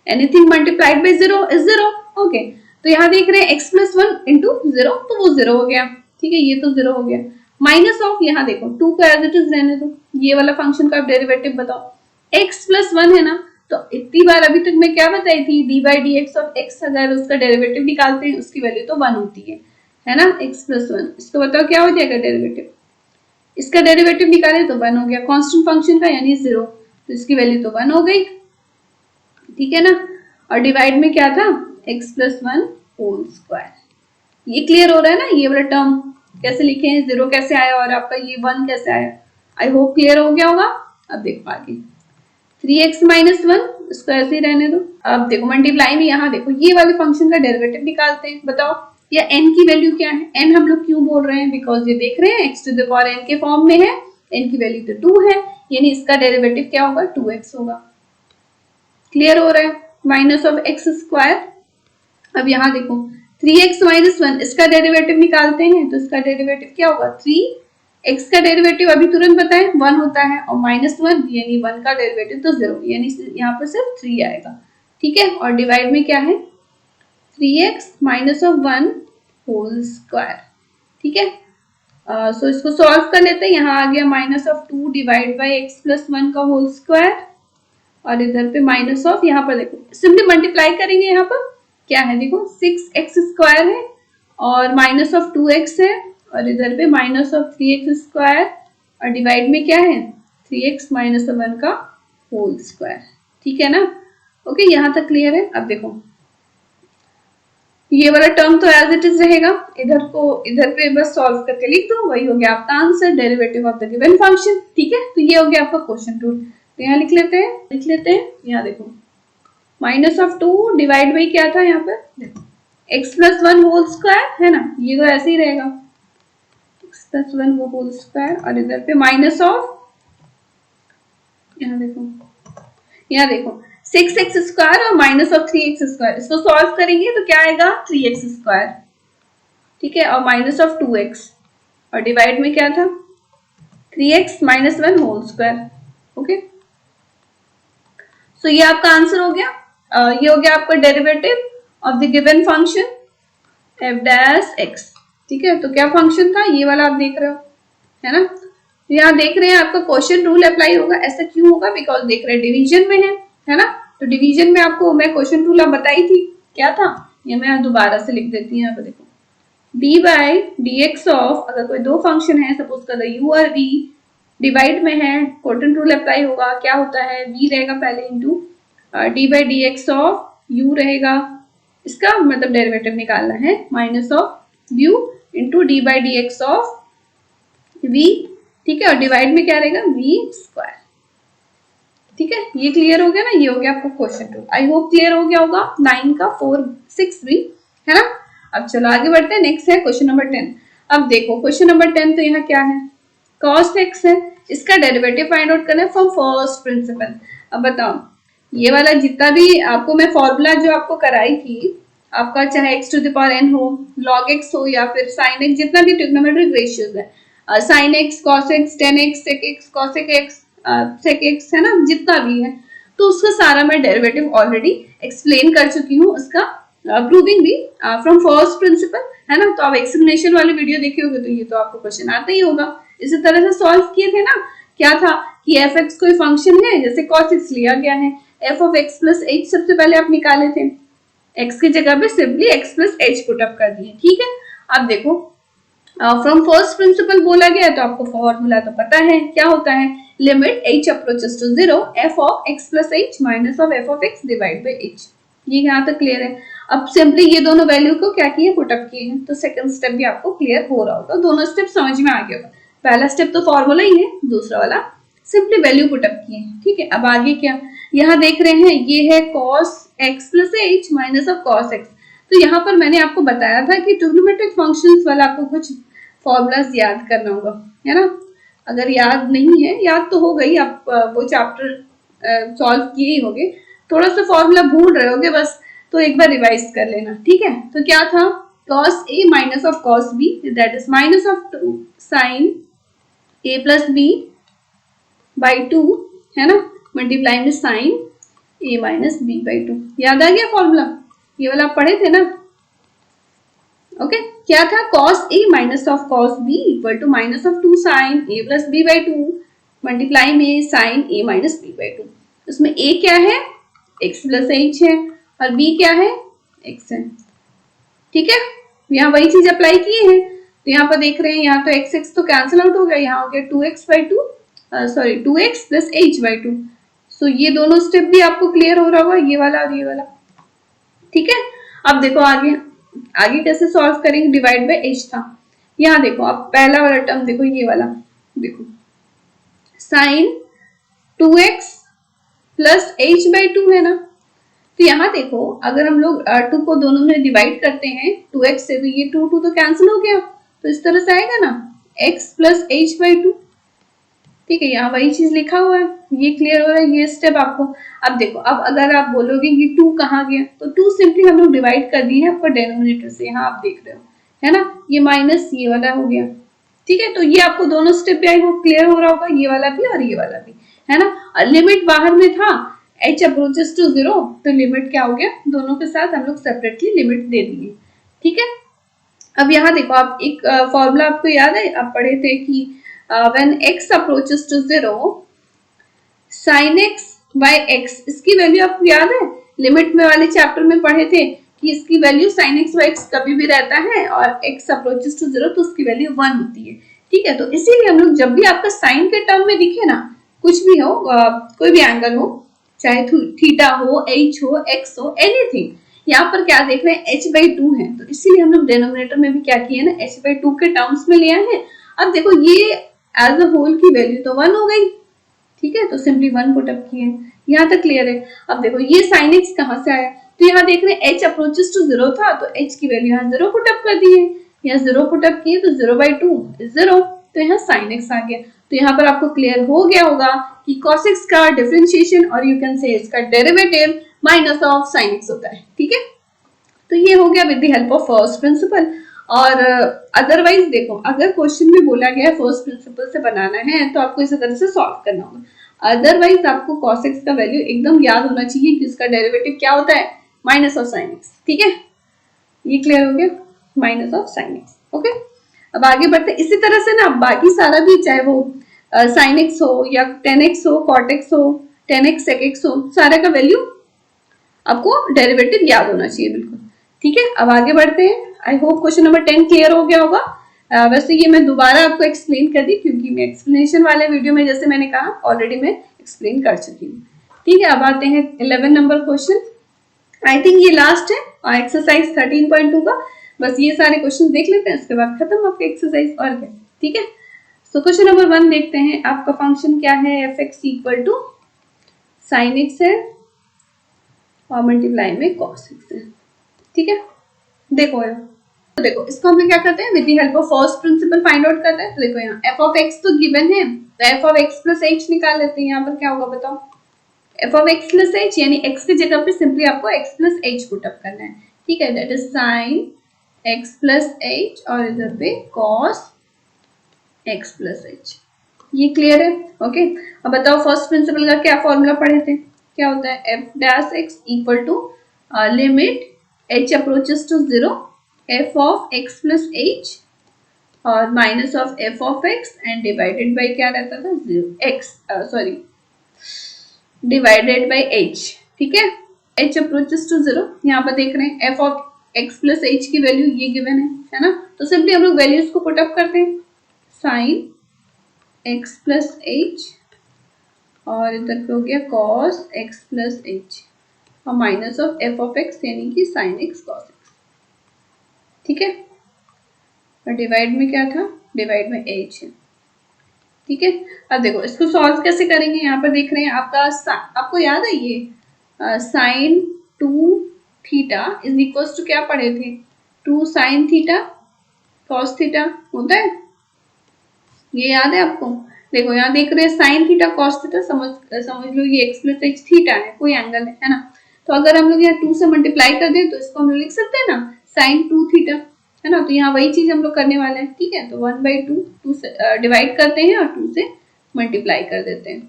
Anything multiplied by 0 is 0, okay. तो यहाँ देख रहे हैं x+1 इंटू 0, तो वो 0 हो गया, ठीक है, ये तो 0 हो गया। माइनस ऑफ यहाँ देखो 2 को एज इट इज रहने दो, ये वाला फंक्शन का डेरिवेटिव बताओ, x+1 है ना, तो इतनी बार अभी तक मैं क्या बताई थी d/dx(x), अगर उसका डेरिवेटिव निकालते हैं उसकी वैल्यू तो 1 होती है ना, x+1। इसको बताओ क्या हो जाएगा डेरिवेटिव, इसका डेरिवेटिव निकाले तो 1 हो गया, कांस्टेंट फंक्शन का यानी 0, तो इसकी वैल्यू तो 1 हो गई, ठीक है ना। और डिवाइड में क्या था x+1 होल स्क्वायर। ये क्लियर हो रहा है ना, ये वाला टर्म कैसे लिखे हैं, 0 कैसे आया और आपका ये 1 कैसे आया, आई होप क्लियर हो गया होगा। अब देखो आगे 3x-1, इसको ऐसे ही रहने दो। अब देखो मल्टीप्लाई में यहाँ देखो ये वाले फंक्शन का डेरिवेटिव निकालते हैं, बताओ या n की वैल्यू क्या है, n हम लोग क्यों बोल रहे हैं, बिकॉज ये देख रहे हैं x⁴n के फॉर्म में है, n की वैल्यू तो 2 है, यानी इसका डेरिवेटिव क्या होगा 2x होगा, क्लियर हो रहा है, माइनस ऑफ x²। अब यहाँ देखो 3x-1, इसका डेरिवेटिव निकालते हैं, तो इसका डेरिवेटिव क्या होगा 3x का डेरिवेटिव अभी तुरंत बताएं 1 होता है, और -1 यानी 1 का डेरिवेटिव तो 0, यानी यहाँ पर सिर्फ 3 आएगा, ठीक है। और डिवाइड में क्या है 3x minus of 1 whole square, ठीक है। सो इसको सॉल्व कर लेते हैं, यहाँ आ गया -2 डिवाइड बाई x+1 का होल स्क्वायर, और इधर पे माइनस ऑफ, यहाँ पर देखो सिंपली मल्टीप्लाई करेंगे, यहाँ पर क्या है देखो 6x² है और -2x है, और इधर पे -3x², और डिवाइड में क्या है 3x - 1 का होल स्क्वायर, ठीक है ना, ओके। यहाँ तक क्लियर है। अब देखो ये वाला टर्म तो एज इट इज रहेगा, इधर पे बस सॉल्व करके लिख दो, वही हो गया आपका answer, derivative of the given function, ठीक है। तो ये हो गया आपका क्वेश्चन रूल। तो यहाँ लिख लेते हैं, यहाँ देखो -2 डिवाइड बाई क्या था यहाँ पर देखो x+1 होल स्क्वायर है ना, ये तो ऐसे ही रहेगा x+1 वो होल स्क्वायर, और इधर पे माइनस ऑफ, यहाँ देखो 6x² और -3x², इसको सॉल्व करेंगे तो क्या आएगा 3x², ठीक है, और -2x, और डिवाइड में क्या था 3x - 1 होल स्क्वायर, ओके। सो ये आपका आंसर हो गया। ये हो गया आपका derivative of the given function f'(x), ठीक है। तो क्या फंक्शन था ये वाला, आप देख रहे हो है ना, तो यहाँ देख रहे हैं आपका क्वेश्चन रूल अप्लाई होगा। ऐसा क्यों होगा, बिकॉज देख रहे हैं डिवीजन में है ना, तो डिवीजन में आपको मैं क्वेश्चन रूल बताई थी, क्या था ये मैं दोबारा से लिख देती हूँ। यहाँ पे देखो d/dx ऑफ, अगर कोई दो फंक्शन है सपोज कर u और v, डिवाइड में है, क्वोटिएंट रूल अप्लाई होगा, क्या होता है v रहेगा पहले इंटू d/dx ऑफ u रहेगा, इसका मतलब डेरिवेटिव निकालना है, minus of u into d/dx of v, ठीक है, और डिवाइड में क्या रहेगा v², ठीक है। ये क्लियर हो गया ना, ये हो गया आपको क्वेश्चन रूल। आई होप क्लियर हो गया होगा 9 का 4, 6 भी, है ना। अब चलो आगे बढ़ते हैं, नेक्स्ट है क्वेश्चन नंबर 10। अब देखो क्वेश्चन नंबर 10, तो यहाँ क्या है cos x है, इसका डेरिवेटिव फाइंड आउट करना है फ्रॉम फर्स्ट प्रिंसिपल। अब बताओ ये वाला जितना भी आपको मैं फॉर्मूला जो आपको कराई थी आपका चाहे x to the power n हो, log x हो या फिर sin x, जितना भी ट्रिग्नोमेट्रिक रेशियोज है, sin x, cos x, tan x, sec x, cosec x, sec x, है ना, जितना भी है, तो उसका सारा मैं डेरिवेटिव ऑलरेडी एक्सप्लेन कर चुकी हूँ, उसका प्रूविंग भी फ्रॉम फर्स्ट प्रिंसिपल, है ना। तो आप एक्सप्लेनेशन वाले वीडियो देखे होंगे तो ये तो आपको क्वेश्चन आता ही होगा। इसी तरह से सॉल्व किए थे ना, क्या था कि एफ एक्स कोई फंक्शन है, जैसे cos x लिया गया है, f of x plus H सबसे पहले आप निकाले थे, x की जगह पे simply x plus H put up कर दिए, ठीक है। अब देखो फ्रॉम फर्स्ट प्रिंसिपल बोला गया तो आपको फॉर्मूला तो पता है क्या होता है, limit h approaches to 0 f of x plus h minus of f of x divide by h। ये यहाँ तक क्लियर है। अब सिंपली ये दोनों वैल्यू को क्या किए, पुट अप किए हैं, तो सेकंड स्टेप भी आपको क्लियर हो रहा होगा, दोनों स्टेप समझ में आ गया होगा। पहला स्टेप तो फॉर्मूला ही है, दूसरा वाला सिंपली वैल्यू पुट अप किए हैं, ठीक है। अब आगे क्या, यहाँ देख रहे हैं ये है cos x plus h minus of cos x। तो यहाँ पर मैंने आपको बताया था कि ट्रिग्नोमेट्रिक फंक्शंस वाला आपको कुछ फॉर्मूलाज याद करना होगा, है ना। अगर याद नहीं है, याद तो हो गई, आप वो चैप्टर सॉल्व किए ही होगे, थोड़ा सा फॉर्मूला भूल रहे होगे बस, तो एक बार रिवाइज कर लेना, ठीक है। तो क्या था, cos a minus of cos b, that is minus of 2 sin a plus b by 2, है ना, मल्टीप्लाई में sin a minus b by 2। याद आ गया फॉर्मूला, ये वाला आप पढ़े थे ना, ओके। क्या था, cos a minus of cos b equal to minus of 2 sin a plus b by 2 multiply में sin a minus b by 2। उसमें a क्या है, x प्लस h है, और b क्या है, x है, ठीक है। यहाँ वही चीज अप्लाई की है, तो यहाँ पर देख रहे हैं, यहाँ तो x x तो कैंसिल आउट हो गया, यहाँ हो गया 2x by 2, sorry 2x plus h by 2। सो ये दोनों स्टेप भी आपको क्लियर हो रहा होगा, ये वाला और ये वाला, ठीक है। अब देखो आगे आगे कैसे सॉल्व करेंगे, डिवाइड बाय h था, यहाँ देखो अब पहला वाला टर्म देखो, ये वाला देखो, sign 2x plus h by 2 है ना। तो यहाँ देखो अगर हम लोग 2 को दोनों में डिवाइड करते हैं 2x से, तो ये 2 तो कैंसिल हो गया, तो इस तरह से आएगा ना x प्लस h बाई 2, ठीक है। यहाँ वही चीज लिखा हुआ है, ये क्लियर हो रहा है, ये स्टेप आपको। अब देखो, अब अगर आप बोलोगे कि 2 कहाँ गया, तो 2 सिंपली हम लोग डिवाइड कर दिए हैं आपको डिनोमिनेटर से, यहाँ आप देख रहे हो, है ना, ये माइनस ये वाला हो गया, ठीक है। तो ये आपको दोनों स्टेप भी आई वो क्लियर हो रहा होगा, ये वाला भी और ये वाला भी, है ना। और लिमिट बाहर में था h अप्रोचेस टू 0, तो लिमिट क्या हो गया, दोनों के साथ हम लोग सेपरेटली लिमिट दे दिए, ठीक है। अब यहाँ देखो, आप एक फॉर्मूला आपको याद है, आप पढ़े थे कि when x approaches to 0 sin x by x, इसकी वैल्यू आपको याद है, लिमिट में वाले चैप्टर में पढ़े थे कि इसकी value sin x by x कभी भी रहता है, और x approaches to 0 तो उसकी वैल्यू 1 होती है, ठीक है। तो इसीलिए हम लोग जब भी आपका साइन के टर्म में दिखे ना, कुछ भी हो, कोई भी एंगल हो, चाहे थीटा हो, h हो, x हो, एनीथिंग, यहाँ पर क्या देख रहे हैं, h बाई 2 है, तो इसीलिए हम लोग डिनोमिनेटर में भी क्या किए ना, h बाई 2 के टर्म्स में लिया है। अब देखो ये एज अ होल की वैल्यू तो 1 हो गई, ठीक है, तो सिंपली 1 पुट अप किए, यहाँ तक क्लियर है। अब देखो ये sin x कहाँ से आया, तो यहाँ देख रहे हैं h अप्रोचेस टू 0 था, तो h की वैल्यू यहाँ 0 पुट अप कर दी है, यहाँ 0 पुट अप किए, तो 0 बाई 2 इज 0, तो यहाँ sin x आ गया। तो यहाँ पर आपको क्लियर हो गया होगा कि cos x का डिफरेंशिएशन और यू कैन से इसका derivative minus of sin x होता है, ठीक है। तो ये हो गया with the help of first principal. और अदरवाइज देखो, अगर क्वेश्चन में बोला गया है फर्स्ट प्रिंसिपल से बनाना है, तो आपको इसी तरह से सॉल्व करना होगा। अदरवाइज आपको cos x का वैल्यू एकदम याद होना चाहिए कि उसका डेरिवेटिव क्या होता है, माइनस ऑफ sin x, ठीक है। ये क्लियर हो गया, minus of sin x, okay. अब आगे बढ़ते, इसी तरह से ना बाकी सारा भी, चाहे वो sin x हो या tan x हो, cot x हो, tan x sec x हो, सारे का वैल्यू आपको डेरिवेटिव याद होना चाहिए, बिल्कुल, ठीक है। अब आगे बढ़ते हैं। आई होप क्वेश्चन नंबर 10 क्लियर हो गया होगा। वैसे ये मैं दोबारा आपको एक्सप्लेन कर दी, क्योंकि मैं एक्सप्लेनेशन वाले वीडियो में, जैसे मैंने कहा, ऑलरेडी मैं एक्सप्लेन कर चुकी हूँ, ठीक है। अब आते हैं 11 नंबर क्वेश्चन, आई थिंक ये लास्ट है एक्सरसाइज 13.2 का, बस ये सारे क्वेश्चन देख लेते हैं, उसके बाद खत्म आपका एक्सरसाइज, और क्या, ठीक है। सो क्वेश्चन नंबर 1 देखते हैं, आपका फंक्शन क्या है, f x equal to sine x है और मल्टीप्लाई में कॉस एक्स है, ठीक है। देखो यार, तो देखो इसको हम क्या करते हैं, with the help of first principal find out करते हैं। तो देखो यहाँ एफ ऑफ एक्स तो गिवन है, तो F of x plus H निकाल लेते हैं। यहाँ पर क्या होगा बताओ, F of x plus H, यानी एक्स की जगह पे सिंपली आपको x plus H put up करना है, ठीक है, that is sign x plus h और इधर पे कॉस x प्लस एच। ये क्लियर है? ओके, अब बताओ फर्स्ट प्रिंसिपल का क्या फॉर्मूला पढ़े थे, क्या होता है, f dash x equal to limit h approaches to 0 f of x plus h और minus of f of x and divided by क्या रहता था, 0 सॉरी डिवाइडेड बाय h। ठीक है, h अप्रोचेस टू 0, यहाँ पर देख रहे हैं f of x plus H की वैल्यू ये गिवन है ना, तो सिंपली हम लोग वैल्यूज को पुट अप करते हैं, साइन x प्लस एच और इधर पे हो गया cos x प्लस एच और minus of f of x यानी कि sin x cos x। ठीक है, और डिवाइड में क्या था, डिवाइड में h है। ठीक है, अब देखो इसको सॉल्व कैसे करेंगे, यहाँ पर देख रहे हैं आपको याद है ये sine 2 theta is equal to क्या पढ़े थे, 2 साइन थीटा कॉस थीटा होता है, ये याद है आपको? देखो यहाँ देख रहे हैं साइन थीटा कॉस थीटा, समझ लो ये x प्लस एच थीटा है, कोई एंगल है ना, तो अगर हम लोग यहाँ 2 से मल्टीप्लाई कर दें तो इसको हम लोग लिख सकते हैं ना साइन 2 थीटा, है ना, तो यहाँ वही चीज हम लोग करने वाले हैं। ठीक है, तो 1/2 से डिवाइड करते हैं और 2 से मल्टीप्लाई कर देते हैं।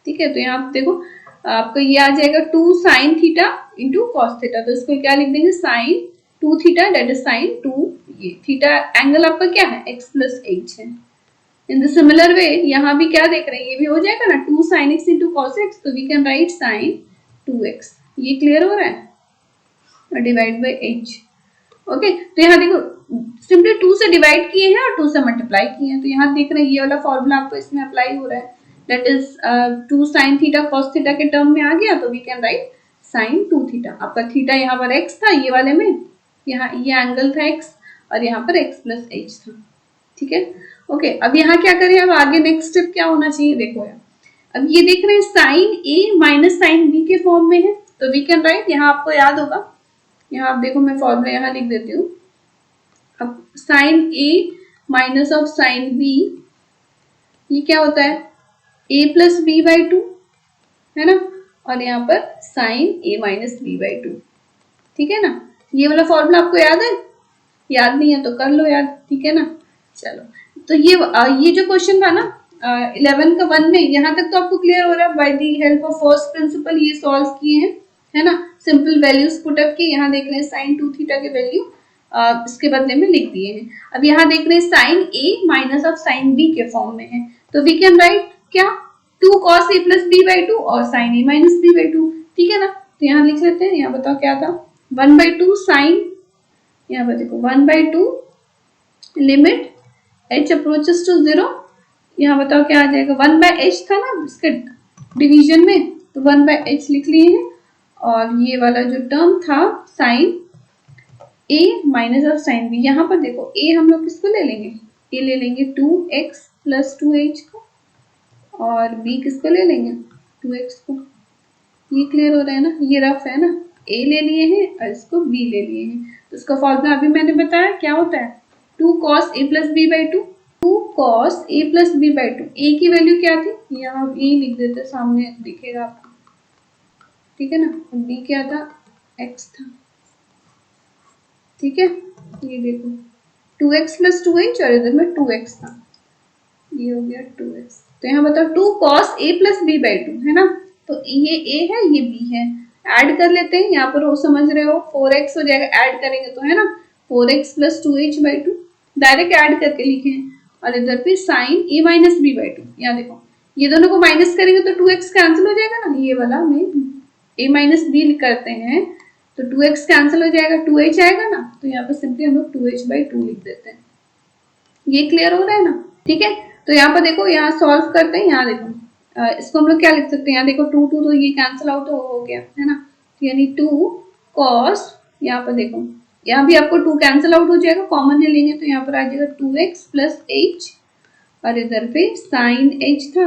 ठीक है, तो यहाँ आप देखो आपको ये आ जाएगा 2 sine theta into cos theta, तो इसको क्या लिख देंगे, sine 2 theta that is sine 2, ये थीटा एंगल आपका क्या है, x प्लस एच है। इन द सिमिलर वे यहाँ भी क्या देख रहे हैं, ये भी हो जाएगा ना 2 sin x into cos x, तो we can write sine 2x। ये क्लियर हो रहा है, डिवाइड बाय h। ओके, तो यहाँ देखो सिंपली 2 से डिवाइड किए हैं और 2 से मल्टीप्लाई किए हैं, तो यहाँ देख रहे हैं ये वाला फॉर्मूला आपको इसमें अप्लाई हो रहा है, that is 2 sin theta cos theta के टर्म में आ गया, तो we can write sin 2 theta. आपका थीटा यहाँ पर x था, ये वाले में यहाँ ये एंगल था x और यहाँ पर x प्लस एच था। ठीक है, ओके, अब यहाँ क्या करें, अब आगे नेक्स्ट स्टेप क्या होना चाहिए, देखो यार अब ये देख रहे हैं sine a minus sine b के फॉर्म में है, तो वी कैन राइट, यहाँ आपको याद होगा, यहाँ आप देखो मैं फॉर्मूला यहाँ लिख देती हूँ, अब sine a minus of sine b ये क्या होता है, a प्लस b बाई 2 है ना, और यहाँ पर sine a minus b by 2। ठीक है ना, ये वाला फॉर्मूला आपको याद है, याद नहीं है तो कर लो याद। ठीक है ना, चलो, तो ये जो क्वेश्चन था ना 11 का 1 में, यहाँ तक तो आपको क्लियर हो रहा है, by the help of first principle ये सॉल्व किए हैं, है ना, सिंपल वैल्यूज पुट अप किए, यहाँ देख रहे हैं साइन 2 थीटा के वैल्यू इसके बदले में लिख दिए हैं। अब यहाँ देख रहे हैं sine a minus of sine b के फॉर्म में है, तो वी कैन राइट क्या, 2 cos a plus b by 2 और sine a minus b by 2। ठीक है ना, तो यहाँ लिख लेते हैं, यहाँ बताओ क्या था, 1/2 साइन, यहाँ पर देखो 1/2 लिमिट h अप्रोचेस टू 0, यहाँ बताओ क्या आ जाएगा, 1/h था ना इसके डिवीजन में, तो 1/h लिख लिए हैं, और ये वाला जो टर्म था sine a minus of sine b, यहाँ पर देखो a हम लोग किसको ले लेंगे, a ले लेंगे 2x प्लस 2h को, और b किसको ले लेंगे 2x को। ये क्लियर हो रहा है ना, ये रफ है ना, a ले लिए हैं और इसको b ले लिए हैं, तो इसका फॉर्मूला अभी मैंने बताया क्या होता है, 2 cos a plus b by 2, 2 cos a plus b by 2, a की वैल्यू क्या थी, यहाँ a लिख देते, सामने दिखेगा आपको। ठीक है ना, b क्या था, x था। ठीक है, ये देखो 2x प्लस 2h और इधर में 2x था, ये हो गया 2x, तो यहाँ बताओ 2 cos a plus b by 2 है ना, तो ये a है ये b है, ऐड कर लेते हैं, यहाँ पर वो समझ रहे हो 4x हो जाएगा, ऐड करेंगे तो, है ना, 4x plus 2h by 2 direct add करके लिखे हैं, और इधर पे sine a minus b by 2, यहाँ देखो ये दोनों को माइनस करेंगे तो 2x कैंसिल हो जाएगा ना, ये वाला में a माइनस b करते हैं तो 2x कैंसिल हो जाएगा, 2h आएगा ना, तो यहाँ पर सिंपली हम लोग 2h बाई 2 लिख देते हैं। ये क्लियर हो रहा है ना? ठीक है, तो यहाँ पर देखो, यहाँ सॉल्व करते हैं, यहाँ देखो इसको हम लोग क्या लिख सकते हैं, यहाँ देखो 2 2 तो ये कैंसिल आउट हो गया, है ना, यानी 2 cos, यहाँ पर देखो यहाँ भी आपको 2 कैंसिल आउट हो जाएगा, कॉमन ले लेंगे तो यहाँ पर आ जाएगा 2x प्लस h, और इधर पे साइन h था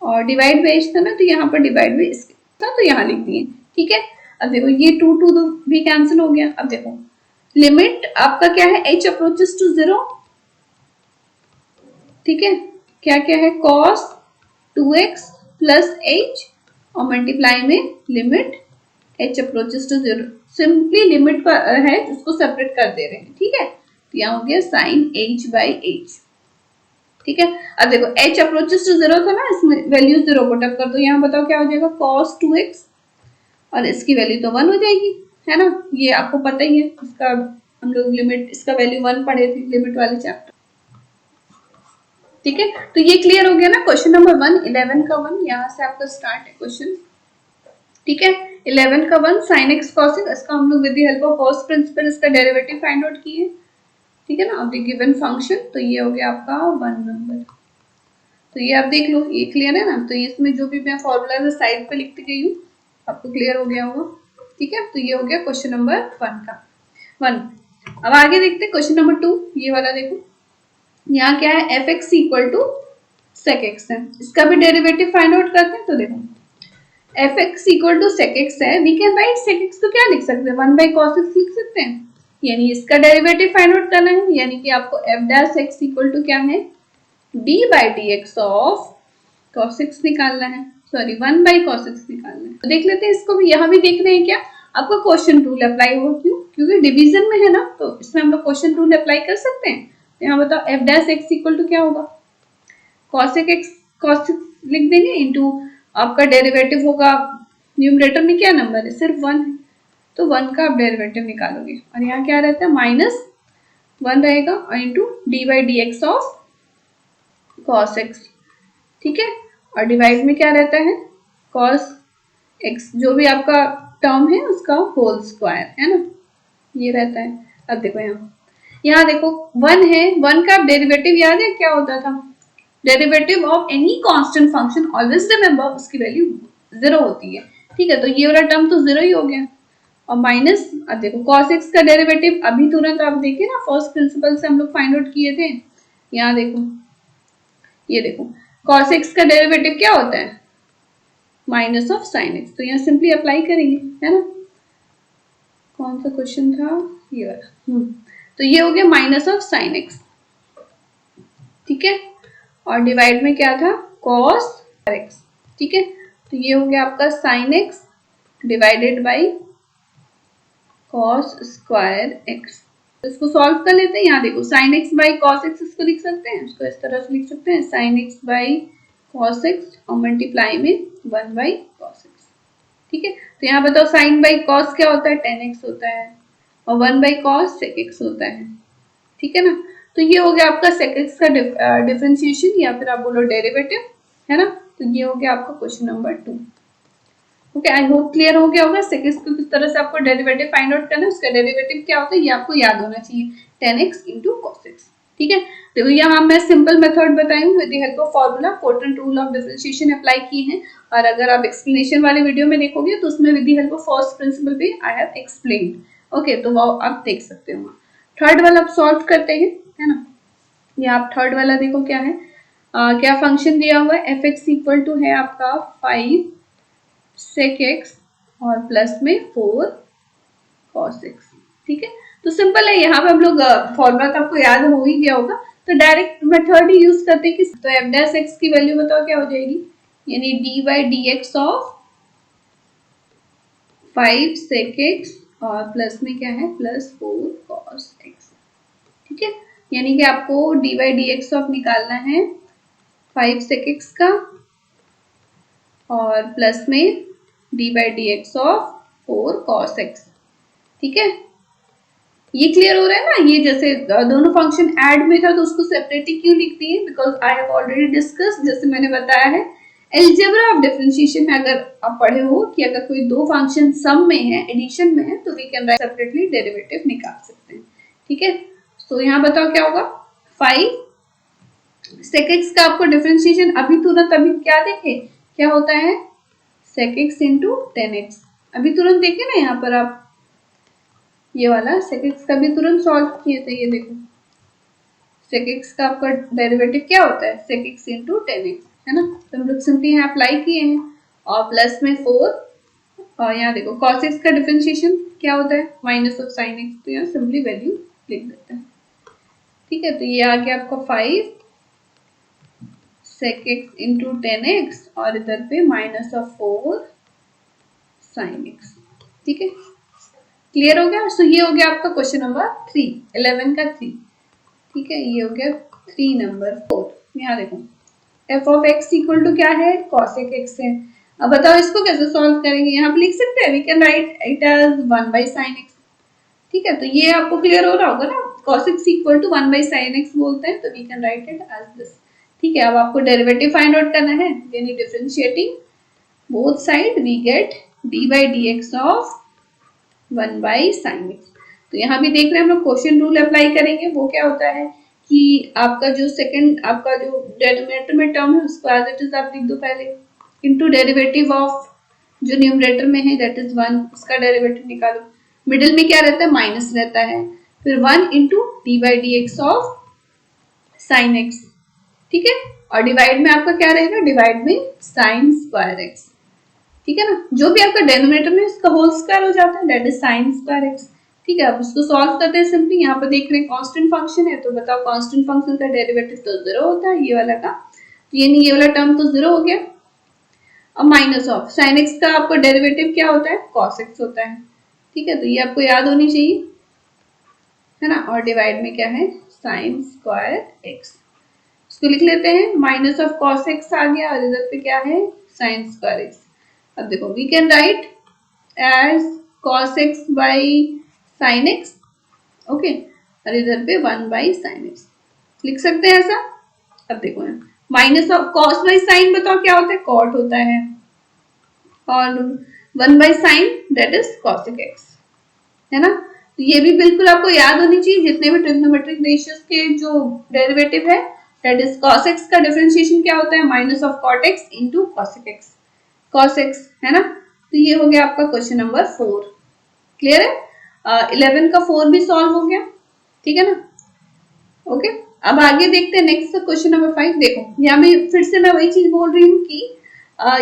और डिवाइड बाई h था ना, तो यहाँ पर डिवाइड बाई इसके था, तो यहाँ लिख दिए। ठीक है, अब देखो ये 2 2 भी कैंसिल हो गया, अब देखो लिमिट आपका क्या है, h अप्रोचेस टू 0, ठीक है, क्या क्या है, cos 2x प्लस h और मल्टीप्लाई में limit h approaches to 0, simply limit पर है उसको सेपरेट कर दे रहे हैं, ठीक है। तो यहाँ हो गया साइन h बाई h, ठीक है। अब देखो h अप्रोचेस टू 0 था ना, इसमें वैल्यू 0 पुट अप कर दो, यहाँ बताओ क्या हो जाएगा cos 2x, और इसकी वैल्यू तो 1 हो जाएगी, है ना, ये आपको पता ही है, इसका हम लोग लिमिट, इसका वैल्यू 1 पढ़े थे लिमिट वाले चैप्टर, ठीक है। तो ये क्लियर हो गया ना, क्वेश्चन नंबर 1, 11 का 1 यहाँ से आपका स्टार्ट है क्वेश्चन, ठीक है। 11 का 1 sin x cos x, इसका हम लोग with the help of first principal इसका डेरिवेटिव फाइंड आउट किए, ठीक है ना, ऑफ द गिवन फंक्शन। तो ये हो गया आपका 1 नंबर, तो ये आप देख लो, ये क्लियर है ना। तो इसमें जो भी मैं फॉर्मूला साइड पे लिखती गई हूँ आपको क्लियर हो गया होगा, ठीक है। तो ये हो गया क्वेश्चन नंबर 1 का 1। अब आगे देखते हैं क्वेश्चन नंबर 2, ये वाला देखो, यहाँ क्या है, f x equal to sec x है, इसका भी डेरिवेटिव फाइंड आउट करते हैं। तो देखो f x equal to sec x है, we can write sec x तो क्या लिख सकते हैं, 1 बाई कॉस एक्स लिख सकते हैं, यानी इसका डेरिवेटिव फाइंड आउट करना है, यानी कि आपको f dash x equal to क्या है, d by d x of cos x निकालना है, सॉरी 1 बाई cos x निकालना है। तो देख लेते हैं इसको भी, यहाँ भी देख रहे हैं क्या, आपका क्वेश्चन रूल अप्लाई होगा, क्यों, क्योंकि डिवीजन में है ना, तो इसमें हम लोग क्वेश्चन रूल अप्लाई कर सकते हैं। तो यहाँ बताओ f dash x equal to क्या होगा, cos x लिख देंगे इंटू आपका डेरिवेटिव होगा, न्यूमरेटर में क्या नंबर है, सिर्फ 1 है, तो 1 का आप डेरिवेटिव निकालोगे, और यहाँ क्या रहता है माइनस 1 रहेगा, और into D by d x of cos x, ठीक है, और डिवाइड में क्या रहता है cos x, जो भी आपका टर्म है उसका होल स्क्वायर, है ना, ये रहता है। अब देखो यहाँ देखो 1 है, 1 का डेरिवेटिव याद है क्या होता था, derivative of any constant function always remember उसकी वैल्यू 0 होती है, ठीक है। तो ये वाला टर्म तो 0 ही हो गया, और माइनस, अब देखो cos x का डेरिवेटिव अभी तुरंत आप देखिए ना, फर्स्ट प्रिंसिपल से हम लोग फाइंड आउट किए थे, यहाँ देखो, ये देखो cos x का डेरिवेटिव क्या होता है, माइनस ऑफ साइन x, तो यहाँ सिंपली अप्लाई करेंगे, है ना, कौन सा क्वेश्चन था ये वाला, तो ये हो गया माइनस ऑफ साइन x, ठीक है, और डिवाइड में क्या था cos x, ठीक है। तो ये हो गया आपका sine x divided by cos square x, इसको सॉल्व कर लेते हैं। यहाँ देखो sin x by cos x इसको लिख सकते हैं, इसको इस तरह से लिख सकते हैं sin x by cos x और मल्टीप्लाई में 1 बाई cos x, ठीक है। तो यहाँ बताओ sin बाई cos क्या होता है, tan x होता है, और 1 बाई cos sec x होता है, ठीक है ना। तो ये हो गया आपका sec x का डिफरेंशिएशन, या फिर आप बोलो डेरिवेटिव, है ना। तो ये हो गया आपका question number 2, okay. I hope clear हो गया होगा, सेकंड को किस तरह से आपको डेरिवेटिव फाइंड आउट करना है, उसका डेरिवेटिव क्या होता है ये आपको याद होना चाहिए, tan x into cos x, ठीक है। देखो यहाँ मैं सिंपल मेथड बताई हूँ with the help of formula, quotient rule of differentiation apply की है, और अगर आप एक्सप्लेनेशन वाले वीडियो में देखोगे तो उसमें with the help of first principal भी आई हैव एक्सप्लेन्ड, ओके, तो वो आप देख सकते हो। थर्ड वाला आप सॉल्व करते हैं, है ना, ये आप थर्ड वाला देखो क्या है, क्या फंक्शन दिया हुआ है, एफ एक्स इक्वल टू है आपका 5 sec x और प्लस में 4 cos x, ठीक है। तो सिंपल है, यहाँ पे हम लोग फॉर्मूला तो आपको याद हो ही गया होगा, तो डायरेक्ट मेथड ही यूज करते हैं कि, तो f डैश x की वैल्यू बताओ क्या हो जाएगी, यानी d by d x of 5 sec x और प्लस में क्या है प्लस 4 cos x, ठीक है। यानी कि आपको d by d x of निकालना है 5 sec x का, और प्लस में d by d x of 4 cos x, ठीक है। ये क्लियर हो रहा है ना, ये जैसे दोनों फंक्शन ऐड में था तो उसको सेपरेटली क्यों लिखती है, because I have already discuss, जैसे मैंने बताया है अलजेब्रा ऑफ डिफरेंशिएशन में, अगर आप पढ़े हो कि अगर कोई दो फंक्शन सम में है, एडिशन में है, तो we can write separately derivative निकाल सकते हैं, ठीक है। तो यहाँ बताओ क्या होगा, 5 sec x का आपको डिफरेंशिएशन अभी तुरंत अभी क्या देखे, क्या होता है sec x into tan x, अभी तुरंत देखे ना, यहाँ पर आप ये वाला sec x का भी तुरंत सॉल्व किए थे, ये देखो sec x का आपका डेरिवेटिव क्या होता है sec x into tan x, है ना। तो हम लोग सिंपली यहाँ अप्लाई किए हैं, और प्लस में 4, और यहाँ देखो cos x का डिफरेंशिएशन क्या होता है माइनस ऑफ sin x, तो यहाँ सिंपली वैल्यू लिख देते हैं, ठीक है। तो ये आ गया आपका 5 sec x into tan x, और इधर पे माइनस ऑफ 4 sin x, ठीक है, क्लियर हो गया। सो ये हो गया आपका क्वेश्चन नंबर 3, 11 का 3। ठीक है, ये हो गया 3 नंबर 4। यहाँ देखो f of x equal to क्या है, कॉसेक एक्स है। अब बताओ इसको कैसे सॉल्व करेंगे, यहाँ पे लिख सकते हैं, we can write it as 1 by sine x. ठीक है, तो ये आपको क्लियर हो रहा होगा ना, cos x equal to 1 by sine x बोलते हैं, तो we can write it as this. ठीक है, अब आपको डेरिवेटिव फाइंड आउट करना है, यानी differentiating both side we get d by d x of 1 by sine x. तो यहाँ भी देख रहे हैं हम लोग क्वेश्चन रूल अप्लाई करेंगे। वो क्या होता है कि आपका जो सेकंड आपका जो डेनोमिनेटर में टर्म है उसको एज इट इज आप लिख दो पहले, इनटू डेरिवेटिव ऑफ जो न्यूमरेटर में है दैट इज 1, उसका डेरिवेटिव निकालो। मिडिल में क्या रहता है, माइनस रहता है, फिर 1 into D by d x of sine x. ठीक है, और डिवाइड में आपका क्या रहेगा, डिवाइड में साइन स्क्वायर एक्स। ठीक है ना, जो भी आपका डेनोमिनेटर में इसका होल स्क्वायर हो जाता है that is sine square x. ठीक है, अब उसको सॉल्व करते हैं सिंपली। यहाँ पर देख रहे हैं कांस्टेंट फंक्शन है, तो बताओ कांस्टेंट फंक्शन का डेरिवेटिव तो 0 होता है, ये वाला का, तो ये वाला टर्म तो 0 हो गया। अब माइनस ऑफ साइन एक्स का आपका डेरिवेटिव क्या होता है, कॉस एक्स होता है। ठीक है, तो ये आपको याद होनी चाहिए, है ना, और डिवाइड में क्या है, साइन स्क्वायर एक्स। इसको लिख लेते हैं, माइनस ऑफ कॉस एक्स आ गया और इधर पे क्या है, साइन स्क्वायर एक्स। अब देखो we can write as cos x by sine x, okay, और इधर पे 1 बाई साइन एक्स लिख सकते हैं ऐसा। अब देखो यहाँ minus of cos by sine बताओ क्या होता है, कॉट होता है, और 1 by sign that is cosec x, है ना। तो ये भी बिल्कुल आपको याद होनी चाहिए, जितने भी ट्रिग्नोमेट्रिक रेशियोज के जो डेरिवेटिव है दैट इज कॉस एक्स का डिफरेंशिएशन क्या होता है, minus of cot x into cosec x, cos x, है ना। तो ये हो गया आपका क्वेश्चन नंबर 4, क्लियर है। 11 का 4 भी सॉल्व हो गया, ठीक है ना, ओके। अब आगे देखते हैं नेक्स्ट क्वेश्चन नंबर 5। देखो यहाँ भी फिर से मैं वही चीज बोल रही हूँ कि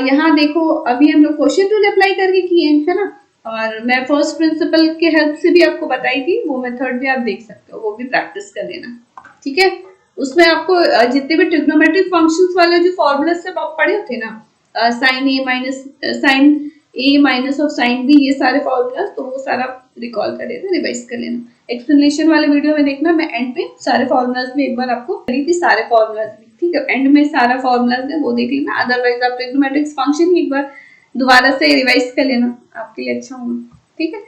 यहाँ देखो अभी हम लोग क्वेश्चन रूल अप्लाई करके किए हैं, है ना, और मैं फर्स्ट प्रिंसिपल के हेल्प से भी आपको बताई थी, वो मेथड भी आप देख सकते हो, वो भी प्रैक्टिस कर लेना, ठीक है। उसमें आपको जितने भी ट्रिग्नोमेट्रिक फंक्शंस वाले जो फॉर्मूले से आप पढ़े होते ना, sine A minus sine A minus of sine B, ये सारे फॉर्मूलाज, तो वो सारा रिकॉल कर लेना, रिवाइज कर लेना। एक्सप्लेनेशन वाले वीडियो में देखना, मैं एंड पे सारे फॉर्मूलाज भी एक बार आपको करी थी, सारे फॉर्मूलाज भी, ठीक है, एंड में सारा फॉर्मूलाज है वो देख लेना। अदरवाइज आप ट्रिग्नोमेट्रिक फंक्शन ही एक बार दोबारा से रिवाइज कर लेना, आपके लिए अच्छा होगा, ठीक है।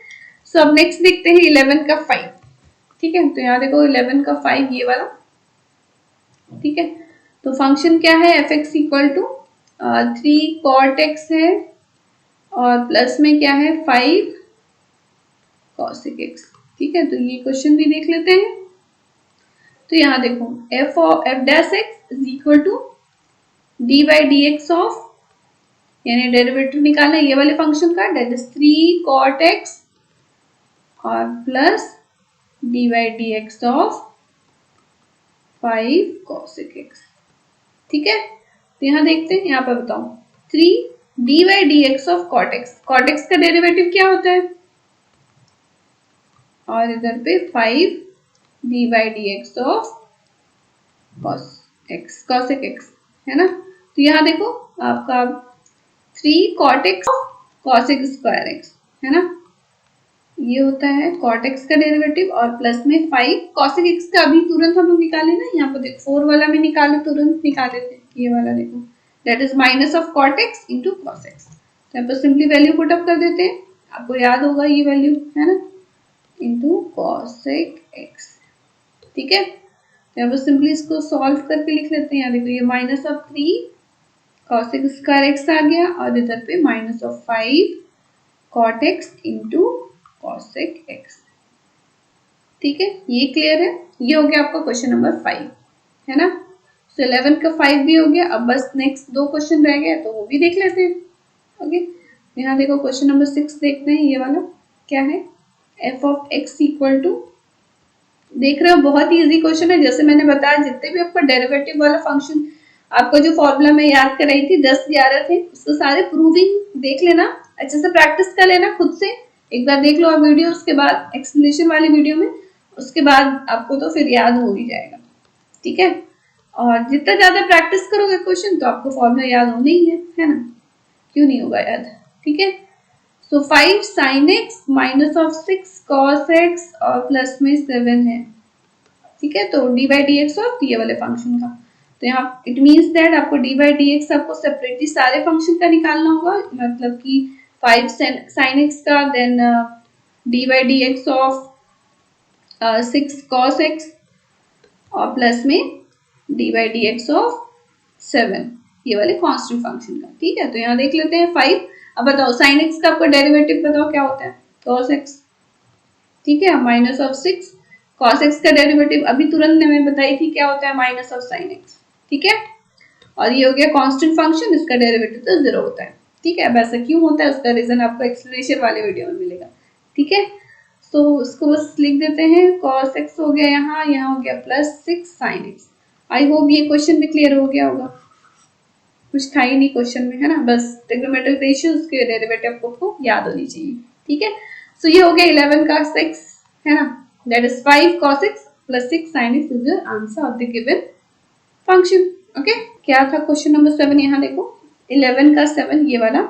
सो अब नेक्स्ट देखते हैं 11 का 5, ठीक है। तो यहाँ देखो 11 का 5 ये वाला, ठीक है। तो फंक्शन क्या है, f x equal to 3 cot x है, और प्लस में क्या है 5 कॉसेक एक्स, ठीक है। तो ये क्वेश्चन भी देख लेते हैं। तो यहाँ देखो f dash x is equal to d by d x of, यानी डेरिवेटिव निकालना ये वाले फंक्शन का, डेट इज 3 कॉट एक्स और plus d by d x of 5 cosec x, ठीक है। तो यहाँ देखते हैं, यहाँ पर बताओ 3 d by d x of cot x का डेरिवेटिव क्या होता है, और इधर पे 5 d by d x of cosec x, है ना। तो यहाँ देखो आपका 3 cot x cosec square x, है ना, ये होता है कॉट एक्स का डेरिवेटिव, और प्लस में 5 कॉसेक एक्स का अभी तुरंत हम लोग निकाले ना, यहाँ पर देखो 4 वाला में निकाले, तुरंत निकाले थे, ये वाला देखो that is minus of cot x into cos x. तो यहाँ पर सिंपली वैल्यू पुट अप कर देते हैं, आपको याद होगा ये वैल्यू, है ना, इंटू कॉसेक एक्स, ठीक है। तो यहाँ पर सिंपली इसको सॉल्व करके लिख लेते हैं। यहाँ देखो ये minus of 3 cosec square x आ गया, और इधर पे minus of 5 cot x into cosec x, ठीक है। ये क्लियर है, ये हो गया आपका क्वेश्चन नंबर 5, है ना। तो 11 का 5 भी हो गया। अब बस नेक्स्ट 2 क्वेश्चन रह गए, तो वो भी देख लेते हैं, ओके। यहाँ देखो क्वेश्चन नंबर 6 देखते हैं, ये वाला क्या है, f of x equal to, देख रहे हो बहुत ही इजी क्वेश्चन है। जैसे मैंने बताया जितने भी आपका डेरिवेटिव वाला फंक्शन आपका जो फॉर्मूला में याद कराई थी 10-11 थे, उसको सारे प्रूविंग देख लेना, अच्छे से प्रैक्टिस कर लेना, खुद से एक बार देख लो आप वीडियो, उसके बाद एक्सप्लेनेशन वाली वीडियो में, उसके बाद आपको तो फिर याद हो ही जाएगा, ठीक है। और जितना ज्यादा प्रैक्टिस करोगे क्वेश्चन तो आपको फॉर्मूला याद होना ही है ना, क्यों नहीं होगा याद, ठीक है। So 5 sin x minus of 6 cos x और प्लस में 7 है, ठीक है। तो d by d x of ये वाले फंक्शन का, तो यहाँ इट मीन्स दैट आपको डी बाई डी एक्स आपको सेपरेटली सारे फंक्शन का निकालना होगा, मतलब कि 5 sin x का, then d by d x of 6 cos x और प्लस में d by d x of 7 ये वाले कांस्टेंट फंक्शन का, ठीक है। तो यहाँ देख लेते हैं 5। अब बताओ sin x का आपको डेरिवेटिव बताओ क्या होता है, cos x, ठीक है, माइनस ऑफ 6 cos x का डेरिवेटिव अभी तुरंत मैंने बताई थी क्या होता है, माइनस ऑफ sin x, ठीक है। और ये हो गया कांस्टेंट फंक्शन, इसका डेरिवेटिव तो 0 होता है, ठीक है। अब ऐसा क्यों होता है उसका रीजन आपको एक्सप्लेनेशन वाले वीडियो में मिलेगा, ठीक है। तो इसको बस लिख देते हैं, cos x हो गया यहाँ हो गया प्लस 6 sin x। आई होप ये क्वेश्चन भी क्लियर हो गया होगा, कुछ था ही नहीं क्वेश्चन में, है ना, बस ट्रिग्नोमेट्रिक रेशियोज के डेरिवेटिव आपको याद होनी चाहिए, ठीक है। सो ये हो गया 11 का 6, है ना, that is 5 cos x plus 6 sin x is your answer of the given function, okay. क्या था क्वेश्चन नंबर 7, यहाँ देखो 11 का 7 ये वाला,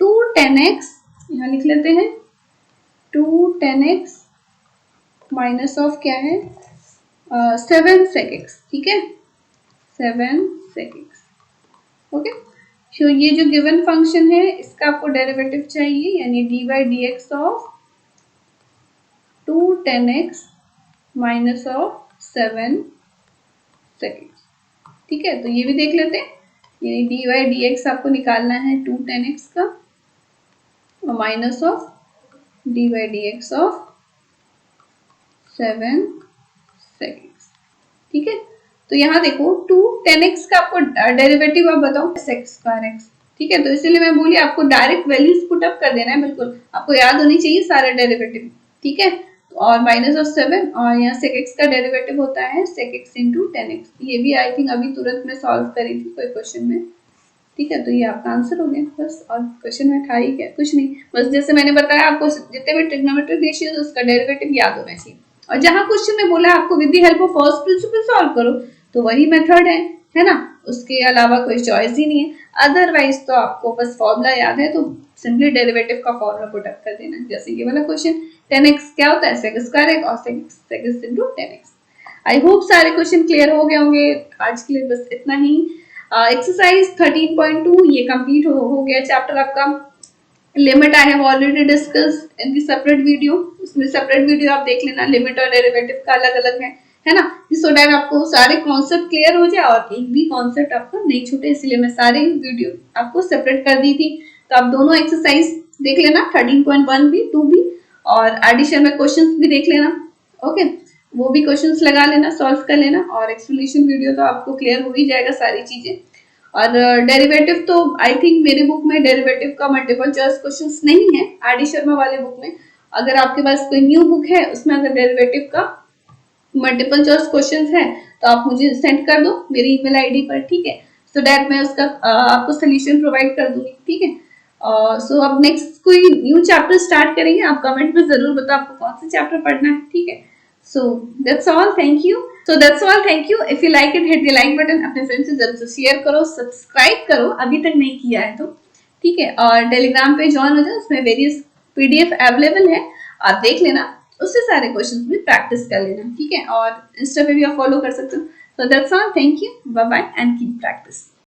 2 tan x, यहाँ लिख लेते हैं 2 tan x माइनस ऑफ क्या है 7 sec x, ठीक है, 7 sec x, ओके। तो ये जो गिवन फंक्शन है इसका आपको डेरिवेटिव चाहिए, यानी d by d x of 2 tan x minus of 7 sec x, ठीक है। तो ये भी देख लेते हैं, यानी डी बाई डी एक्स आपको निकालना है 2 tan x का और minus of d by d x of 7 sec x, ठीक है। तो यहाँ देखो 2 tan x का आपको डेरिवेटिव आप बताओ sec स्क्वायर x, ठीक है। तो इसीलिए मैं बोली आपको डायरेक्ट वैल्यूज पुट अप कर देना है, बिल्कुल आपको याद होनी चाहिए सारे डेरिवेटिव, ठीक है। और माइनस ऑफ 7 और यहाँ sec x का डेरिवेटिव होता है sec x into tan x, ये भी आई थिंक अभी तुरंत में सॉल्व करी थी कोई क्वेश्चन में, ठीक है। तो ये आपका आंसर हो गया बस, और क्वेश्चन में था ही क्या, कुछ नहीं, बस जैसे मैंने बताया आपको जितने भी ट्रिग्नोमेट्रिक रेशियोज उसका डेरिवेटिव याद होना चाहिए। और जहां क्वेश्चन में बोला आपको with the help of first principal solve करो, तो वही मेथड है ना, उसके अलावा कोई चॉइस ही नहीं है। अदरवाइज तो आपको बस फॉर्मूला याद है तो सिंपली डेरिवेटिव का फॉर्मूला पुट अप कर देना, जैसे ये वाला क्वेश्चन tan x क्या होता है sec स्क्वायर x और sec x into tan x। I hope सारे क्वेश्चन क्लियर हो गए होंगे। आज के लिए बस इतना ही। एक्सरसाइज 13.2 ये कंप्लीट हो गया चैप्टर आपका। Limit I have already discussed in the separate video, उसमें सेपरेट वीडियो आप देख लेना, लिमिट और डेरिवेटिव का अलग अलग है ना, सो दैट आपको सारे कॉन्सेप्ट क्लियर हो जाए और एक भी कॉन्सेप्ट आपको नहीं छूटे, इसलिए मैं सारे वीडियो आपको सेपरेट कर दी थी। तो आप दोनों एक्सरसाइज देख लेना, 13.1 भी 2 भी, और एडिशन में क्वेश्चंस भी देख लेना, ओके, वो भी क्वेश्चंस लगा लेना, सॉल्व कर लेना, और एक्सप्लेनेशन वीडियो तो आपको क्लियर हो ही जाएगा सारी चीजें। और डेरिवेटिव तो आई थिंक मेरे बुक में डेरिवेटिव का मल्टीपल चॉइस क्वेश्चंस नहीं है, आर डी शर्मा वाले बुक में। अगर आपके पास कोई न्यू बुक है उसमें अगर डेरिवेटिव का मल्टीपल चॉइस क्वेश्चंस है तो आप मुझे सेंड कर दो मेरी ईमेल आईडी पर, ठीक है, सो दैट मैं उसका आपको सोल्यूशन प्रोवाइड कर दूंगी, ठीक है। सो अब नेक्स्ट कोई न्यू चैप्टर स्टार्ट करेंगे, आप कमेंट में जरूर बताओ आपको कौन सा चैप्टर पढ़ना है, ठीक है। So that's all, thank you. If you like it, hit the like button, अपने फ्रेंड्स से जरूर से शेयर करो, सब्सक्राइब करो अभी तक नहीं किया है तो, ठीक है। और टेलीग्राम पे ज्वाइन हो जाओ, उसमें वेरियस पीडीएफ अवेलेबल है, आप देख लेना, उससे सारे क्वेश्चंस भी प्रैक्टिस कर लेना, ठीक है। और इंस्टा पे भी आप फॉलो कर सकते हो। So that's all, thank you, bye bye and keep practice.